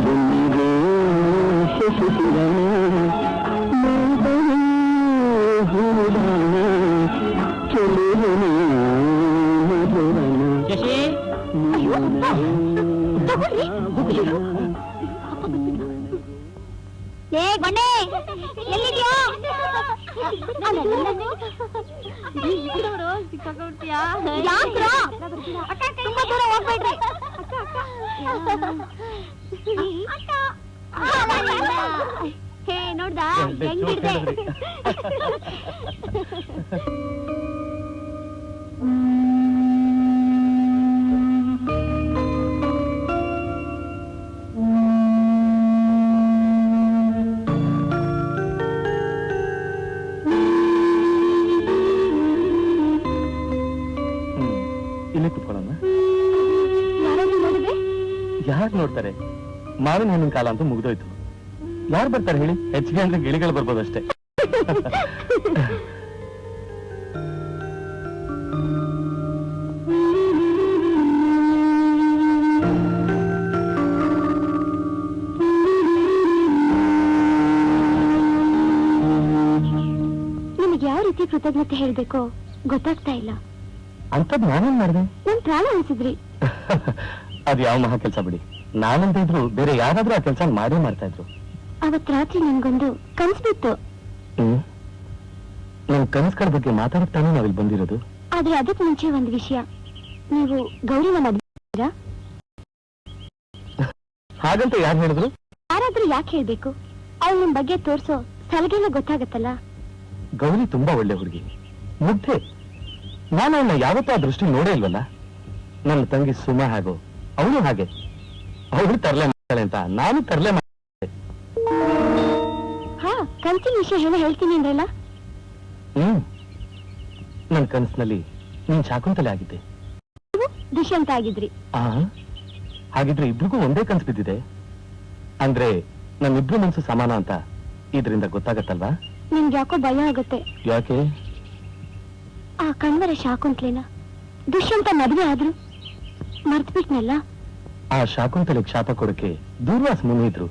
ಬೆನ್ನಿಗೆ ಶಶಿಕಿರಣ, ಮೋದವೇ ಹೂದಾನ, ಚೆಲುವನೇ ಮಧುರನ. ಅಯ್ಯೋ, ಅಪ್ಪ, ತಗೊಳ್ಳಿ. ಏ ಗಂಡೆ, ಎಲ್ಲಿದ್ಯೋ? ಯಾಕ್ರೋ? ತುಂಬಾ ದೂರ ಹೋಗ್ಬೇಡ್ರಿ. ಹೇ, ನೋಡ್ದಾ ಹೆಂಗಿಡ್ದೆ? ಇಲ್ಲೇ ಕುತ್ಕೊಳ್ಳೋಣ. ಯಾರಾದ್ರೂ ನೋಡಿದ್ರೆ? ಯಾರು ನೋಡ್ತಾರೆ? ಮಾವಿನ ಹಣ್ಣಿನ ಕಾಲ ಅಂತೂ ಮುಗ್ದೋಯ್ತು. ಯಾರು ಬರ್ತಾರೆ ಹೇಳಿ? ಹೆಚ್ಚಿಗೆ ಅಂದ್ರೆ ಗಿಳಿಗಳು ಬರ್ಬೋದಷ್ಟೇ. ನಿಮಗೆ ಯಾವ ರೀತಿ ಕೃತಜ್ಞತೆ ಹೇಳ್ಬೇಕೋ ಗೊತ್ತಾಗ್ತಾ ಇಲ್ಲ. ಅಂತದ್ ನಾನೇನ್ ಮಾಡಿದೆ? ನನ್ ಪ್ರಾಣ ಉಳಿಸಿದ್ರಿ. ಅದು ಯಾವ ಮಹಾ ಕೆಲಸ ಬಿಡಿ. ನಾನಂತ ಇದ್ರು ಬೇರೆ ಯಾರಾದ್ರೂ ಆ ಕೆಲಸ ಮಾಡೇ ಮಾಡ್ತಾ ಇದ್ರು. ಅವತ್ ರಾತ್ರಿ ನನ್ಗೊಂದು ಕನ್ಸ್ ಬಿತ್ತು. ನಮ್ ಕನಸುಗಳ ಬಗ್ಗೆ ಮಾತಾಡ್ತಾನೆ ನಾವಿಲ್ಲಿ ಬಂದಿರೋದು. ಆದ್ರೆ ಅದಕ್ ಮುಂಚೆ ಒಂದು ವಿಷಯ. ನೀವು ಗೌರಿನ ಮದ್ವೆ? ಹಾಗಂತ ಯಾರು ಹೇಳಿದ್ರು? ಯಾರಾದ್ರೂ ಯಾಕೆ ಹೇಳ್ಬೇಕು? ಅವ್ಳು ನಿಮ್ ಬಗ್ಗೆ ತೋರ್ಸೋ ಸಲಗೆಲ್ಲ ಗೊತ್ತಾಗತ್ತಲ್ಲ. ಗೌರಿ ತುಂಬಾ ಒಳ್ಳೆ ಹುಡುಗಿ, ಮುಗ್ಧೆ. ನಾನು ಅವನ್ನ ಯಾವತ್ತೂ ಆ ದೃಷ್ಟಿ ನೋಡೇ ಇಲ್ವಲ್ಲ. ನನ್ನ ತಂಗಿ ಸುಮಾ ಹಾಗೋ ಅವಳು ಹಾಗೆ. ಅವಳು ತರಲೆ ಮಾಡ್ತಾಳೆ ಅಂತ ನಾನು ತರಲೆ ಮಾಡ್ತೆ. ಹಾ, ಕನ್ಸಿನ ವಿಷಯ ಹೇಳ್ತೀನಿ ಅಂದ್ರಲ್ಲ. ನನ್ನ ಕನಸಿನಲ್ಲಿ ನೀನ್ ಶಾಕುಂತಲೆ ಆಗಿದ್ದೆ. ದುಷ್ಯಂತ ಆಗಿದ್ರಿ. ಹಾಗಿದ್ರೆ ಇಬ್ರಿಗೂ ಒಂದೇ ಕನ್ಸು ಬಿದ್ದಿದೆ ಅಂದ್ರೆ ನಮ್ಮಿಬ್ರು ಮನ್ಸು ಸಮಾನ ಅಂತ ಇದರಿಂದ ಗೊತ್ತಾಗತ್ತಲ್ವಾ? ನಿಮ್ಗೆ ಯಾಕೋ ಭಯ ಆಗುತ್ತೆ. ಯಾಕೆ? ಆ ಕಣ್ವರ ಶಾಕುಂತ್ಲೇನ ದುಷ್ಯಂತ ಮದುವೆ ಆದ್ರು ಮರ್ತ್ಬಿಟ್ನಲ್ಲ. ಆ ಶಾಕುಂತಲೆಗೆ ಶಾಪ ಕೊಡಕ್ಕೆ ದೂರ್ವಾಸ ಮುನಿದ್ರು.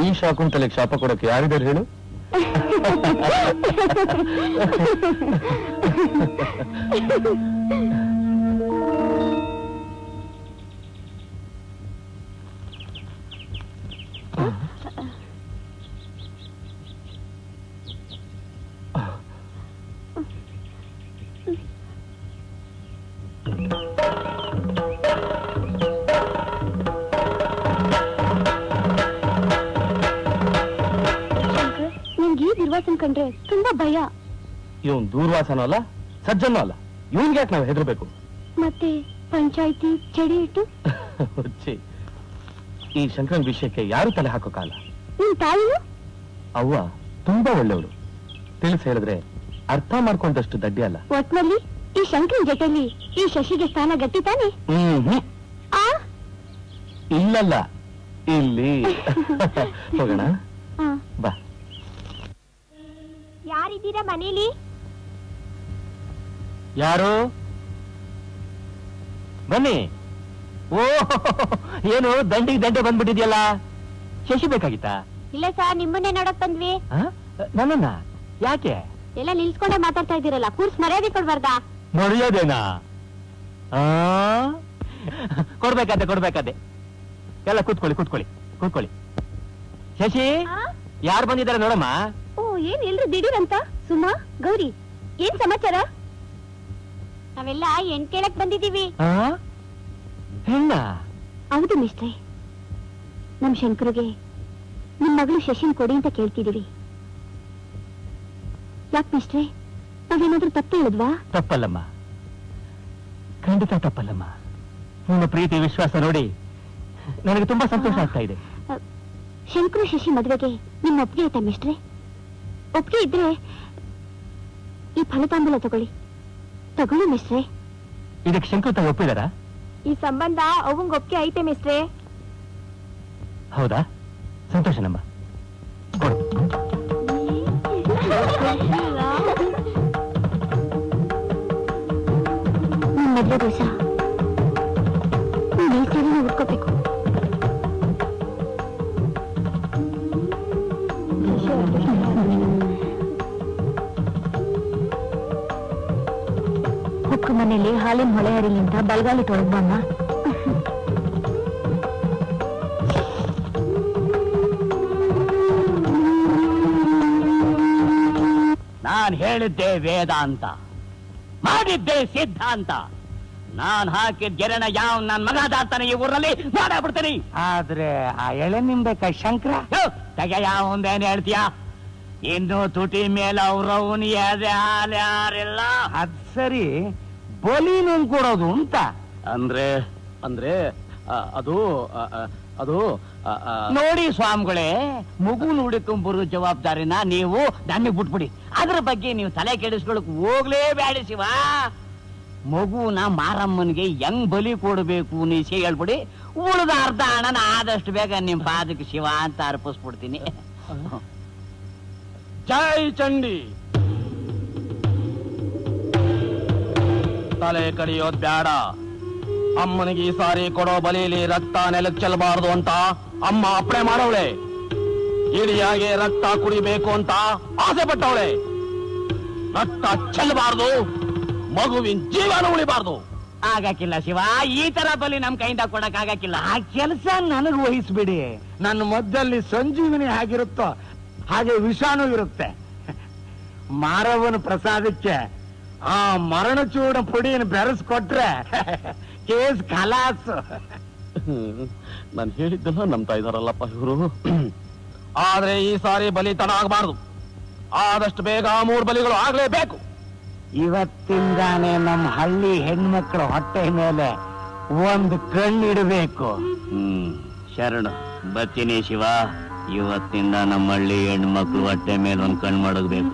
ಈ ಶಾಕುಂತಲೆಗೆ ಶಾಪ ಕೊಡಕ್ಕೆ ಯಾರಿದ್ದಾರೆ ಹೇಳು? ನಿಮ್ಗೆ ಈ ದುರ್ವಾಸನ್ ಕಂಡ್ರೆ ತುಂಬಾ ಭಯ. ಇವನ್ ದೂರ್ವಾಸನೂ ಅಲ್ಲ, ಸಜ್ಜನೂ ಅಲ್ಲ. ಇವನ್ಗೆ ಯಾಕೆ ನಾವು ಹೆದರ್ಬೇಕು? ಮತ್ತೆ ಪಂಚಾಯ್ತಿ ಚಡಿ ಇಟ್ಟು ಹುಚ್ಚಿ, ಈ ಶಂಕರನ್ ವಿಷಯಕ್ಕೆ ಯಾರು ತಲೆ ಹಾಕೋಕಾಗಲ್ಲ. ನಿಮ್ ತಾಯಿನು ಅವ್ವ ತುಂಬಾ ಒಳ್ಳೆಯವಳು. ತಿಳಿಸಿ ಹೇಳಿದ್ರೆ ಅರ್ಥ ಮಾಡ್ಕೊಂಡಷ್ಟು ದಡ್ಡಿ ಅಲ್ಲ. ಒಟ್ನಲ್ಲಿ ಈ ಶಂಕರನ್ ಜೊತೆಲಿ ಈ ಶಶಿಗೆ ಸ್ಥಾನ ಗಟ್ಟಿ ತಾನೆ? ಆ ಇಲ್ಲಲ್ಲ, ಇಲ್ಲಿ. ಹೋಗೋಣ ಬಾ. ಯಾರಿದ್ದೀರಾ ಮನೇಲಿ? ಯಾರು? ಬನ್ನಿ. ಓ, ಏನು ದಂಡಿಗೆ ದಂಡೆ ಬಂದ್ಬಿಟ್ಟಿದ್ಯಲ್ಲ. ಶಶಿ ಬೇಕಾಗಿತ್ತಾ? ಇಲ್ಲ ಸರ್, ನಿಮ್ಮನ್ನೇ ನೋಡಕ್ ಬಂದ್ವಿ. ನನ್ನನ್ನ ಯಾಕೆ? ಎಲ್ಲ ನಿಲ್ಸ್ಕೊಂಡೆ ಮಾತಾಡ್ತಾ ಇದ್ದೀರಲ್ಲ, ಕೂರ್ಸ್ ಮರ್ಯಾದೆ ಕೊಡ್ಬಾರ್ದಾ? ನೋಡಿಯೋದೇನಾ? ಕೊಡ್ಬೇಕಾದೆ. ಎಲ್ಲ ಕೂತ್ಕೊಳ್ಳಿ. ಶಶಿ, ಯಾರು ಬಂದಿದ್ದಾರೆ ನೋಡಮ್ಮ. ಓ, ಏನ್ ಎಲ್ರು ದಿಢೀರಂತ? ಸುಮಾ, ಗೌರಿ, ಏನ್ ಸಮಾಚಾರ? ನಾವೆಲ್ಲ ಹೆಣ್ ಕೇಳಕ್ ಬಂದಿದೀವಿ. ಹೆಣ್ಣ? ಹೌದು ಮಿಸ್ಟ್ರೆ, ನಮ್ ಶಂಕರಿಗೆ ನಿಮ್ ಮಗಳು ಶಶಿನ್ ಕೊಡಿ ಅಂತ ಕೇಳ್ತಿದೀವಿ. ಯಾಕೆ ಮಿಸ್ಟ್ರೆ, ನಾವೇನಾದ್ರೂ ತಪ್ಪು ಹೇಳಿದ್ವಾ? ತಪ್ಪಲ್ಲಮ್ಮ, ಖಂಡಿತ ತಪ್ಪಲ್ಲಮ್ಮ. ನಿಮ್ಮ ಪ್ರೀತಿ ವಿಶ್ವಾಸ ನೋಡಿ ನನಗೆ ತುಂಬಾ ಸಂತೋಷ ಆಗ್ತಾ ಇದೆ. ಶಂಕರು ಶಶಿ ಮದುವೆಗೆ ನಿಮ್ಮ ಒಪ್ಪಿಗೆ ಆಯ್ತಾ ಮಿಸ್ಟ್ರೆ? ಒಪ್ಪಿಗೆ ಇದ್ರೆ ಈ ಫಲತಾಂಬೂಲ ತಗೊಳ್ಳಿ ಮಿಸ್ಟ್ರೆ. ಇದಕ್ಕೆ ಶಂಕರು ಒಪ್ಪಿದಾರಾ? ಈ ಸಂಬಂಧ ಅವಂಗ ಒಪ್ಪಿಗೆ ಐತೆ ಮಿಸ್ಟ್ರೆ. ಹೌದಾ? ಸಂತೋಷನಮ್ಮ. ಕೊಡು. ಮದುವೆ ದಿವಸ ಈ ಸೀರೆನ ಉಟ್ಕೋಬೇಕು. ಹುಕ್ಕು ಮನೆಯಲ್ಲಿ ಹಾಲಿನ ಹೊಳೆ ಹರಿಲಿಂದ ಬಲಗಾಲಿ ತೊಳಗ್ಬಮ್ಮ. ನಾನ್ ಹೇಳಿದ್ದೆ ವೇದಾಂತ, ಮಾಡಿದ್ದೆ ಸಿದ್ಧಾಂತ. ನಾನ್ ಹಾಕಿದ ಗೆರೆನ ಯಾವ ನನ್ ಮಗ ದಾಡ್ತಾನೆ ಈ ಊರಲ್ಲಿ ಮಾಡಾಬಿಡ್ತೀನಿ. ಆದ್ರೆ ಆ ಎಳೆ ನಿಂಬೇಕಾ ಶಂಕರ? ತಗ ಯಾವ ಒಂದೇನು ಹೇಳ್ತೀಯ? ಇನ್ನು ತುಟಿ ಮೇಲೆ ಅವ್ರವ್ನ ಎದೆ ಹಾಲು ಯಾರಿಲ್ಲ. ಅದ್ ಸರಿ, ಬಲಿ ನೇನ್ ಕೊಡೋದು ಅಂತ ಅಂದ್ರೆ ಅದು ನೋಡಿ ಸ್ವಾಮಿಗಳೇ, ಮಗು ನೋಡಿಕೊಂಬರು ಜವಾಬ್ದಾರಿನ ನೀವು ನನಗೆ ಬಿಟ್ಬಿಡಿ. ಅದ್ರ ಬಗ್ಗೆ ನೀವು ತಲೆ ಕೆಡಿಸ್ಕೊಳಕ್ ಹೋಗ್ಲೇಬೇಡಿ ಶಿವ. ಮಗುನ ಮಾರಮ್ಮನಿಗೆ ಹೆಂಗ್ ಬಲಿ ಕೊಡ್ಬೇಕು ನೀಸೆ ಹೇಳ್ಬಿಡಿ. ಉಳಿದ ಅರ್ಧ ಹಣನ ಆದಷ್ಟು ಬೇಗ ನಿಮ್ ಪಾದಕ್ಕೆ ಶಿವ ಅಂತ ಅರ್ಪಿಸ್ಬಿಡ್ತೀನಿ. ಜೈ ಚಂಡಿ. ತಲೆ ಕಡಿಯೋದ್ ಬೇಡ. ಅಮ್ಮನಿಗೆ ಈ ಸಾರಿ ಕೊಡೋ ಬಲಿಲಿ ರಕ್ತ ನೆಲಕ್ಕೆ ಚೆಲ್ಲಬಾರದು ಅಂತ ಅಮ್ಮ ಅಪ್ಪಣೆ ಮಾಡವಳೆ. ಇಡಿಯಾಗೆ ರಕ್ತ ಕುಡಿಬೇಕು ಅಂತ ಆಸೆ ಪಟ್ಟವಳೆ. ರಕ್ತ ಚೆಲ್ಲಬಾರದು, ಮಗುವಿನ ಜೀವನ ಉಳಿಬಾರ್ದು. ಆಗಕ್ಕಿಲ್ಲ ಶಿವ, ಈ ತರ ಬಲಿ ನಮ್ ಕೈಯಿಂದ ಕೊಡಕ್ ಆಗಕ್ಕಿಲ್ಲ. ಆ ಕೆಲಸ ನನಗೆ ವಹಿಸ್ಬಿಡಿ. ನನ್ನ ಮಧ್ಯದಲ್ಲಿ ಸಂಜೀವಿನಿ ಹೇಗಿರುತ್ತೋ ಹಾಗೆ ವಿಷಾಣು ಇರುತ್ತೆ. ಮಾರವನ ಪ್ರಸಾದಕ್ಕೆ ಆ ಮರಣಚೂಡ ಪುಡಿಯನ್ನು ಬೆರೆಸ್ಕೊಟ್ರೆ ಕೇಸ್ ಖಲಾಸ್. ನಾನು ಹೇಳಿದ್ದೆಲ್ಲ ನಂಬ್ತಾ ಇದಾರಲ್ಲಪ್ಪ ಇವರು. ಆದ್ರೆ ಈ ಸಾರಿ ಬಲಿ ತಡ ಆಗಬಾರ್ದು. ಆದಷ್ಟು ಬೇಗ 3 ಬಲಿಗಳು ಆಗ್ಲೇಬೇಕು. ಇವತ್ತಿಂದಾನೆ ನಮ್ಮ ಹಳ್ಳಿ ಹೆಣ್ಮಕ್ಳ ಹೊಟ್ಟೆ ಮೇಲೆ ಒಂದು ಕಣ್ಣಿಡಬೇಕು. ಶರಣು ಬರ್ತೀನಿ ಶಿವ. ಇವತ್ತಿಂದ ನಮ್ಮ ಹಳ್ಳಿ ಹೆಣ್ಮಕ್ಳು ಹೊಟ್ಟೆ ಮೇಲೆ ಒಂದು ಕಣ್ಣು ಮಾಡಬೇಕು.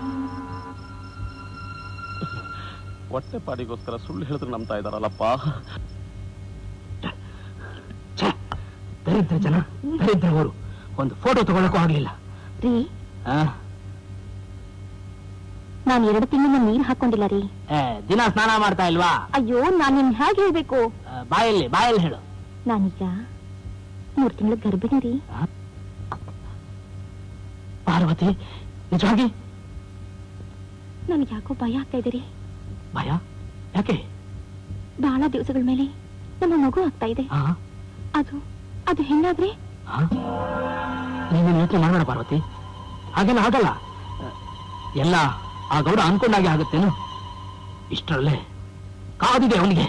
ಹೊಟ್ಟೆ ಪಾಡಿಗೋಸ್ಕರ ಸುಳ್ಳು ಹೇಳಿದ್ರೆ ನಂಬ್ತಾ ಇದಾರಲ್ಲಪ್ಪ. ದರಿದ್ರ ಜನ, ದರಿದ್ರವರು ಒಂದು ಫೋಟೋ ತಗೊಳಕ್ಕೂ ಆಗ್ಲಿಲ್ಲ. ರೀ, ನಾನು 2 ತಿಂಗಳಿಂದ ನೀರ್ ಹಾಕೊಂಡಿಲ್ಲ ರೀ. ದಿನ ಸ್ನಾನ ಮಾಡ್ತಾ ಇಲ್ವಾ? ಅಯ್ಯೋ, ನಾನ್ ನಿಮ್ ಹೇಗೆ ಹೇಳ್ಬೇಕು? ಬಾಯಲ್ಲಿ ಹೇಳು. ನಾನೀಗ 3 ತಿಂಗಳ ಗರ್ಭಿಣಿ ರೀ. ಪಾರ್ವತಿ, ನಿಜವಾಗಿ? ನನ್ಗೆ ಯಾಕೋ ಭಯ ಆಗ್ತಾ ಇದೆ ರೀ. ಭಯ ಯಾಕೆ? ಬಹಳ ದಿವಸಗಳ ಮೇಲೆ ನಮ್ಮ ಮಗು ಆಗ್ತಾ ಇದೆ. ಅದು ಹೆಣ್ಣಾದ್ರೆ? ನೀನೇನು ಯೋಚನೆ ಮಾಡಬೇಡ ಪಾರ್ವತಿ, ಹಾಗೆಲ್ಲ ಆಗಲ್ಲ. ಎಲ್ಲ ಆ ಗೌಡ ಅನ್ಕೊಂಡಾಗೆ ಆಗುತ್ತೇನು? ಇಷ್ಟರಲ್ಲೇ ಕಾದಿದೆ ಅವನಿಗೆ.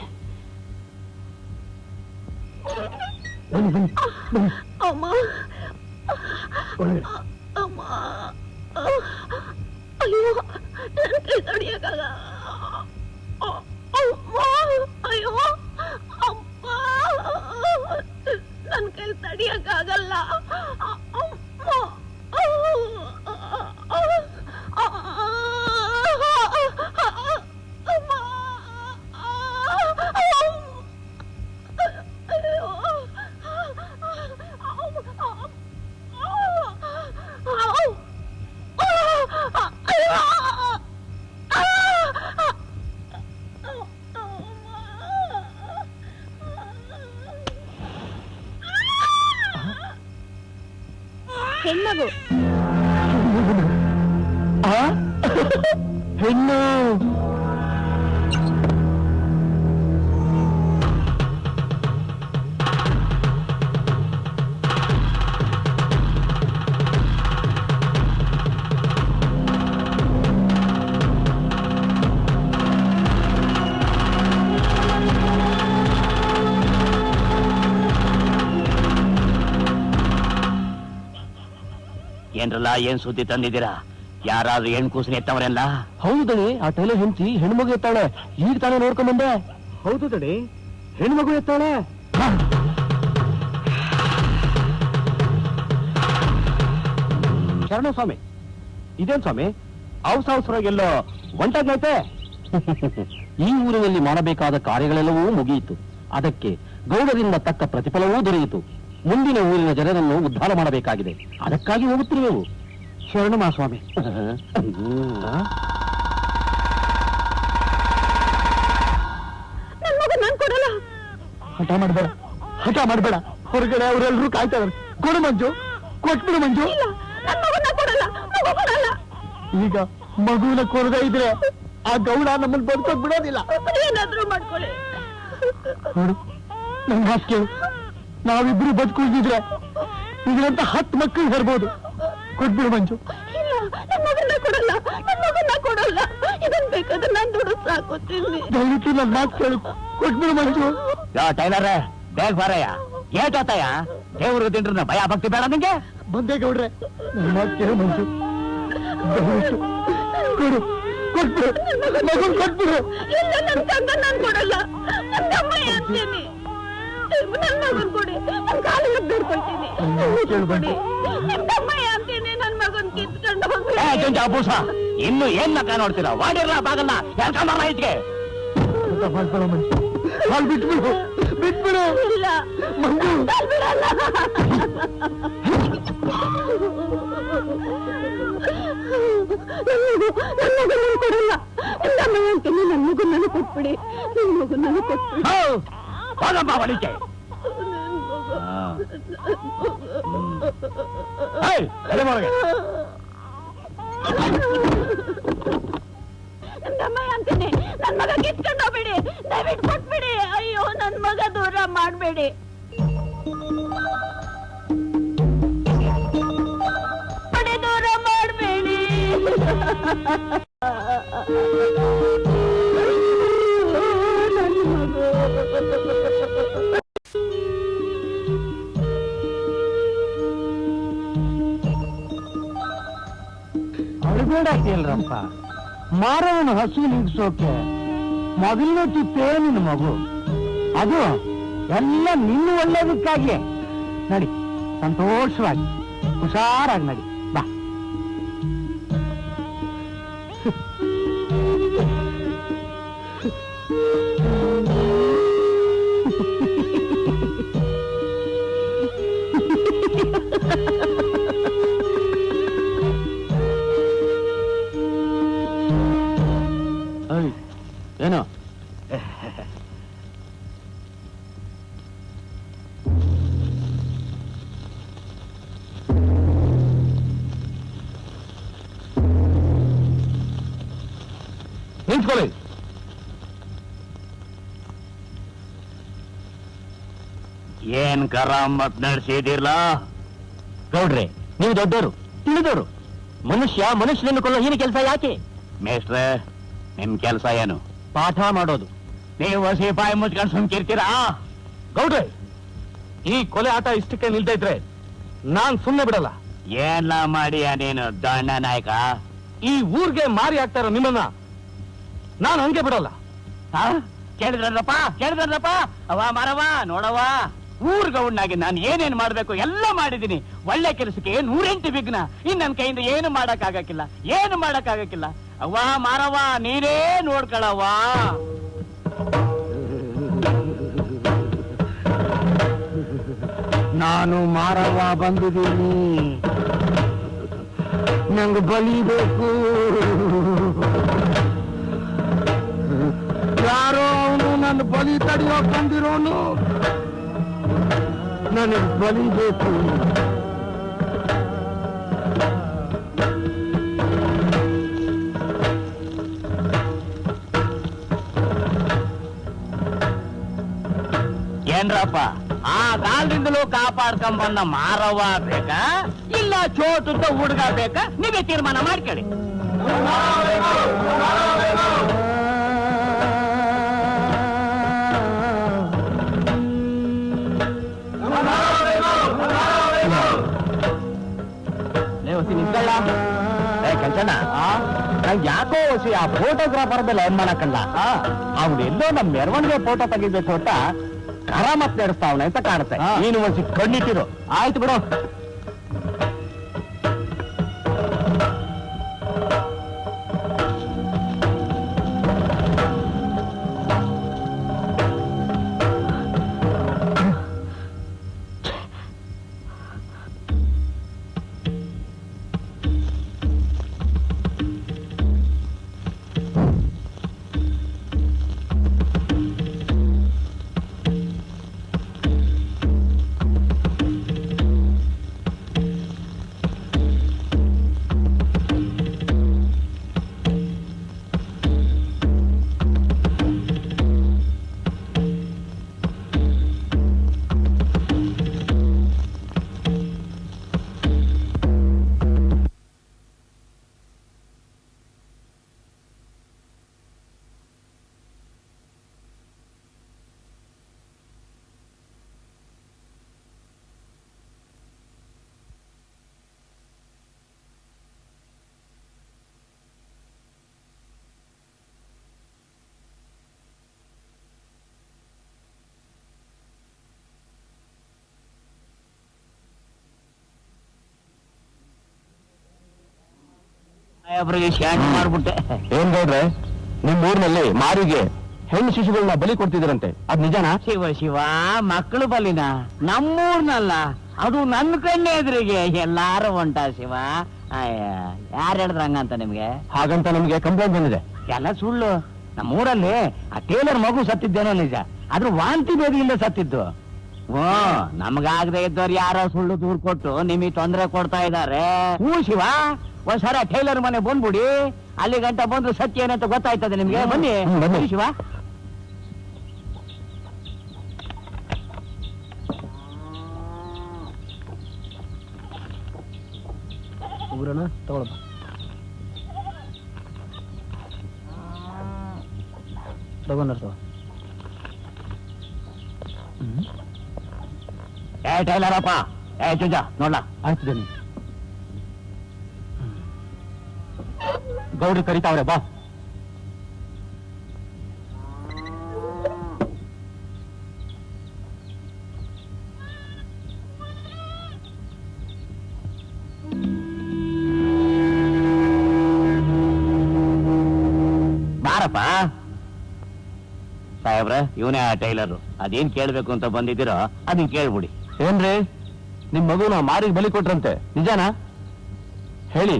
ಬನ್ನಿ ಬನ್ನಿ ಬನ್ನಿ. ಅಮ್ಮ, ಒಳಗಡೆ. ಅಮ್ಮ, ಅಯ್ಯೋ, ನನ್ನ ಕೈ ತಡಿಯಕ್ಕಾಗ. ಅಮ್ಮ, ಅಯ್ಯೋ, ಅಮ್ಮ, ನನ್ನ ಕೈ ತಡಿಯಕ್ಕಾಗಲ್ಲ. ಹೆಣ್ಣು ಹೆಣ್ಣು. ಏನ್ರಲ್ಲ, ಏನ್ ಸುದ್ದಿ ತಂದಿದ್ದೀರಾ? ಯಾರಾದ್ರೂ ಹೆಣ್ ಕೂಸನ ಎತ್ತವರೆಲ್ಲ? ಹೌದಣಿ, ಆ ಟೈಲರ್ ಹೆಂಡತಿ ಹೆಣ್ಮಗು ಎತ್ತಾಳೆ. ಈಗ ತಾನೇ ನೋಡ್ಕೊಂಡ್ ಬಂದೆ. ಹೌದು ತಡಿ, ಹೆಣ್ಮಗು ಎತ್ತಾಳೆ. ಶರಣ ಸ್ವಾಮಿ, ಇದೇನ್ ಸ್ವಾಮಿ ಅವಸರಗೆಲ್ಲೋ ಒಂಟಾಗ್ಲೈತೆ? ಈ ಊರಿನಲ್ಲಿ ಮಾಡಬೇಕಾದ ಕಾರ್ಯಗಳೆಲ್ಲವೂ ಮುಗಿಯಿತು. ಅದಕ್ಕೆ ಗೌಡರಿಂದ ತಕ್ಕ ಪ್ರತಿಫಲವೂ ದೊರೆಯಿತು. ಮುಂದಿನ ಊರಿನ ಜನರನ್ನು ಉದ್ಧಾರ ಮಾಡಬೇಕಾಗಿದೆ. ಅದಕ್ಕಾಗಿ ಹೋಗುತ್ತಿರುವೆವು. ಶರಣ ಮಹಾಸ್ವಾಮಿ. ಹಠ ಮಾಡಬೇಡ. ಹೊರಗಡೆ ಅವರೆಲ್ಲರೂ ಕಾಯ್ತಾರೆ. ಕೊಡು ಮಂಜು, ಕೊಟ್ಬಿಡು ಮಂಜು. ಈಗ ಮಗುವಿನ ಕೊರದೆ ಇದ್ರೆ ಆ ಗೌಡ ನಮ್ಮನ್ನು ಬದುಕೋದ್ ಬಿಡೋದಿಲ್ಲ. ಏನಾದ್ರೂ ಮಾಡ್ಕೊಳ್ಳಿ. ನೋಡು, ನನ್ ಮಾತು ಕೇಳು. ನಾವಿಬ್ರು ಬದುಕುಳಿದಿದ್ರೆ ಇದರಂತ 10 ಮಕ್ಕಳು ಬರ್ಬೋದು. ಕೊಟ್ಬಿಡು ಮಂಜು. ನನ್ನ ಮಗನ್ನ ಕೊಡಲ್ಲ. ಇದನ್ ಬೇಕಾದ್ರೆ ನಾನು ದುಡ್ಡು ಸಾಕೋತೀನಿ. ದಯವಿಟ್ಟು ನನ್ನ ಮಾತು ಕೇಳು, ಕೊಟ್ಬಿಡು ಮಂಜು. ಟೈಲರ್, ಬೇಗ ಬಾರಯ್ಯ. ಏಟೋತಯ್ಯ, ದೇವ್ರಿಗೆ ತಿಂಡ್ರ ಭಯ ಭಕ್ತಿ ಬೇಡ ನಿಂಗೆ? ಬಂದೇ ಗೌಡ್ರೆ, ನನ್ನ ಮಾತು ಕೇಳು ಮಂಜು. ದಯವಿಟ್ಟು ಕೊಡು, ಕೊಟ್ಬಿಡು, ಮಗನ್ ಕೊಟ್ಬಿಡು. ಇಲ್ಲ, ನನ್ನ ತಂಗ ನಾನು ಕೊಡಲ್ಲ. ನನ್ನ ಅಮ್ಮಯ್ಯ ಅಂತೀನಿ. ನನ್ನ ಮಗನ್ ಕೊಡಿ, ನನ್ನ ಕಾಲಿಗೆ ಬೇಡ್ಕೊಳ್ತೀನಿ. ಕೇಳು ಕೊಡಿ, ಮಂಜು. ನನ್ನ ಅಮ್ಮಯ್ಯ ಅಂತೀನಿ. ನನ್ನ ಮಗನ್ ಕಿತ್ಕೊಂಡು ಅಬ್ಬೂಸ, ಇನ್ನು ಏನ್ ನಕ ನೋಡ್ತೀರಾ? ವಾಡಿರ್ಲ ಬಾಗಲ್ಲ ಯಾಕಂಬಲ್ಲ ಐತ್ಗೆ. ಮಾಡ್ಬೇಡ ಮಂಜು, ಹಾಲು ಬಿಟ್ಬಿಡು, ಬಿಟ್ಬಿಡು ಇಲ್ಲ ಮಂಜು. ಬಿಡಲ್ಲ. ನನ್ನ ಮಗನ ಕೊಡಲ್ಲ. ನನ್ನ ಅಮ್ಮಯ್ಯ ಅಂತೀನಿ. ನನ್ನ ಮಗನ ಕೊಟ್ಬಿಡಿ. ನನ್ನ ಮಗನ ಕೊಟ್ಬಿಡಿ. ಹೋಗಮ್ಮ ಹೊಡಿಕೆ. ನಮ್ಮಯ್ಯ ಅಂತೀನಿ. ನನ್ ಮಗ ಕಿತ್ಕೊಂಡು ಹೋಗ್ಬೇಡಿ, ದಯವಿಟ್ಟು ಕೊಟ್ಬಿಡಿ. ಅಯ್ಯೋ, ನನ್ ಮಗ ದೂರ ಮಾಡ್ಬೇಡಿ. ದೂರ ಮಾಡ್ಬೇಡಿ. ನನ್ ಮಗ. ಅಳ್ಬೇಡ ಕೇಳ್ರಪ್ಪ. ಮಾರವನ ಹಸು ನಿಗ್ಸೋಕೆ ಮೊದಲನೇ ಚಿತ್ತೇ ನಿನ್ನ ಮಗು. ಅದು ಎಲ್ಲ ನಿನ್ನ ಒಳ್ಳೇದಕ್ಕಾಗಿ. ನಡಿ, ಸಂತೋಷವಾಗಿ ಹುಷಾರಾಗಿ ನಡಿ. ಬಾ. ಏನು ನಿಂತ್ಕೊಳ್ಳಿ. ಏನ್ ಕರಾಮತ್ ನಡೆಸಿದಿರ್ಲ? ಗೌಡ್ರೆ, ನೀವು ದೊಡ್ಡವರು, ತಿಳಿದವರು. ಮನುಷ್ಯನನ್ನು ಕೊಲ್ಲೋ ಹೀನ ಕೆಲಸ ಯಾಕೆ? ಮೇಷ್ಟ್ರೆ, ನಿಮ್ ಕೆಲ್ಸ ಏನು? ಪಾಠ ಮಾಡೋದು. ನೀವು ಸಿಪಾಯಿ ಮುಚ್ಕೊಂಡು ಸುಮ್ಕಿರ್ತೀರಾ? ಗೌಡ್ರೆ, ಈ ಕೊಲೆ ಆಟ ಇಷ್ಟಕ್ಕೆ ನಿಲ್ತಾ ಇದ್ರೆ ನಾನ್ ಸುಮ್ಮನೆ ಬಿಡಲ್ಲ. ಏನ್ಲ ಮಾಡಿಯ ನೀನು ದಂಡ ನಾಯಕ? ಈ ಊರ್ಗೆ ಮಾರಿ ಆಗ್ತಾ ಇರೋ ನಿಮ್ಮನ್ನ ನಾನು ಹಂಗೆ ಬಿಡಲ್ಲ. ಕೇಳಿದ್ರಲ್ಲಪ್ಪ ಅವ ಮರವ ನೋಡವ, ಊರ್ಗೌಡ್ನಾಗಿ ನಾನು ಏನೇನ್ ಮಾಡ್ಬೇಕು ಎಲ್ಲ ಮಾಡಿದೀನಿ. ಒಳ್ಳೆ ಕೆಲಸಕ್ಕೆ 108 ವಿಘ್ನ. ಇನ್ ನನ್ ಕೈಯಿಂದ ಏನು ಮಾಡಕ್ಕಾಗಕ್ಕಿಲ್ಲ. ಅವ್ವ ಮಾರವ, ನೀನೇ ನೋಡ್ಕೊಳವ್ವ. ನಾನು ಮಾರವ ಬಂದಿದ್ದೀನಿ, ನಂಗೆ ಬಲಿ ಬೇಕು. ಯಾರೋ ಅವನು ನನ್ನ ಬಲಿ ತಡೆಯೋಕ್ ಬಂದಿರೋನು, ನನಗೆ ಬಲಿ ಬೇಕು. ಏನ್ರಪ್ಪ, ಆ ಕಾಲದಿಂದಲೂ ಕಾಪಾಡ್ಕೊಂಡ್ ಬಂದ ಮಾರವ್ವ ಬೇಕಾ ಇಲ್ಲ ಚೋಟುದ್ದ ಹುಡುಗ ಬೇಕಾ? ನೀವೇ ತೀರ್ಮಾನ ಮಾಡ್ಕೊಳ್ಳಿ. ಕಂಚಣ್ಣ, ನಂಗೆ ಯಾಕೋ ಹೊಸಿ ಆ ಫೋಟೋಗ್ರಾಫರ್ ಮೇಲೆ ಅನುಮಾನ ಕಂಡ. ಅವ್ನು ಎಲ್ಲೋ ನಮ್ ಮೆರವಣಿಗೆ ಫೋಟೋ ತೆಗಿಬೇಕು ಅಂತ ಕರಾಮತ್ ನಡೆಸ್ತಾವನೆ ಅಂತ ಕಾಣುತ್ತೆ. ನೀನು ಒಂದ್ಸಿ ಕಣ್ಣಿಟ್ಟಿರು. ಆಯ್ತು ಬಿಡು. ಶಾಂಡ್ ಮಾಡ್ಬಿಟ್ಟೆ. ಏನ್ ಗೌಡ್ರೆ, ನಿಮ್ ಊರ್ನಲ್ಲಿ ಮಾರಿಗೆ ಹೆಣ್ಣು ಶಿಶುಗಳನ್ನ ಬಲಿ ಕೊಡ್ತಿದ್ರಂತೆ, ಅದ್ ನಿಜನಾ? ಶಿವ ಮಕ್ಕಳು ಬಲಿನ? ನಮ್ಮೂರ್ನಲ್ಲ, ಅದು ನನ್ನ ಕಣ್ಣೆ ಎದುರಿಗೆ ಎಲ್ಲಾರು ಹೊಂಟ ಶಿವ. ಯಾರು ಹೇಳಿದ್ರ ಹಂಗಂತ ನಿಮ್ಗೆ? ಹಾಗಂತ ನಮ್ಗೆ ಕಂಪ್ಲೇಂಟ್ ಬಂದಿದೆ. ಎಲ್ಲ ಸುಳ್ಳು. ನಮ್ಮೂರಲ್ಲಿ ಆ ಟೇಲರ್ ಮಗು ಸತ್ತಿದ್ದೇನೋ ನಿಜ, ಆದ್ರೂ ವಾಂತಿ ಬೇದಿಯಿಂದ ಸತ್ತಿದ್ದು. ಓ, ನಮ್ಗಾಗದೆ ಇದ್ದವ್ರು ಯಾರೋ ಸುಳ್ಳು ದೂರ್ ಕೊಟ್ಟು ನಿಮಗೆ ತೊಂದರೆ ಕೊಡ್ತಾ ಇದ್ದಾರೆ. ಹ್ಞೂ ಶಿವ, ಒಂದ್ಸಲ ಟೈಲರ್ ಮನೆ ಬಂದ್ಬಿಡಿ, ಅಲ್ಲಿ ಗಂಟ ಬಂದು ಸತ್ಯ ಏನಂತ ಗೊತ್ತಾಯ್ತದೆ ನಿಮ್ಗೆ. ಬನ್ನಿ ಬನ್ನಿ ಶಿವ. ತಗೊಳಪ್ಪ. ತಗೊಂಡ್ರ ಏ ಟೈಲರಪ್ಪ, ಏ ಚುಜ ನೋಡ್ಲ. ಆಯ್ತು ಬನ್ನಿ. ಗೌಡ್ರು ಕರಿತಾವ್ರೆ, ಬಾ. ಸಾಹೇಬ್ರ ಇವನೇ ಆ ಟೈಲರು. ಅದೇನ್ ಕೇಳ್ಬೇಕು ಅಂತ ಬಂದಿದ್ದೀರೋ ಅದನ್ನ ಕೇಳ್ಬಿಡಿ. ಏನ್ರಿ ನಿಮ್ ಮಗುನ ಮಾರಿಗೆ ಬಲಿ ಕೊಟ್ರಂತೆ, ನಿಜಾನಾ? ಹೇಳಿ,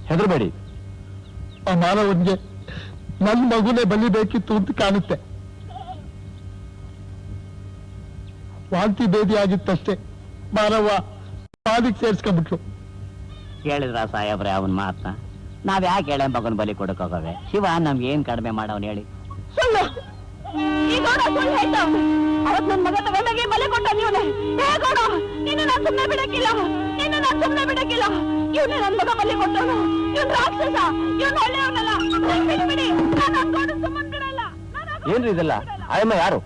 ಹೆದರ್ಬೇಡಿ. ಆ ಮಾನವನ್ಗೆ ನನ್ನ ಮಗುನೇ ಬಲಿಬೇಕಿತ್ತು ಅಂತ ಕಾಣುತ್ತೆ. ವಾಂತಿ ಭೇದಿ ಆಗಿತ್ತಷ್ಟೇ, ಮಾನವ ಪಾದಿಗೆ ಸೇರ್ಸ್ಕೊಂಡ್ಬಿಟ್ರು. ಕೇಳಿದ್ರ ಸಾಹೇಬ್ರೆ ಅವನ್ ಮಾತನ್ನ? ನಾವ್ ಯಾಕೆ ಹೇಳ ಮಗನ್ ಬಲಿ ಕೊಡಕ್ ಹೋಗವೆ? ಶಿವ ನಮ್ಗೆ ಏನ್ ಕಡಿಮೆ ಮಾಡವನ್ ಹೇಳಿ? ಸುಳ್ಳು. ಈ ಗೌಡ ಸುಳ್ಳು ಹೇಳ್ತಾವ್ನೆ. ಅವತ್ ನನ್ ಮಗ ತಗೊಂಡಾಗೆ ಬಲೆ ಕೊಟ್ಟ ನೀವನೇ. ಏ ಗೌಡ, ನಿನ್ನ ನಾನ್ ಸುಮ್ನೆ ಬಿಡಕ್ಕಿಲ್ಲ, ನಿನ್ನ ನಾನ್ ಸುಮ್ನೆ ಬಿಡಕ್ಕಿಲ್ಲ. ಇವ್ನೇ ನನ್ ಮಗ ಬಲೆ ಕೊಟ್ಟವನು. ಇವ್ನ್ ರಾಕ್ಷಸ, ಇವ್ನ್ ಒಳ್ಳೆಯವನಲ್ಲ. ಬಿಡಿ ಬಿಡಿ, ನಾನು ನನ್ ಗೌಡ ಸುಮ್ಮನ್ ಬಿಡಲ್ಲ. ಏನ್ರಿ ಇದೆಲ್ಲ? ಆಯಮ್ಮ ಯಾರು?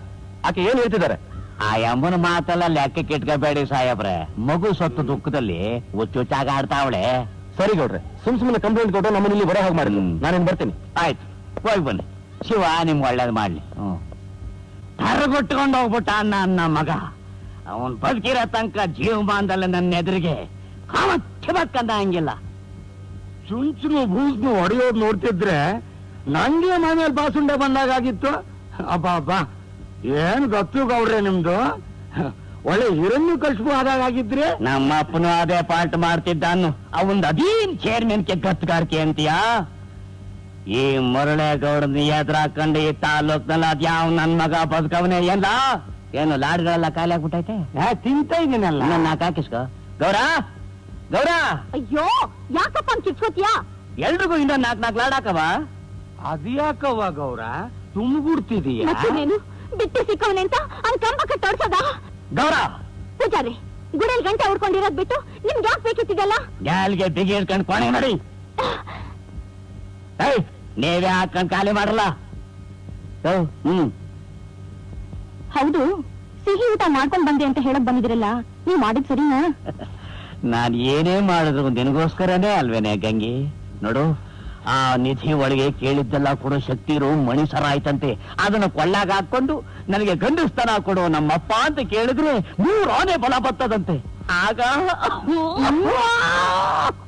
ಆಕೆ ಏನ್ ಹೇಳ್ತಿದ್ದಾರೆ? ಆ ಅಮ್ಮನ ಮಾತೆಲ್ಲ ಲೆಕ್ಕಕ್ಕೆ ಇಟ್ಕೋಬೇಡಿ ಸಾಹೇಬ್ರೆ. ಮಗು ಸತ್ತು ದುಃಖದಲ್ಲಿ ಹುಚ್ಚುಚ್ಚಾಗ ಆಡ್ತಾವಳೆ. ಸರಿ ಗೌಡ್ರೆ, ಸುಮ್ನೆ ಕಂಪ್ಲೇಂಟ್ ಕೊಟ್ಟು ನಮ್ಮನ್ನ ಇಲ್ಲಿ ಬರೋ ಹಾಗೆ ಮಾಡಿದ್ರು. ನಾನೇನ್ ಬರ್ತೀನಿ. ಆಯ್ತು, ಹೋಗಿ ಬನ್ನಿ. ಶಿವ ನಿಮ್ಗೆ ಒಳ್ಳೇದು ಮಾಡ್ಲಿ. ತರಗೊಟ್ಕೊಂಡು ಹೋಗ್ಬಿಟ್ಟ ನನ್ನ ಮಗ. ಅವನ್ ಬದುಕಿರೋ ತನಕ ಜೀವಮಾನದಲ್ಲಿ ನನ್ನ ಎದುರಿಗೆ ಕಾಮಕ್ಕಂದ ಹಂಗಿಲ್ಲ. ಚುಂಚುನು ಬೂಸ್ನು ಹೊಡೆಯೋದು ನೋಡ್ತಿದ್ರೆ ನಂಗೆ ಮನೇಲಿ ಬಾಸುಂಡೆ ಬಂದಾಗಿತ್ತು. ಅಬ್ಬಾ ಏನ್ ಗೊತ್ತು ಗೌಡ್ರೆ ನಿಮ್ದು, ಒಳ್ಳೆ ಹಿರಣ್ಯ ಕಳ್ಸ್ಬು ಆದಾಗಿದ್ರೆ. ನಮ್ಮ ಅಪ್ಪನು ಅದೇ ಪಾರ್ಟ್ ಮಾಡ್ತಿದ್ದಾನು. ಅವಂದ್ ಅದೀನ್ ಚೇರ್ಮನ್ಗೆ ಗತ್ತುಗಾರಿಕೆ ಅಂತೀಯಾ? ಈ ಮುರಳೇಗೌಡನ ಎದುರು ಹಾಕೊಂಡು ಈ ತಾಲೂಕ್ನಲ್ಲಿ ಅದ್ಯಾವ್ ನನ್ ಮಗ ಬದುಕವನೇ ಎಲ್ಲ ಏನು ಲಾಡ್ಗಳೆಲ್ಲ ಖಾಲಿ ಆಗ್ಬಿಟ್ಟೈತೆ. ತಿಂತ ಇದೀನಲ್ಲ. ನನ್ನ ಹಾಕಿಸ್ಕೊ ಗೌರ. ಗೌರ, ಅಯ್ಯೋ, ಯಾಕಪ್ಪ ಅಂತ ಕಿಚ್ಕೋತಿಯಾ? ಎಲ್ರಿಗೂ ಇನ್ನೊಂದ್ ನಾಲ್ಕು ಲಾಡ್ ಹಾಕವ. ಅದ್ಯಾಕವ್ವ ಗೌರ ತುಂಬಿಡ್ತಿದೀಯ? ಮತ್ತೇನೇನು ಬಿಟ್ಟು ಸಿಕ್ಕವನೆ ಅಂತ ಅವ್ನ್ ಕಂಬ ಕಟ್ಟೋಡ್ಸದ? ಗೌರ, ಪೂಜಾರಿ, ಗುಡಲ್ ಗಂಟೆ ಹೊಡ್ಕೊಂಡಿರೋದ್ ಬಿಟ್ಟು ನಿಮ್ಗೆ ಯಾಕೆ ಬೇಕಿತ್ತಿದೆಲ್ಲ? ಗ್ಯಾಲ್ಗೆ ಬಿಗಿ ಇಟ್ಕೊಂಡು ಕೊನೆ ಮಾಡಿ. ನೀವೇ ಹಾಕೊಂಡ್ ಖಾಲಿ ಮಾಡಲ್ಲ. ಹೌದು, ಸಿಹಿ ಊಟ ಮಾಡ್ಕೊಂಡ್ ಬಂದೆ ಅಂತ ಹೇಳಕ್ ಬಂದಿದ್ರಲ್ಲ, ನೀವ್ ಮಾಡಿದ್ ಸರಿನಾ? ನಾನ್ ಏನೇ ಮಾಡಿದ್ರು ನಿನಗೋಸ್ಕರನೇ ಅಲ್ವೇನೆ ಗಂಗಿ. ನೋಡು, ಆ ನಿಧಿ ಒಳಗೆ ಕೇಳಿದ್ದೆಲ್ಲ ಕೊಡೋ ಶಕ್ತಿ ಇರೋ ಮಣಿಸರ ಆಯ್ತಂತೆ. ಅದನ್ನ ಕೊಳ್ಳಾಗ ಹಾಕೊಂಡು ನನಗೆ ಗಂಡಸ್ತನ ಕೊಡು ನಮ್ಮಪ್ಪ ಅಂತ ಕೇಳಿದ್ರೆ 3 ಆನೆ ಬಲ ಬರ್ತದಂತೆ. ಆಗ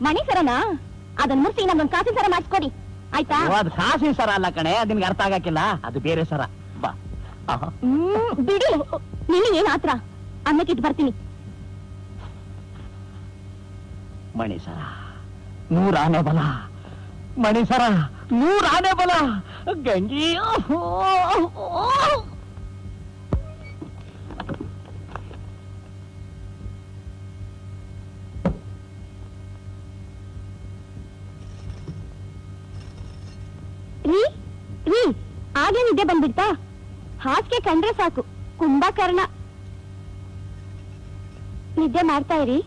ಮಣಿ ಸರನಾ? ಅದನ್ ಮುರ್ಸಿ ನಮ್ಗೊಂದ್ ಕಾಸಿ ಸರ ಮಾಡಿಸ್ಕೊಡಿ, ಆಯ್ತಾ? ಅದು ಕಾಸಿ ಸರ ಅಲ್ಲ ಕಣೆ, ಅದ್ ನಿನ್ಗೆ ಅರ್ಥ ಆಗಕ್ಕಿಲ್ಲ. ಅದು ಬೇರೆ ಸರ. ಬಾ. ಬಿಡಿ, ನಿನಗೆ ಏನ್ ಆತ್ರ? ಅನ್ನಕ್ಕಿಟ್ಟು ಬರ್ತೀನಿ. ಮಣಿಸರ 100 ಆನೆ ಬಲ. ಮಣಿಸರ 100 ಆನೆ ಬಲ. ಗಂಗಿ ರೀ, ಆಗ್ಲೇ ನಿದ್ದೆ ಬಂದ್ಬಿಡ್ತಾ? ಹಾಸಿಗೆ ಕಂಡ್ರೆ ಸಾಕು ಕುಂಭಕರ್ಣ. ನಿದ್ದೆ ಮಾಡ್ತಾ ಇರಿ.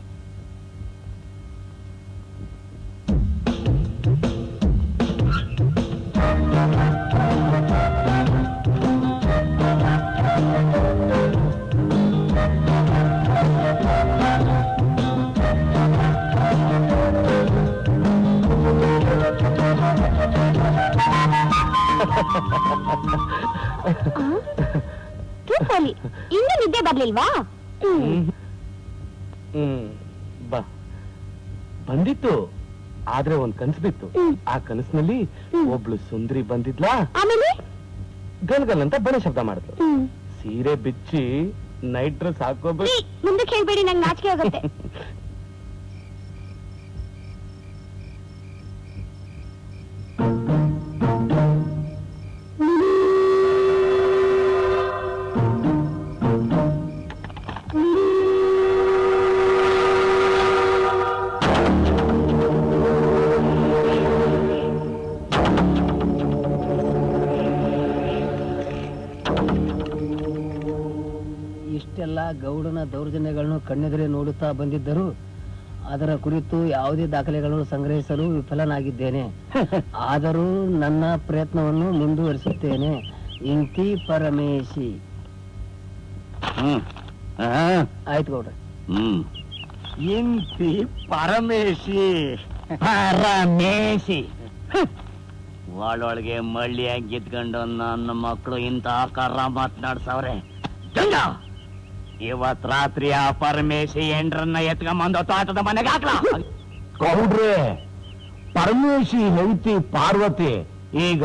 ಇನ್ನು ನಿದ್ದೆ ಬರ್ಲಿಲ್ವಾ? ಬಾ, ಬಂದಿತ್ತು. ಆದ್ರೆ ಒಂದ್ ಕನಸು ಬಿತ್ತು. ಆ ಕನಸಿನಲ್ಲಿ ಒಬ್ಳು ಸುಂದರಿ ಬಂದಿದ್ಲಾ, ಆಮೇಲೆ ಗಲ್ಗಲ್ ಅಂತ ಬಳೆ ಶಬ್ದ ಮಾಡಿದ್ಲು. ಸೀರೆ ಬಿಚ್ಚಿ ನೈಟ್ ಡ್ರೆಸ್ ಹಾಕೋಬೇಕು. ಮುಂದಕ್ಕೆ ಹೇಳ್ಬೇಡಿ, ನಂಗೆ ನಾಚಿಕೆ ಆಗುತ್ತೆ. ಇಷ್ಟೆಲ್ಲ ಗೌಡನ ದೌರ್ಜನ್ಯಗಳನ್ನು ಕಣ್ಣೆದುರೇ ನೋಡುತ್ತಾ ಬಂದಿದ್ದರು ಅದರ ಕುರಿತು ಯಾವುದೇ ದಾಖಲೆಗಳನ್ನು ಸಂಗ್ರಹಿಸಲು ವಿಫಲನಾಗಿದ್ದೇನೆ. ಆದರೂ ನನ್ನ ಪ್ರಯತ್ನವನ್ನು ಮುಂದುವರಿಸುತ್ತೇನೆ. ಇಂತಿ ಪರಮೇಶಿ. ಆಯ್ತು ಗೌಡ್ರ. ಇಂತಿ ಪರಮೇಶಿ. ಪರಮೇಶಿ ಒಳೊಳಗೆ ಮಳ್ಳಿಯಾಗಿ ಗಿದ್ಕೊಂಡು ನನ್ನ ಮಕ್ಕಳು ಇಂತ ಆಕಾರ ಮಾತನಾಡ್ಸವ್ರೆ. ಇವತ್ ರಾತ್ರಿ ಆ ಪರಮೇಶಿ ಎಂಡ್ರನ್ನ ಎತ್ಕೊಂಬಂದು ತೋಟದ ಮನೆಗೆ ಹಾಕ್ಲ. ಗೌಡ್ರೆ, ಪರಮೇಶಿ ಹೆಂಡತಿ ಪಾರ್ವತಿ ಈಗ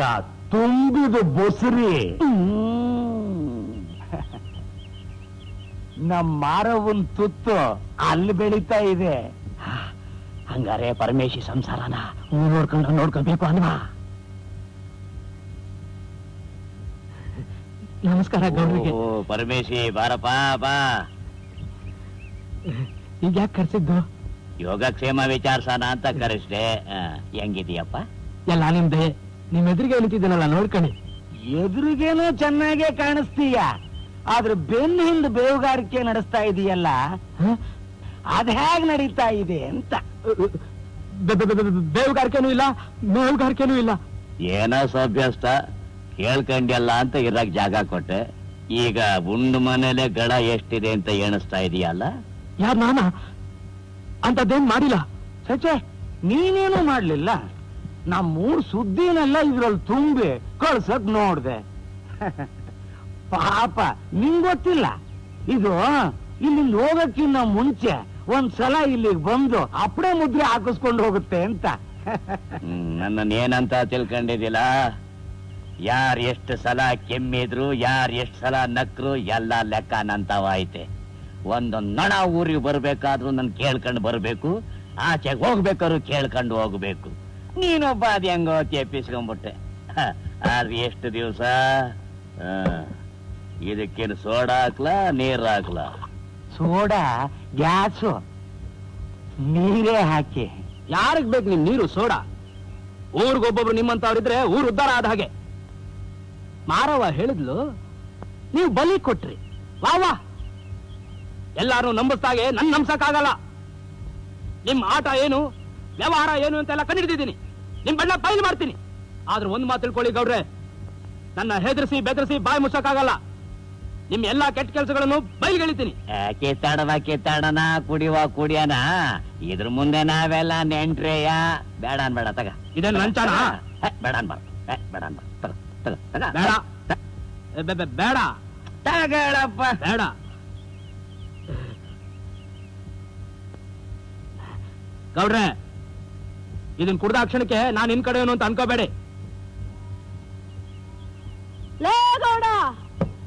ತುಂಬಿದ ಬೊಸರಿ ನಮ್ಮ ಮಾರವನ್ ತುತ್ತು ಅಲ್ಲಿ ಬೆಳೀತಾ ಇದೆ. ಹಂಗಾರೆ ಪರಮೇಶಿ ಸಂಸಾರನ ನೋಡ್ಕೋಬೇಕು ಅಲ್ವಾ? ನಮಸ್ಕಾರ ಗೌಡ್ರಿಗೆ. ಓ ಪರಮೇಶಿ ಬಾರಪ್ಪ ಬಾ. ಈಗ ಯಾಕೆ ಕರ್ಸಿದ್ದು? ಯೋಗಕ್ಷೇಮ ವಿಚಾರ್ಸನ ಅಂತ ಕರೆಸ್ದೆ. ಹೆಂಗಿದೀಯಪ್ಪ? ಎಲ್ಲ ನಿಮ್ದೆ. ನಿಮ್ ಎದುರಿಗೆ ನಿಂತಿದ್ದೀನಲ್ಲ, ನೋಡ್ಕಣಿ. ಎದುರಿಗೇನೋ ಚೆನ್ನಾಗೇ ಕಾಣಿಸ್ತೀಯ, ಆದ್ರೆ ಬೆನ್ನ ಹಿಂದೆ ಬೇವುಗಾರಿಕೆ ನಡೆಸ್ತಾ ಇದೀಯಲ್ಲ, ಅದ್ ಹೇಗ್ ನಡೀತಾ ಇದೆ ಅಂತ. ಬೇವುಗಾರಿಕೆನೂ ಇಲ್ಲ, ಮೇವುಗಾರಿಕೆನೂ ಇಲ್ಲ. ಏನೋ ಸಭ್ಯಸ್ಥ ಕೇಳ್ಕಂಡ್ಯಲ್ಲ ಅಂತ ಇರಕ್ ಜಾಗ ಕೊಟ್ಟೆ. ಈಗ ಉಂಡು ಮನೇಲೆ ಗಳ ಎಷ್ಟಿದೆ ಅಂತ ಎಣಿಸ್ತಾ ಇದೀಯಲ್ಲ. ಯಾರ್ ನಾನ? ಅಂತದ್ದೇನ್ ಮಾಡಿಲ್ಲ. ಸಚೆ ನೀನೇನು ಮಾಡ್ಲಿಲ್ಲ. ನಮ್ಮೂರ್ ಸುದ್ದಿನೆಲ್ಲ ಇದ್ರಲ್ಲಿ ತುಂಬಿ ಕಳ್ಸಕ್ ನೋಡ್ದೆ. ಪಾಪ ನಿಂಗೊತ್ತಿಲ್ಲ, ಇದು ಇಲ್ಲಿಂದ ಹೋಗಕ್ಕಿನ್ನ ಮುಂಚೆ ಒಂದ್ಸಲ ಇಲ್ಲಿಗೆ ಬಂದು ಅಪ್ಪಡೆ ಮುದ್ರೆ ಹಾಕಿಸ್ಕೊಂಡು ಹೋಗುತ್ತೆ ಅಂತ. ನನ್ನನ್ನು ಏನಂತ ತಿಳ್ಕೊಂಡಿದ್ದಿಲ್ಲ. ಯಾರ್ ಎಷ್ಟು ಸಲ ಕೆಮ್ಮಿದ್ರು, ಯಾರ್ ಎಷ್ಟು ಸಲ ನಕ್ರು ಎಲ್ಲ ಲೆಕ್ಕ ನಂತವಾಯ್ತೆ. ಒಂದೊಂದ್ ನೊಣ ಊರಿಗೆ ಬರ್ಬೇಕಾದ್ರೂ ನನ್ ಕೇಳ್ಕೊಂಡು ಬರ್ಬೇಕು, ಆಚೆಗೆ ಹೋಗ್ಬೇಕಾದ್ರು ಕೇಳ್ಕೊಂಡು ಹೋಗ್ಬೇಕು. ನೀನೊಬ್ಬ ಅದ್ ಹೆಂಗೋ ತೆಪ್ಪಿಸ್ಕೊಂಡ್ಬಿಟ್ಟೆ. ಆದ್ರೆ ಎಷ್ಟು ದಿವಸ ಇದಕ್ಕೇನು ಸೋಡಾ ಹಾಕ್ಲಾ ನೀರ್ ಹಾಕ್ಲಾ? ಸೋಡಾ ಗ್ಯಾಸು ನೀರೇ ಹಾಕಿ. ಯಾರಿಗ್ ಬೇಕು ನಿಮ್ ನೀರು ಸೋಡಾ? ಊರಿಗೊಬ್ಬೊಬ್ರು ನಿಮ್ಮಂತವ್ರಿದ್ರೆ ಊರು ಉದ್ಧಾರ ಆದ ಹಾಗೆ. ಮಾರವ ಹೇಳಿದ್ಲು, ನೀವು ಬಲಿ ಕೊಟ್ರಿ. ವಾ ವಾ, ಎಲ್ಲಾರು ನಂಬಿಸ್ದಾಗೆ ನನ್ ನಂಬ್ಸಕ್ಕಾಗಲ್ಲ. ನಿಮ್ ಆಟ ಏನು, ವ್ಯವಹಾರ ಏನು ಅಂತೆಲ್ಲ ಕಂಡಿಡ್ದಿದ್ದೀನಿ. ನಿಮ್ ಬಣ್ಣ ಬಯಲು ಮಾಡ್ತೀನಿ. ಆದ್ರೆ ಒಂದ್ ಮಾತು ತಿಳ್ಕೊಳ್ಳಿ ಗೌಡ್ರೆ, ನನ್ನ ಹೆದರ್ಸಿ ಬೆದರ್ಸಿ ಬಾಯಿ ಮುಚ್ಚಕ್ಕಾಗಲ್ಲ. ನಿಮ್ ಎಲ್ಲಾ ಕೆಟ್ಟ ಕೆಲಸಗಳನ್ನು ಬಯಲ್ಗೆಳಿತೀನಿ. ಕಿತ್ತಾಡನ ಕುಡಿಯುವ ಕುಡಿಯನ, ಇದ್ರ ಮುಂದೆ ನಾವೆಲ್ಲ ನೆಂಟ್ರೆಯ. ಬೇಡ ಅನ್ಬೇಡ ತಗ. ಇದೇನ್ ಲಂಚನ? ಬೇಡ ಅನ್ಬಾರ, ಬೇಡ ಅನ್ಬಾರ. ತಗ ತಗ ತಗ. ಬೇಡ ಬೇಡ ತಗಳಪ್ಪ. ಬೇಡ. ಗೌಡ್ರೆ, ಇದನ್ ಕುಡ್ದಾಕ್ಷಣಕ್ಕೆ ನಾನು ನಿನ್ ಕಡೆ ಅಂತ ಅನ್ಕೋಬೇಡಿ. ಲೇ ಗೌಡ,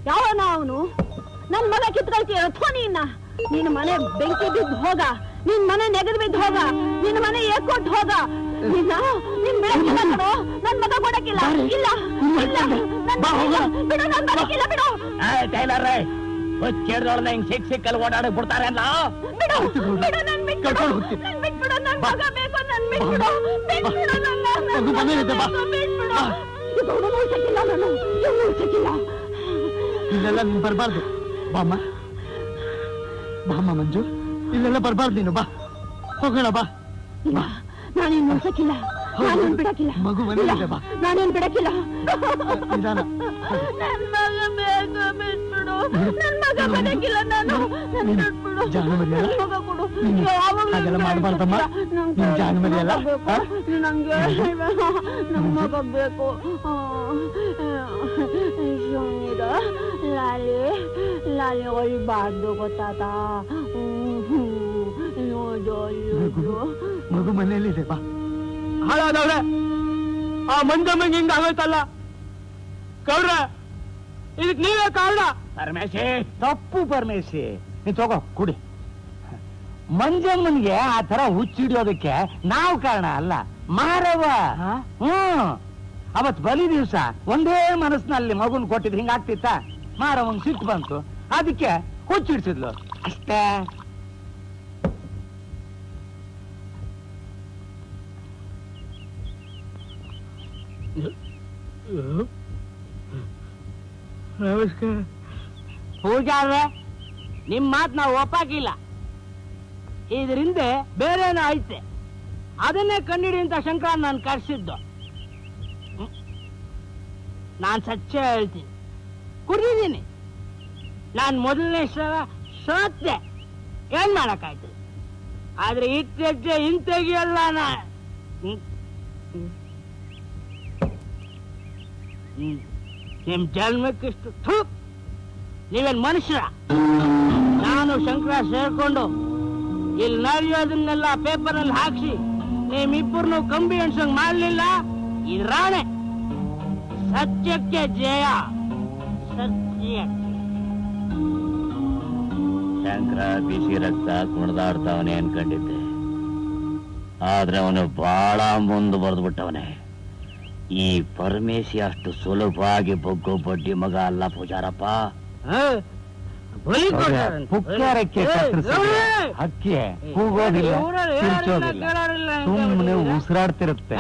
ಯಾವನ ಅವನು? ನನ್ ಮಗ ಕಿತ್ಕೊಳ್ತೀಯ ನಿನ್ನ? ನಿನ್ ಮನೆ ಬೆಂಕಿ ಬಿದ್ದು ಹೋಗ, ನಿನ್ ಮನೆ ನೆಗದು ಬಿದ್ದು ಹೋಗ, ನಿನ್ ಮನೆ ಏಕೊಟ್ಟು ಹೋಗ. ನಿನ್ ಬಿಡಕ್ಕಿಲ್ಲ ಕಣೋ, ನನ್ ಮಗ ಕೊಡಕ್ಕಿಲ್ಲ. ಇಲ್ಲ ಇಲ್ಲ, ಬಿಡು, ನನ್ ಬರಕ್ಕಿಲ್ಲ, ಬಿಡು. ಟೈಲರ್ ಕೇಳಿದೊಳನ ಹಿಂಗ್ ಸಿಕ್ಕಲ್ಲಿ ಓಡಾಡಕ್ ಬಿಡ್ತಾರೆ ಅಲ್ಲ. ಬಿಡು ಬಿಡು, ನನ್ ಬಿಟ್ಬಿಡು, ನನ್ ಬಿಟ್ಬಿಡು, ನನ್ ಮಗ ಬೇಕು, ನನ್ ಬಿಟ್ಬಿಡು, ಬಿಟ್ಬಿಡು ನನ್ನ, ಬಿಟ್ಬಿಡು. ಇದು ಉಳ್ಸಕ್ಕಿಲ್ಲ, ನಾನು ಉಳ್ಸಕ್ಕಿಲ್ಲ. ಇಲ್ಲೆಲ್ಲ ನೀನ್ ಬರ್ಬಾರ್ದು. ಬಾಮ್ಮ ಬಾಮ್ಮ ಮಂಜು, ಇಲ್ಲೆಲ್ಲ ಬರ್ಬಾರ್ದು ನೀನು. ಬಾ ಹೋಗೋಣ, ಬಾ. ನಾನೇನು ಉಳ್ಸಕ್ಕಿಲ್ಲ, ನಾನೇನ್ ಬಿಡಕ್ಕಿಲ್ಲ. ಮಗು ಮನೆಯಲ್ಲಿದೆ, ಬಾ. ನಾನೇನ್ ಬಿಡಕ್ಕಿಲ್ಲ. ನಿಧಾನ. ನನ್ ಮಗ ಬೇಕು, ಬಿಟ್ಬಿಡು. ನನ್ ಮಗ ಬರಕ್ಕಿಲ್ಲ, ನಾನು ನನ್ ಬಿಟ್ಬಿಡು. ಜಾಣ ಮರಿಯಲ್ಲ? ನನ್ ಮಗ ಕೊಡು. ಹಾಗೆಲ್ಲ ಮಾಡ್ಬಾರ್ದಮ್ಮ. ನೀನ್ ಜಾಣ ಮರಿಯಲ್ಲ? ನಂಗೆ ನನ್ ಮಗ ಬೇಕು. ಲಾಲಿ ಲಾಲಿ ಹೊಳಿಬಾರ್ದು, ಗೊತ್ತಾತ? ಮಗು ಮನೆಯಲ್ಲಿದೆ, ಬಾ. ಹಾಳಾದವ್ರೆ, ಆ ಮಂಜಮ್ಮಂಗೆ ಹಿಂಗ ಆಗೋಯ್ತಲ್ಲ ಗೌಡ್ರ, ಇದಕ್ ನೀವೇ ಕಾರಣ. ಪರಮೇಶಿ, ತಪ್ಪು ಪರಮೇಶಿ. ನೀ ತಗೋ ಕುಡಿ. ಮಂಜಮ್ಮನ್ಗೆ ಆ ತರ ಹುಚ್ಚಿಡಿಯೋದಕ್ಕೆ ನಾವು ಕಾರಣ ಅಲ್ಲ, ಮಾರವ. ಅವತ್ ಬಲಿ ದಿವ್ಸ ಒಂದೇ ಮನಸ್ಸಿನಲ್ಲಿ ಮಗುನ್ ಕೊಟ್ಟಿದ್ ಹಿಂಗಾಗ್ತಿತ್ತ? ಮಾರವಂಗ್ ಸಿಟ್ಟು ಬಂತು, ಅದಕ್ಕೆ ಹುಚ್ಚಿಡ್ಸಿದ್ಲು ಅಷ್ಟೇ. ನಮಸ್ಕಾರ. ಪೂಜಾರ್ರೆ, ನಿಮ್ ಮಾತ್ ನಾವು ಒಪ್ಪಾಕಿಲ್ಲ. ಇದರಿಂದ ಬೇರೆನೋ ಐತೆ, ಅದನ್ನೇ ಕಂಡಿಡಿ ಅಂತ ಶಂಕರ ನಾನು ಕರ್ಸಿದ್ದು. ನಾನ್ ಸಚ್ಚ ಹೇಳ್ತೀನಿ, ಕುಡಿದೀನಿ. ನಾನ್ ಮೊದಲನೇ ಸಲ ಸೋತೆ, ಏನ್ ಮಾಡಕ್ಕಾಯ್ತು? ಆದ್ರೆ ಇತ್ತೆಜ್ಜೆ ಹಿಂತೆಗಿಯಲ್ಲ ನಾ. ನಿಮ್ ಜನ್ಮಕ್ಕಿಷ್ಟು ಥೂಪ್. ನೀವೇನ್ ಮನುಷ್ಯರ? ನಾನು ಶಂಕರ ಸೇರ್ಕೊಂಡು ಇಲ್ಲಿ ನಡೆಯೋದನ್ನೆಲ್ಲ ಪೇಪರ್ ಅಲ್ಲಿ ಹಾಕ್ಸಿ ನಿಮ್ಮಿಬ್ಬರನ್ನು ಕಂಬಿ ಎಣ್ಸಂಗ್ ಮಾಡ್ಲಿಲ್ಲ, ಇದು ರಾಣೆ ಸತ್ಯಕ್ಕೆ ಜಯ. ಸತ್ಯಕ್ಕೆ. ಶಂಕರ ಬಿಸಿ ರಕ್ತ ಕುಣಿದಾಡ್ತಾವನೆ ಅನ್ಕೊಂಡಿದ್ದೆ, ಆದ್ರೆ ಅವನು ಬಹಳ ಮುಂದೆ ಬರೆದ್ಬಿಟ್ಟವನೆ. ಈ ಪರಮೇಶಿ ಅಷ್ಟು ಸುಲಭವಾಗಿ ಬಗ್ಗೋ ಬಡ್ಡಿ ಮಗ ಅಲ್ಲ ಪೂಜಾರಪ್ಪ. ಪುಕ್ಕಾರಕ್ಕೆ ಹಕ್ಕಿ ಕೂಗೋದಿಲ್ಲ, ಕಿರ್ಚೋದಿಲ್ಲ, ಸುಮ್ಮನೆ ಉಸಿರಾಡ್ತಿರುತ್ತೆ.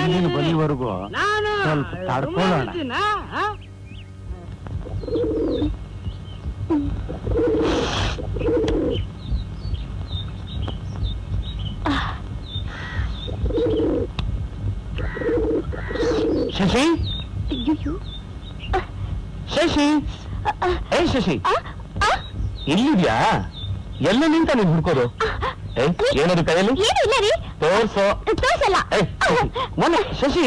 ನೀನು ಬಲಿವರೆಗೂ ಸ್ವಲ್ಪ ತಡ್ಕೊಳ್ಳೋಣ. ಶಶಿ, ಶಶಿ, ಏ ಶಶಿ, ಇಲ್ಲಿದ್ಯಾ? ಎಲ್ಲ ನಿಂತ ನೀನ್ ಹುಡ್ಕೋದು? ಏನದು ಕೈಯಲ್ಲಿ ತೋರ್ಸೋ. ತೋರ್ಸಲ್ಲ. ಮೊನ್ನೆ ಶಶಿ,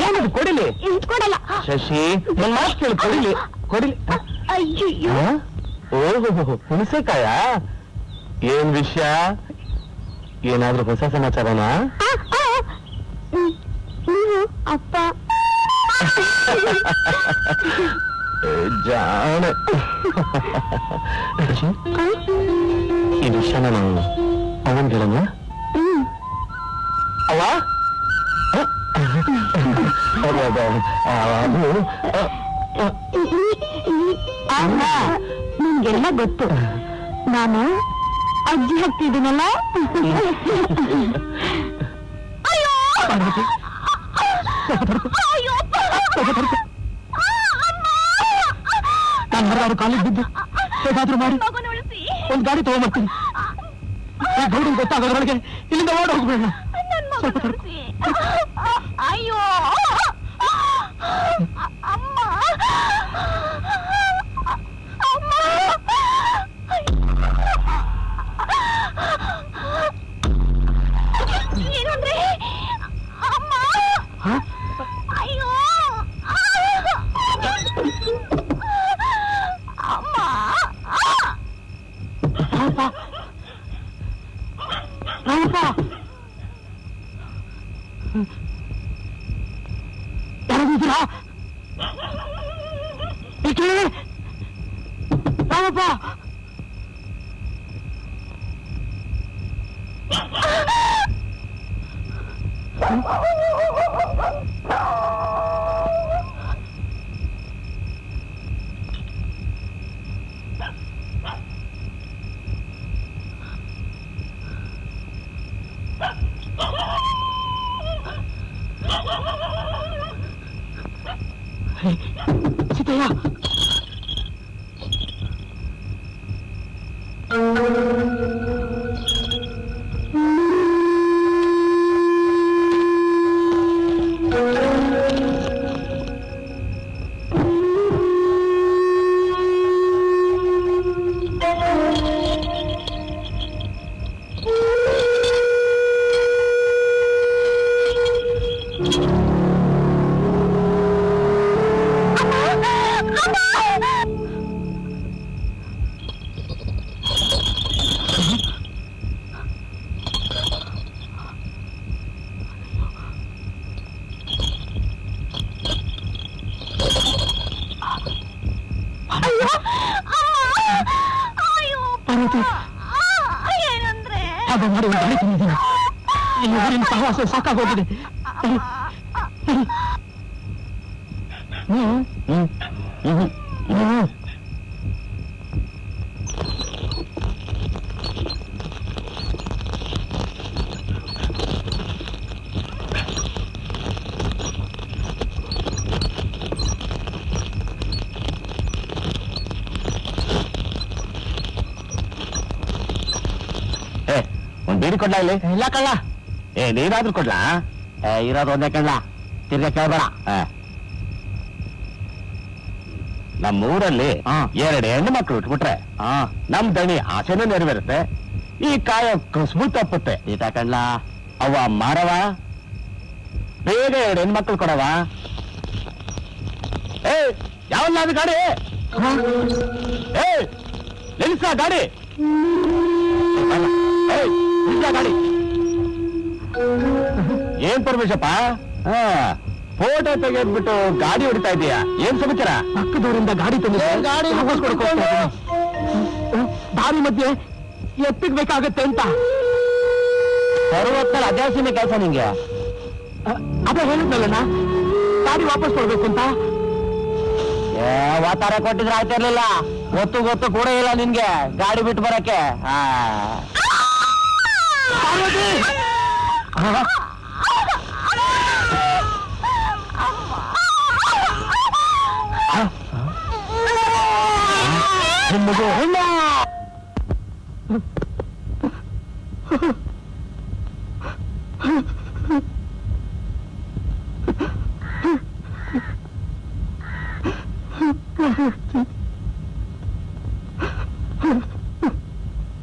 ಏನದು ಕೊಡಿಲಿ? ಕೊಡಲ್ಲ. ಶಶಿ, ನನ್ನ ಮಾತು ಕೇಳಿ, ಕೊಡಿಲಿ, ಕೊಡಿಲಿ. ಅಯ್ಯೋ, ಓಹೋ, ಹುಣಸೆಕಾಯ? ಏನ್ ವಿಷಯ? ಏನಾದ್ರೂ ಹೊಸ ಸಮಾಚಾರನಾ? ಅಪ್ಪ ಜಾಣೆ. ಈ ವಿಷಯ ನಾನು ಅವನ್ ಹೇಳಮ್ಮ. ಅವ ನಿಮ್ಗೆಲ್ಲ ಗೊತ್ತು, ನಾನು ಅಜ್ಜಿ ಹಾಕ್ತಿದ್ದೀನಲ್ಲ. ನಾನು ಹೊರಗಾರು ಕಾಲಿಗೆ ಬಿದ್ದು ಹೇಗಾದ್ರೂ ಮಾಡಿ ಒಂದ್ ಗಾಡಿ ತಗೊಂಡ್ಬರ್ತೀನಿ. ಗೌಡನ್ ಗೊತ್ತಾಗೋದ್ರೊಳಗೆ ಇಲ್ಲಿಂದ ಓಡ್ ಹೋಗ್ಬೇಡ. ಸ್ವಲ್ಪ ತಡ್ಕೊ. ಅಯ್ಯೋ ಅಮ್ಮ, ಅಮ್ಮ, ಏನಂದ್ರೆ ಅಮ್ಮ, ಅಯ್ಯೋ ಅಮ್ಮ. ಯಾರಿದ್ದೀರಾ? ರಾಮಪ್ಪ, ಸೀತಯ್ಯ, ಏನಂದ್ರೆ ಹಾಗ ಮಾಡಿ ಒಂದು ಗಾಡಿ ತಂದಿದ್ದೀನಿ. ಈ ಊರಿನ ಸಹವಾಸ ಸಾಕಾಗೋಗಿದೆ. ಒಂದ್ ಬೀಡಿ ಕೊಡ್ಲಾ ಇಲ್ಲಿ? ಇಲ್ಲ ಕಳ್ಳ. ನೀನಾದ್ರೂ ಕೊಡ್ಲಾ? ಇರೋದು ಒಂದೇ ಕಳ್ಳ, ತಿರ್ಗ ಕೇಳ್ಬೇಡ. ನಮ್ಮೂರಲ್ಲಿ 2 ಹೆಣ್ಣು ಮಕ್ಕಳು ಉಟ್ಬಿಟ್ರೆ ನಮ್ ದಣಿ ಆಸೆನೂ ನೆರವೇರುತ್ತೆ, ಈ ಕಾಯೋ ಕಸ್ಬು ತಪ್ಪುತ್ತೆ. ಈತ ಕಳ್ಳ ಅವ್ವ ಮಾರವ, ಬೇಗ 2 ಹೆಣ್ಮಕ್ಳು ಕೊಡವ. ಯಾವಲ್ಲ ಅದು ಗಾಡಿ? ನಿಲ್ಸ ಗಾಡಿ, ನಿಲ್ಸ ಗಾಡಿ. ಏನ್ ಪರಮೇಶಪ್ಪ, ಫೋಟೋ ತೆಗೆದ್ಬಿಟ್ಟು ಗಾಡಿ ಹೊಡಿತಾ ಇದೀಯಾ? ಏನ್ ಸಮಾಚಾರ? ಪಕ್ಕದೂರಿಂದ ಗಾಡಿ ತಂದಿದ್ದೆ, ಗಾಡಿ ವಾಪಸ್ ಕೊಡಕ್ಕೆ ಹೋಗ್ತಾ ಇದ್ದೀನಿ. ದಾರಿ ಮಧ್ಯೆ ಎತ್ತಿಗ್ಬೇಕಾಗತ್ತೆ ಅಂತ ಸರ್ವತ್ನಲ್ಲಿ ಅದ್ಯಾಸಿನ ಕೆಲಸ ನಿಂಗೆ. ಅದೇ ಹೇಳಿದ್ನಲ್ಲಣ್ಣ, ಗಾಡಿ ವಾಪಸ್ ಕೊಡ್ಬೇಕು ಅಂತ. ವಾತಾರ ಕೊಟ್ಟಿದ್ರೆ ಆಯ್ತಿರ್ಲಿಲ್ಲ. ಗೊತ್ತು ಗೊತ್ತು ಕೂಡ ಇಲ್ಲ ನಿನ್ಗೆ ಗಾಡಿ ಬಿಟ್ಟು ಬರಕ್ಕೆ.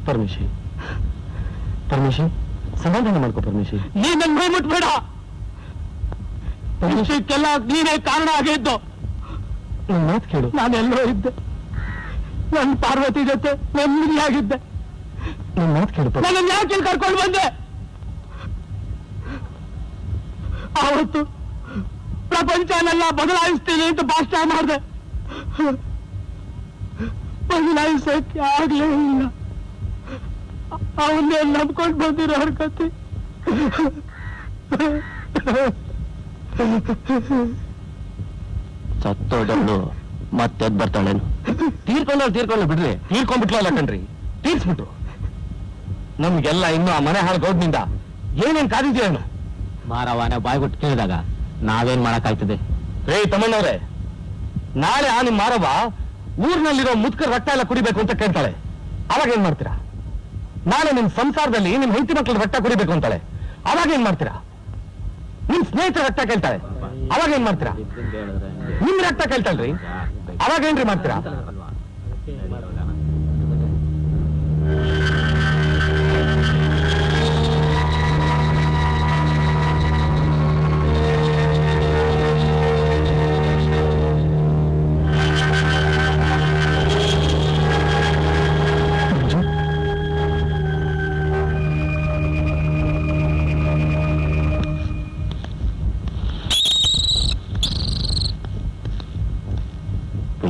ಪರಮೇಶಿ, ಪರಮೇಶಿ, ಸಮಾಧಾನ ಮಾಡ್ಕೋ ಪರಮೇಶಿ. ನೀನ್ ನನ್ ಮೈ ಮುಟ್ಬೇಡ. ವಿಷಯಕ್ಕೆಲ್ಲ ನೀನೇ ಕಾರಣ ಆಗಿದ್ದು. ನನ್ ಮಾತು ಕೇಳು. ನಾನೆಲ್ಲೋ ಇದ್ದೆ, ನನ್ನ ಪಾರ್ವತಿ ಜೊತೆ ನೆಮ್ಮದಿಯಾಗಿದ್ದೆ. ನನ್ ಮಾತು ಕೇಳು. ನನ್ನ ಯಾಕೆ ಕರ್ಕೊಂಡು ಬಂದೆ? ಆವತ್ತು ಪ್ರಪಂಚನೆಲ್ಲ ಬದಲಾಯಿಸ್ತೀನಿ ಅಂತ ಭಾಷಣ ಮಾಡಿದೆ. ಬದಲಾಯಿಸಕ್ಕೆ ಆಗ್ಲೇ ಇಲ್ಲ. ಅವನ್ನೇ ನಂಬ್ಕೊಂಡು ಬಂದಿರೋ ಹರ್ಕತಿ. ಸತ್ತೋದವಳು ಮತ್ತೆ ಬರ್ತಾಳೇನು? ತೀರ್ಕೊಂಡವ್ಳು ಬಿಡ್ರಿ. ತೀರ್ಕೊಂಡ್ಬಿಟ್ಲಲ್ಲ ಕಣ್ರಿ, ತೀರ್ಸ್ಬಿಟ್ರು. ನಮ್ಗೆಲ್ಲ ಇನ್ನು ಆ ಮನೆ ಹಾಳು ಗೌಡ್ನಿಂದ ಏನೇನ್ ಕಾದಿದ್ಯೇನು? ಮಾರವಾನೆ ಬಾಯ್ಬಿಟ್ಟು ಕೇಳಿದಾಗ ನಾವೇನ್ ಮಾಡಕ್ಕಾಯ್ತದೆ? ತಮ್ಮಣ್ಣವ್ರೆ, ನಾಳೆ ಆ ನಿಮ್ ಮಾರವ್ವ ಊರಿನಲ್ಲಿರೋ ಮುದ್ಕರ ರಕ್ತ ಎಲ್ಲ ಕುಡಿಬೇಕು ಅಂತ ಕೇಳ್ತಾಳೆ. ಅವಾಗ ಏನ್ ಮಾಡ್ತೀರಾ? ನಾಳೆ ನಿಮ್ ಸಂಸಾರದಲ್ಲಿ ನಿಮ್ ಹೆಂಡತಿ ಮಕ್ಕಳ ರಕ್ತ ಕುಡಿಬೇಕು ಅಂತಾಳೆ. ಅವಾಗ ಏನ್ ಮಾಡ್ತೀರಾ? ನಿಮ್ ಸ್ನೇಹಿತರ ರಕ್ತ ಕೇಳ್ತಾಳೆ. ಅವಾಗ ಏನ್ ಮಾಡ್ತೀರಾ? ನಿಮ್ ರಕ್ತ ಕೇಳ್ತಾಳ್ರಿ, ಅವಾಗ ಏನ್ರಿ ಮಾಡ್ತೀರಾ?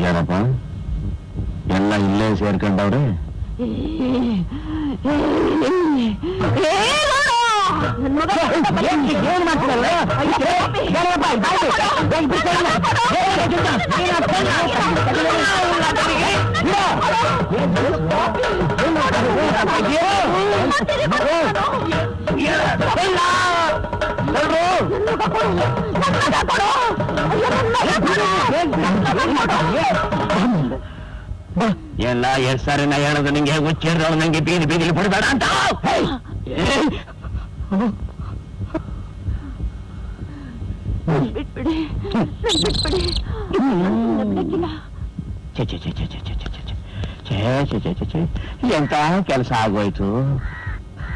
ಯಾರಪ್ಪ ಎಲ್ಲ ಇಲ್ಲೇ ಸೇರ್ಕೊಂಡವ್ರೆ? ಏನ್ ಮಾಡ್ತಿರಲ್ಲ? ಎಲ್ಲ ಎರಡ್ ಸಾರಿನ ಹೇಳೋದು ನಿಂಗೆ ಹುಚ್ಚಿಡ್ದವಳು ನಂಗೆ ಬೀದಿ ಬೀದಿಲಿ ಬಿಡಬೇಡ ಅಂತ. ಬಿಟ್ಬಿಡಿ, ಬಿಟ್ಬಿಡಿ. ಎಂತ ಕೆಲಸ ಆಗೋಯ್ತು.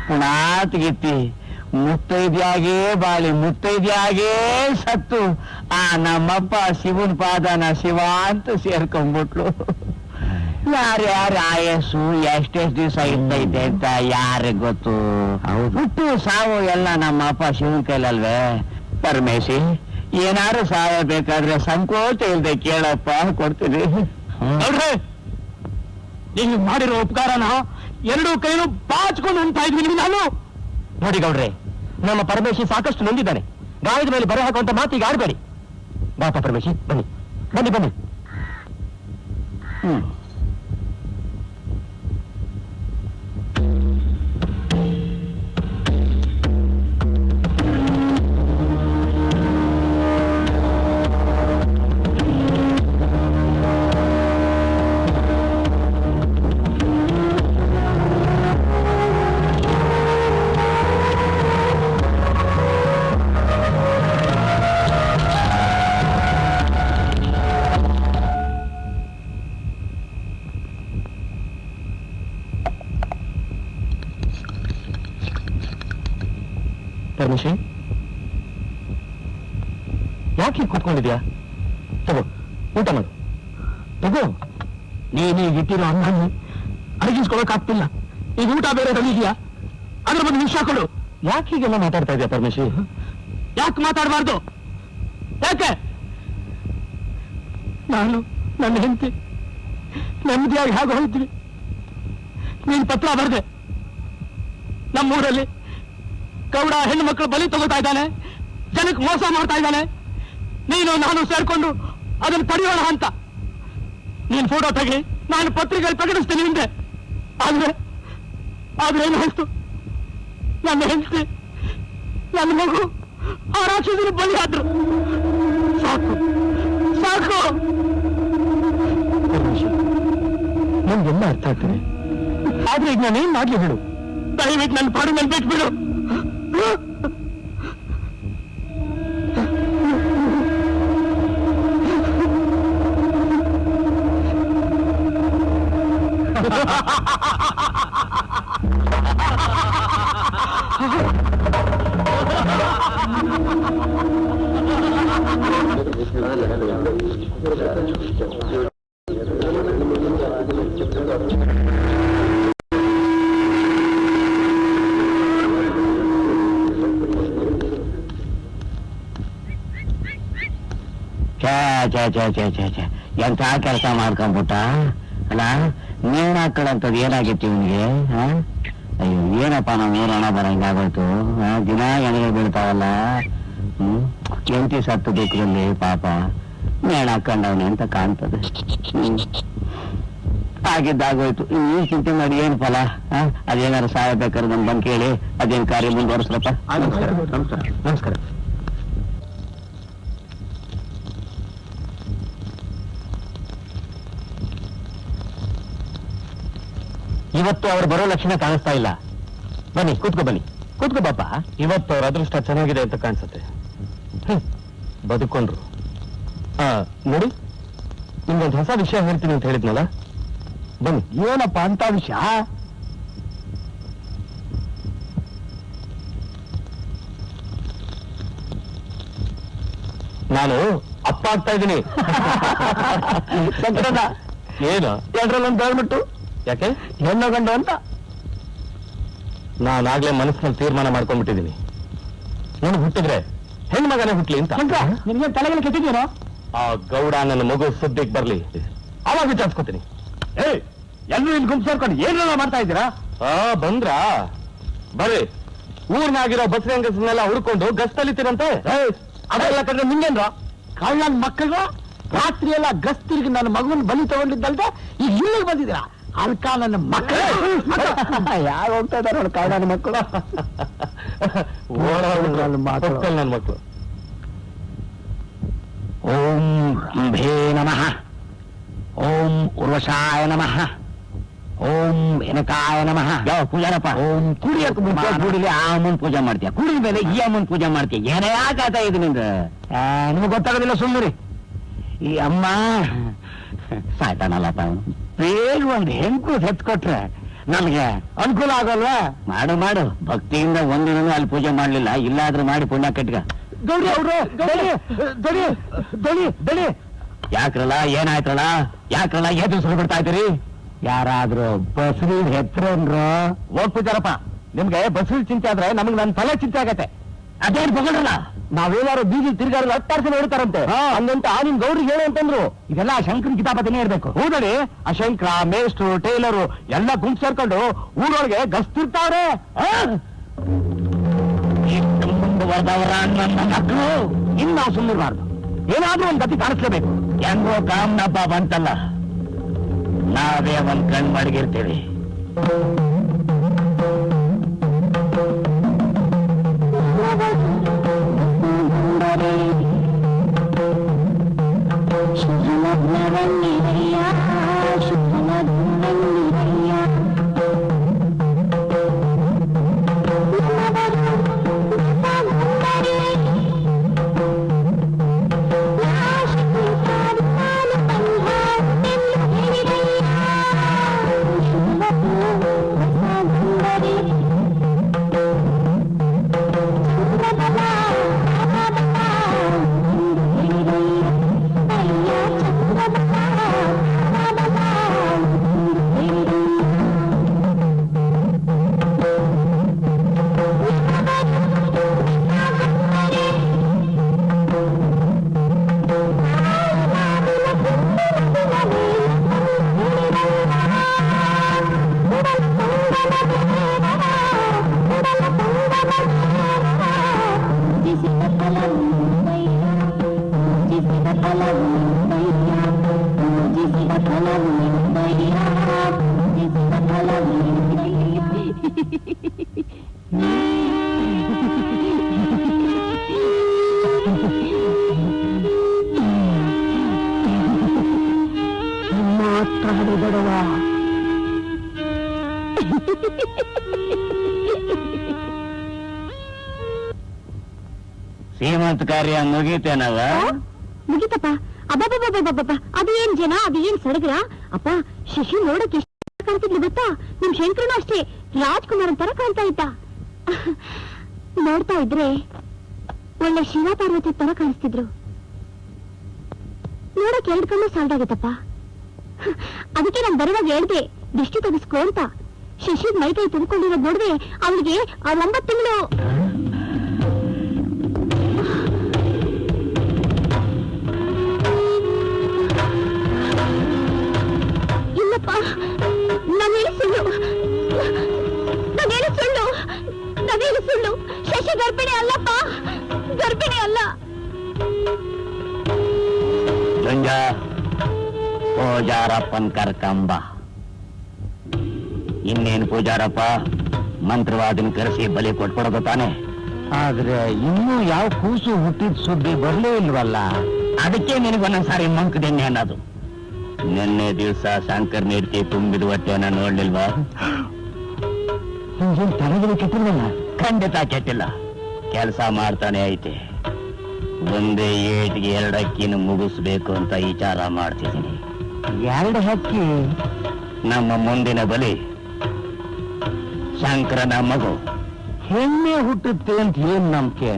ಪುಣಾತ್ಗಿತ್ತಿ ಮುತ್ತೈದ್ಯಾಗೇ ಬಾಳಿ ಮುತ್ತೈದ್ಯಾಗೇ ಸತ್ತು ಆ ನಮ್ಮಪ್ಪ ಶಿವನ್ ಪಾದನ ಶಿವ ಅಂತ ಸೇರ್ಕೊಂಡ್ಬಿಟ್ಲು. ಯಾರ್ಯಾರ ಆಯಸ್ಸು ಎಷ್ಟೆಷ್ಟು ದಿವಸ ಇರ್ತೈತೆ ಅಂತ ಯಾರಿಗ್ ಗೊತ್ತು? ಹುಟ್ಟು ಸಾವು ಎಲ್ಲ ನಮ್ಮಪ್ಪ ಶಿವನ್ ಕೈಲಲ್ವೇ? ಪರಮೇಶಿ, ಏನಾರು ಸಾಯಬೇಕಾದ್ರೆ ಸಂಕೋಚ ಇಲ್ದೆ ಕೇಳಪ್ಪ, ಕೊಡ್ತೀನಿ. ನೋಡ್ರಿ, ನೀವು ಮಾಡಿರೋ ಉಪಕಾರನ ಎರಡೂ ಕೈನು ಬಾಚ್ಕೊಂಡು ಅಂತ ಇದ್ವಿ ನಾನು. ನೋಡಿ ಗೌಡ್ರೆ, ನಮ್ಮ ಪರಮೇಶಿ ಸಾಕಷ್ಟು ನೊಂದಿದ್ದಾನೆ. ಗಾಯದ ಮೇಲೆ ಬರೆ ಹಾಕುವಂತ ಮಾತಿಗೆ ಆಡಬೇಡಿ. ಬಾಪ ಪರಮೇಶಿ, ಬನ್ನಿ ಬನ್ನಿ ಬನ್ನಿ. ಪರಮೇಶಿ, ಯಾಕೆ ಕೂತ್ಕೊಂಡಿದ್ಯಾ? ತಗೋ, ಊಟ ಮಾಡು. ತಗೋ. ನೀನೀಗ ಇಟ್ಟಿರೋ ಅನ್ನ ಅಡಗಿಸ್ಕೊಳಕ್ಕಾಗ್ತಿಲ್ಲ. ಈಗ ಊಟ ಬೇರೆ ತಂದಿದ್ಯಾ, ಅದ್ರ ಬಗ್ಗೆ ವಿಷಯ ಕೊಡು. ಯಾಕೆ ಹೀಗೆಲ್ಲ ಮಾತಾಡ್ತಾ ಇದೆಯಾ ಪರಮೇಶಿ? ಯಾಕೆ ಮಾತಾಡಬಾರ್ದು? ಯಾಕೆ? ನಾನು ನನ್ನ ಹೆಂಡತಿ ನೆಮ್ಮದಿಯಾಗಿ ಹೇಗೆ ಹೋಗ್ತೀವಿ? ನೀನ್ ಪತ್ರ ಬರ್ದೆ. ನಮ್ಮೂರಲ್ಲಿ ಗೌಡ ಹೆಣ್ಣು ಮಕ್ಕಳು ಬಲಿ ತಗೋತಾ ಇದ್ದಾನೆ, ಜನಕ್ಕೆ ಮೋಸ ಮಾಡ್ತಾ ಇದ್ದಾನೆ. ನೀನು ನಾನು ಸೇರ್ಕೊಂಡು ಅದನ್ನು ತಡೆಯೋಣ ಅಂತ ನೀನ್ ಫೋಟೋ ತೆಗಿ, ನಾನು ಪತ್ರಿಕೆಯಲ್ಲಿ ಪ್ರಕಟಿಸ್ತೀನಿ ಹಿಂದೆ. ಆದ್ರೆ ಏನಾಯ್ತು? ನನ್ನ ಹೆಂಡತಿ ನನ್ನ ಮಗು ಆ ರಾಕ್ಷಸರು ಬಲಿ ಆದ್ರು. ಸಾಕು ಸಾಕು. ನಮ್ಗೆಲ್ಲ ಅರ್ಥ ಆಗ್ತದೆ, ಆದ್ರೆ ಈಗ ನಾನೇನ್ ಮಾಡ್ಲಿ ಬಿಡು. ದಯವಿಟ್ಟು ನನ್ನ ಪಾಡು ಮೇಲೆ ಬಿಟ್ಬಿಡು. ಎಂತ ಕೆಲಸ ಮಾಡ್ಕೊಂಡ್ಬಿಟ್ಟ ಅಲ್ಲ. ನೇಣ ಹಾಕೊಳ್ಳಂತದ್ ಏನಾಗಿತ್ತು ಇವನಿಗೆ? ಅಯ್ಯೋ ಏನಪ್ಪ ನಾವು ಏನು ಹಣ ಬರಂಗಾಗೋಯ್ತು. ದಿನ ಎಣೆಗೆ ಬೀಳ್ತಾವಲ್ಲ. ಎಂಟಿ ಸತ್ತು ಬೇಕಲ್ಲಿ ಪಾಪ ನೇಣ ಹಾಕೊಂಡವನೆ ಅಂತ ಕಾಣ್ತದೆ. ಆಗಿದ್ದಾಗೋಯ್ತು. ಈ ಚಿಂತೆ ಮಾಡಿ ಏನ್ ಫಲ? ಅದೇನಾರು ಸಾಯಬೇಕಾದ್ರೆ ನಮ್ ಬಂದ್ ಕೇಳಿ ಅದೇನ್ ಕಾರ್ಯ ಮುಂದುವರಿಸ್ರಪ್ಪ. ನಮಸ್ಕಾರ. ಇವತ್ತು ಅವ್ರು ಬರೋ ಲಕ್ಷಣ ಕಾಣಿಸ್ತಾ ಇಲ್ಲ. ಬನ್ನಿ ಕೂತ್ಕೋ, ಬನ್ನಿ ಕೂತ್ಕೋ ಬಾಪ. ಇವತ್ತು ಅವ್ರ ಅದೃಷ್ಟ ಚೆನ್ನಾಗಿದೆ ಅಂತ ಕಾಣಿಸುತ್ತೆ. ಬದುಕೊಂಡ್ರು. ನೋಡಿ, ನಿಮ್ಗೊಂದು ಹೊಸ ವಿಷಯ ಹೇಳ್ತೀನಿ ಅಂತ ಹೇಳಿದ್ನಲ್ಲ, ಬನ್ನಿ. ಏನಪ್ಪ ಅಂತ ವಿಷಯ? ನಾನು ಅಪ್ಪ ಆಗ್ತಾ ಇದ್ದೀನಿ. ಏನು ಎರಡರಲ್ಲೊಂದು ಹೇಳ್ಬಿಟ್ಟು ಯಾಕೆ? ಹೆಣ್ಣು ಗಂಡು ಅಂತ ನಾನಾಗ್ಲೇ ಮನಸ್ಸಿನಲ್ಲಿ ತೀರ್ಮಾನ ಮಾಡ್ಕೊಂಡ್ಬಿಟ್ಟಿದ್ದೀನಿ. ನನಗೆ ಹುಟ್ಟಿದ್ರೆ ಹೆಣ್ಮಗನೇ ಹುಟ್ಲಿ ಅಂತ. ನಿನ್ಗೆ ತಲೆಗೆ ಕೆಟ್ಟಿದ್ದೀನೋ? ಆ ಗೌಡ ನನ್ನ ಮಗು ಸುದ್ದಿಗೆ ಬರ್ಲಿ, ಅವಾಗ ವಿಚಾರಿಸ್ಕೊತೀನಿ. ಎಲ್ಲರೂ ಇಲ್ಲಿ ಗುಂಪು ಸೇರ್ಕೊಂಡು ಏನೆಲ್ಲ ಮಾಡ್ತಾ ಇದ್ದೀರಾ? ಬಂದ್ರಾ? ಬರ್ರಿ. ಊರ್ನಾಗಿರೋ ಬಸ್ರಿ ಅಂಗಸನ್ನೆಲ್ಲ ಹುಡ್ಕೊಂಡು ಗಸ್ತಲಿತೀರಂತೆ. ಅದೆಲ್ಲ ಕಂಡ್ರೆ ನಿಂಗೇನ್ರ? ಕಳ್ಳನ್ ಮಕ್ಕಳು ರಾತ್ರಿ ಎಲ್ಲ ಗಸ್ತಿರಿಗೆ ನನ್ನ ಮಗುವನ್ನ ಬಲಿ ತಗೊಂಡಿದ್ದಲ್ದೆ ಈಗ ಇಲ್ಲಿಗೆ ಬಂದಿದ್ದೀರಾ? ಅಲ್ಕ ನನ್ನ ಮಕ್ಕಳು ಯಾರು ಹೋಗ್ತಾ ಇದ್ದಾರೆ ನೋಡಿ, ಕಳ್ಳನ ಮಕ್ಕಳು. ನನ್ನ ಮಕ್ಕಳು. ಓಂ ಅಂಬೇ ನಮಃ, ಓಂ ಉರ್ವಶಾಯ ನಮಃ, ಓಂ ಎನಕಾಯ ನಮಃ. ಯಾವ ಪೂಜಾರಪ್ಪ? ಓಂ ಕುಡಿಯಕ್ಕೆ ಮುಂಚೆ ಕುಡಿಲಿ ಆ ಅಮ್ಮನ್ ಪೂಜೆ ಮಾಡ್ತೀಯ, ಕುಡಿದ ಮೇಲೆ ಈ ಅಮ್ಮನ್ ಪೂಜೆ ಮಾಡ್ತೀಯ. ಏನೇ ಯಾಕಾಗ್ತಾ ಇದು ನಿಂದ? ನಿಮ್ಗೆ ಗೊತ್ತಾಗೋದಿಲ್ಲ, ಸುಮ್ಮನೆ. ಈ ಅಮ್ಮ ಸಾಯ್ತಾನಲ್ಲಪ್ಪ ಅವನು. ಬೇಗ ಒಂದು ಹೆಂಕು ಹೆತ್ಕೊಟ್ರೆ ನಮ್ಗೆ ಅನುಕೂಲ ಆಗಲ್ವಾ? ಮಾಡು ಮಾಡು, ಭಕ್ತಿಯಿಂದ ಒಂದಿನೂ ಅಲ್ಲಿ ಪೂಜೆ ಮಾಡ್ಲಿಲ್ಲ, ಇಲ್ಲಾದ್ರೂ ಮಾಡಿ ಪುಣ್ಯ ಕಟ್ಗ. ಗೌರಿ ಅವ್ರು ದಳಿ ಯಾಕ್ರಲ್ಲ? ಏನಾಯ್ತಲ್ಲ? ಯಾಕ್ರಲ್ಲ ಎದ್ದು ಸುರು ಬಿಡ್ತಾ ಇದ್ದೀರಿ? ಯಾರಾದ್ರೂ ಬಸ್ರಿ ಹೆತ್ರನ್ರು? ಹೋಗ್ ಪೂಜಾರಪ್ಪ, ನಿಮ್ಗೆ ಬಸ್ರಿ ಚಿಂತೆ ಆದ್ರೆ ನಮ್ಗೆ ನನ್ನ ತಲೆ ಚಿಂತೆ ಆಗತ್ತೆ. ಅದೇನ್ ತಗೊಂಡ್ರಲ್ಲ? ನಾವೇನಾರು ಬೀದಿ ತಿರ್ಗಾಡಲು 10 ವರ್ಷ ನೋಡ್ತಾರಂತೆ. ಹಂಗಂತ ನಿಮ್ ಗೌರಿಗೆ ಹೇಳು ಅಂತಂದ್ರು. ಇದೆಲ್ಲ ಶಂಕರನ್ ಕಿತಾಪತಿನೇ ಇರ್ಬೇಕು. ಹೌದಳಿ, ಅಶಂಕರ, ಮೇಸ್ಟ್ರು, ಟೈಲರು ಎಲ್ಲ ಗುಂಪು ಸೇರ್ಕೊಂಡು ಊರೊಳಗೆ ಗಸ್ತಿರ್ತಾವ್ರೆ. ಮುಂದುವರೆದವರ ನನ್ನ ಮಕ್ಕಳು ಇನ್ನು ನಾವು ಸುಮ್ಮನಿರಬಾರ್ದು. ಏನಾದ್ರೂ ಒಂದ್ ಗತಿ ಕಾಣಿಸ್ಲೇಬೇಕು. ಹೆಂಗೋ ಕಾಮನಪ್ಪ ಬಂತಲ್ಲ, ನಾವೇ ಒಂದ್ ಕಣ್ ಮಡಗಿರ್ತೀವಿ. ಮಾತಾಡಬೇಡವ. ಸೀಮಂತ ಕಾರ್ಯ ಮುಗೀತೇನವ? ಮುಗಿತಪ್ಪ. ಅಬ್ಬಬ್ಬಬ್ಬಬ್ಬಬ್ಬ, ಅದು ಏನ್ ಜನ, ಅದು ಏನ್ ಸಡಗರ ಅಪ್ಪ. ಶಶಿ ನೋಡಕ್ಕೆ ಎಷ್ಟು ಕಾಣ್ತಿದ್ಲು ಗೊತ್ತಾ? ನಿಮ್ ಶಂಕರನು ಅಷ್ಟೇ ರಾಜ್ಕುಮಾರ್ ತರ ಕಾಣ್ತಾ ಇದ್ದ. ನೋಡ್ತಾ ಇದ್ರೆ ಒಳ್ಳೆ ಶಿವ ಪಾರ್ವತಿ ತರ ಕಾಣಿಸ್ತಿದ್ರು. ನೋಡಕ್ 2 ಕಣ್ಣು ಸಾಲ್ದಾಗಿತ್ತಪ್ಪ. ಅದಕ್ಕೆ ನಾನು ಬರುವಾಗ ಹೇಳ್ದೆ ದೃಷ್ಟಿ ತೆಗೆಸ್ಕೋ ಅಂತ. ಶಶಿ ಮೈಕೈ ತುಂಬಿಕೊಂಡಿರೋದು ನೋಡಿದ್ರೆ ಅವಳಿಗೆ ಆ 9 ತಿಂಗಳು. ಇಲ್ಲಪ್ಪ, ನಾನೇನು ಸುಳ್ಳು, ನಾನೇನು ಸುಳ್ಳು, ನಾನೇನು ಸುಳ್ಳು. ಶಶಿ ಗರ್ಭಿಣಿ ಅಲ್ಲಪ್ಪ, ಗರ್ಭಿಣಿ ಅಲ್ಲ. ಜುಂಜ ಪೂಜಾರಪ್ಪನ್ ಕರ್ಕಂಬ. ಇನ್ನೇನು ಪೂಜಾರಪ್ಪ, ಮಂತ್ರವಾದಿನ ಕರೆಸಿ ಬಲಿ ಕೊಟ್ಬಿಡೋದು ತಾನೆ. ಆದ್ರೆ ಇನ್ನೂ ಯಾವ ಕೂಸು ಹುಟ್ಟಿದ ಸುದ್ದಿ ಬರ್ಲೇ ಇಲ್ವಲ್ಲ. ಅದಕ್ಕೆ ನಿನಗೊಂದೊಂದ್ಸಾರಿ ಮಂಕದೆಣ್ಣೆ ಅನ್ನೋದು. ನಿನ್ನೆ ದಿವಸ ಶಂಕರ್ ನೀಡ್ತಿ ತುಂಬಿದ ಹೊಟ್ಟೆನ ನೋಡ್ಲಿಲ್ವಾ? ತಲೆಗಿನ ಕೆಟ್ಟಿಲ್ವಲ್ಲ? ಖಂಡಿತ ಕೆಟ್ಟಿಲ್ಲ, ಕೆಲಸ ಮಾಡ್ತಾನೆ ಐತೆ. ಒಂದೇ ಏಟಿಗೆ 2 ಅಕ್ಕಿನ ಮುಗಿಸ್ಬೇಕು ಅಂತ ವಿಚಾರ ಮಾಡ್ತಿದ್ದೀನಿ. 2 ಹಕ್ಕಿ? ನಮ್ಮ ಮುಂದಿನ ಬಲಿ ಶಂಕರನ ಮಗು. ಹೆಣ್ಣೆ ಹುಟ್ಟುತ್ತೆ ಅಂತ ಏನ್ ನಂಬಿಕೆ?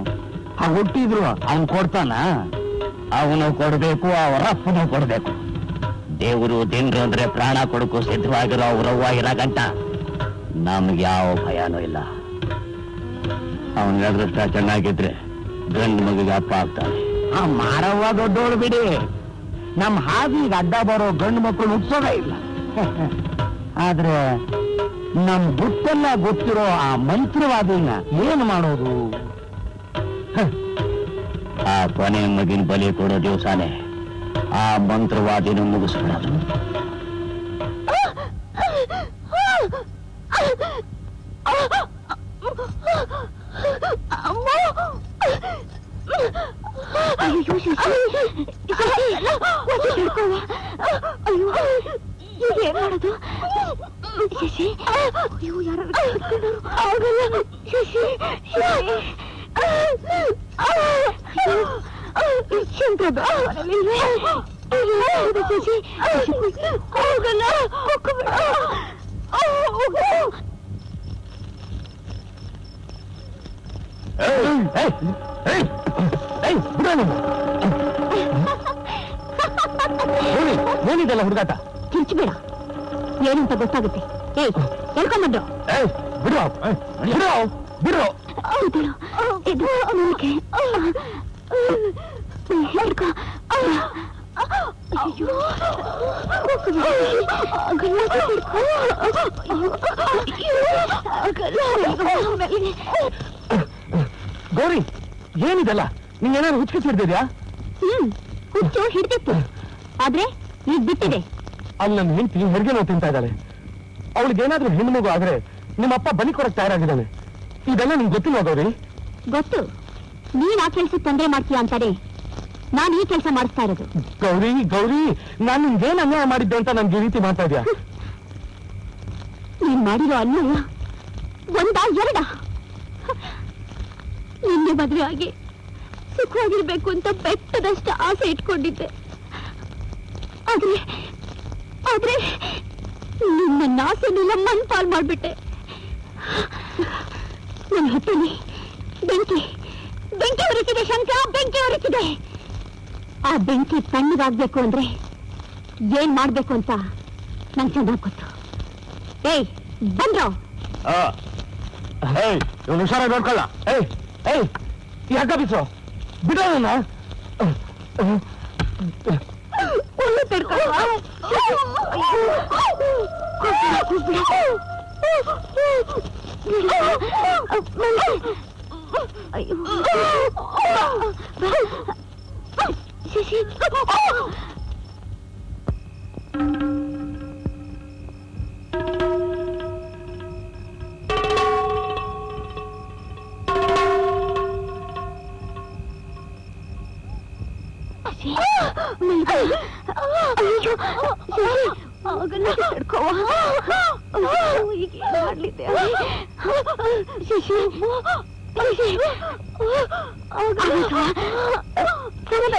ಆ ಹುಟ್ಟಿದ್ರು ಅವನ್ ಕೊಡ್ತಾನ? ಅವನು ಕೊಡ್ಬೇಕು, ಅವರ ಅಪ್ಪನೂ ಕೊಡ್ಬೇಕು. ದೇವರು ದಿನರು ಅಂದ್ರೆ ಪ್ರಾಣ ಕೊಡಕ್ಕೂ ಸಿದ್ಧವಾಗಿರೋ ಅವ್ರವ್ವ ಇರೋ ಗಂಟ ನಮ್ಗೆ ಯಾವ ಭಯನೂ ಇಲ್ಲ. ಅವನ ಅದೃಷ್ಟ ಚೆನ್ನಾಗಿದ್ರೆ ಗಂಡು ಮಗುಗೆ ಅಪ್ಪ ಆಗ್ತಾನೆ. ಆ ಮಾರವ್ವ ದೊಡ್ಡೋಳು ಬಿಡಿ, ನಮ್ ಹಾದಿಗೆ ಅಡ್ಡ ಬರೋ ಗಂಡು ಮಕ್ಕಳು ಹುಟ್ಸೋದೇ ಇಲ್ಲ. ಆದ್ರೆ ನಮ್ ಗುಟ್ಟೆಲ್ಲ ಗೊತ್ತಿರೋ ಆ ಮಂತ್ರವಾದಿನ ಏನ್ ಮಾಡೋದು? ಆ ಕೊನೆ ಮಗಿನ ಬಲಿ ಕೊಡೋ ದಿವಸನೇ ಆ ಮಂತ್ರವಾದಿನ ಮುಗಿಸ್ಬಿಡೋದು. ಅಯ್ಯೋ ಶಶಿ, ಅಯ್ಯೋ ಏನ್ ಮಾಡೋದು ಶಶಿ? ಅಯ್ಯೋ ಯಾರು ಆಗಲ್ಲ ಶಶಿ. ಶಂಕರ ಶಶಿ ಹೋಗಲ್ಲ. ಏನಿದೆಲ್ಲ ಹುಡುಗಾಟ? ಕಿರ್ಚಬೇಡ, ಏನು ಅಂತ ಗೊತ್ತಾಗುತ್ತೆ. ಏಯ್ ಹೇಳ್ಕೊಂಡ್ಬಿಡ್ರು. ಬಿಡು ಬಿಡು ಬಿಡು. ಇದು ನನಗೆ ಹೇಳ್ಕೊ. ಅಯ್ಯೋ ಗೌರಿ, ಏನಿದೆಲ್ಲ? ನೀನೇನಾದ್ರು ಹುಚ್ಚಿಗೆ ಹಿಡ್ದಿದ್ಯಾ? ಹುಚ್ಚು ಹಿಡ್ದಿತ್ತು, ಆದ್ರೆ ಈಗ ಬಿಟ್ಟಿದೆ. ಅಲ್ಲಿ ನನ್ನ ಹೆಂಡತಿ ಹೆರಿಗೆ ನೋವು ತಿಂತಾ ಇದ್ದಾಳೆ. ಅವಳಿಗೇನಾದ್ರೂ ಹೆಣ್ಣು ಮಗು ಆದ್ರೆ ನಿಮ್ಮಪ್ಪ ಬಲಿ ಕೊಡಕ್ ತಯಾರಾಗಿದ್ದಾನೆ. ಇದೆಲ್ಲ ನಿಮ್ಗೆ ಗೊತ್ತಿಲ್ಲ ಗೌರಿ? ಗೊತ್ತು. ನೀನ್ ಆ ಕೆಲ್ಸಕ್ಕೆ ತೊಂದರೆ ಮಾಡ್ತೀಯ ಅಂತಾನೆ ನಾನು ಈ ಕೆಲಸ ಮಾಡಿಸ್ತಾ ಇರೋದು. ಗೌರಿ ಗೌರಿ, ನಾನು ನಿಮ್ಗೇನ್ ಅನ್ಯಾಯ ಮಾಡಿದ್ದೆ ಅಂತ ನನ್ಗೆ ಈ ರೀತಿ ಮಾಡ್ತಾ ಇದ್ಯಾ? ನೀನ್ ಮಾಡಿರೋ ಅನ್ಯಾಯ 1 2 ನಿನ್ನೆ ಮದುವೆ ಆಗಿ ಸುಖವಾಗಿರ್ಬೇಕು ಅಂತ ಬೆಟ್ಟದಷ್ಟು ಆಸೆ ಇಟ್ಕೊಂಡಿದ್ದೆ. ಆದ್ರೆ ಆದ್ರೆ ನನ್ನ ಆಸೆನೆಲ್ಲ ಮಣ್ಪಾಲ್ ಮಾಡ್ಬಿಟ್ಟೆ. ನನ್ನ ಹೊಟ್ಟೆಲಿ ಬೆಂಕಿ ಬೆಂಕಿ ಉರಿತಿದೆ ಶಂಕರ, ಬೆಂಕಿ ಉರಿತಿದೆ. ಆ ಬೆಂಕಿ ತಣ್ಣಗಾಗ್ಬೇಕು ಅಂದ್ರೆ ಏನ್ ಮಾಡ್ಬೇಕು ಅಂತ ನಂಗೆ ಚೆನ್ನಾಗಿ ಗೊತ್ತು. ಏಯ್ ಬಂದ್ರು. ಇವನು ಹುಷಾರಾಗಿ ನೋಡ್ಕೊಳ್ಳ. ಏಯ್ ಈ ಹಗ್ಗ ಬಿಸು, ಬಿಡೋ ನನ್ನ. ಒಳ್ಳೆ ಅಯ್ಯೋ ಶಶಿ ಸಮಾಧಾನ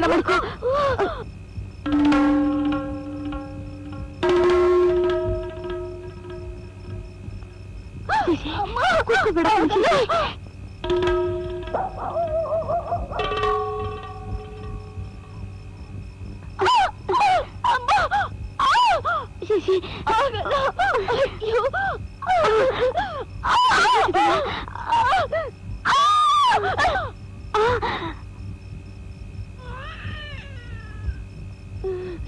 ಮಾಡ್ಕೋ ಕೂತ್ಕೋಬೇಡ ಶಶಿ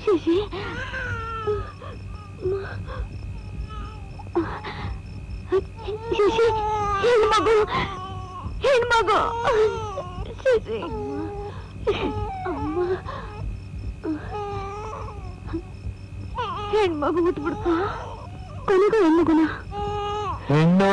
ಶಶಿ ಶಶಿ ಹೆಣ್ಮಗು ಶಶಿ ಹೆಣ್ಮಗು ಹುಟ್ಬಿಡ್ತ ಕೊನೆಗೂ ಹೆಣ್ಮಗುನ ಹೆಣ್ಣು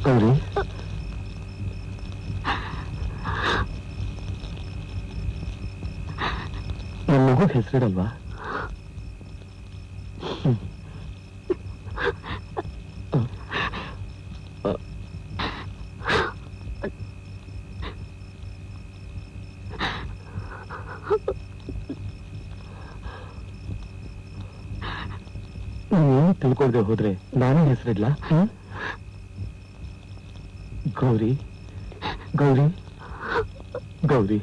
ಗೌರಿ, ನನ್ನ ಮಗು ಹೆಸರಿಡಲ್ವಾ? ತಿಳ್ಕೊಳ್ದೆ ಹೋದ್ರೆ ನಾನೇ ಹೆಸರಿಡ್ಲಾ? ಗೌರಿ ಗೌರಿ ಗೌರಿ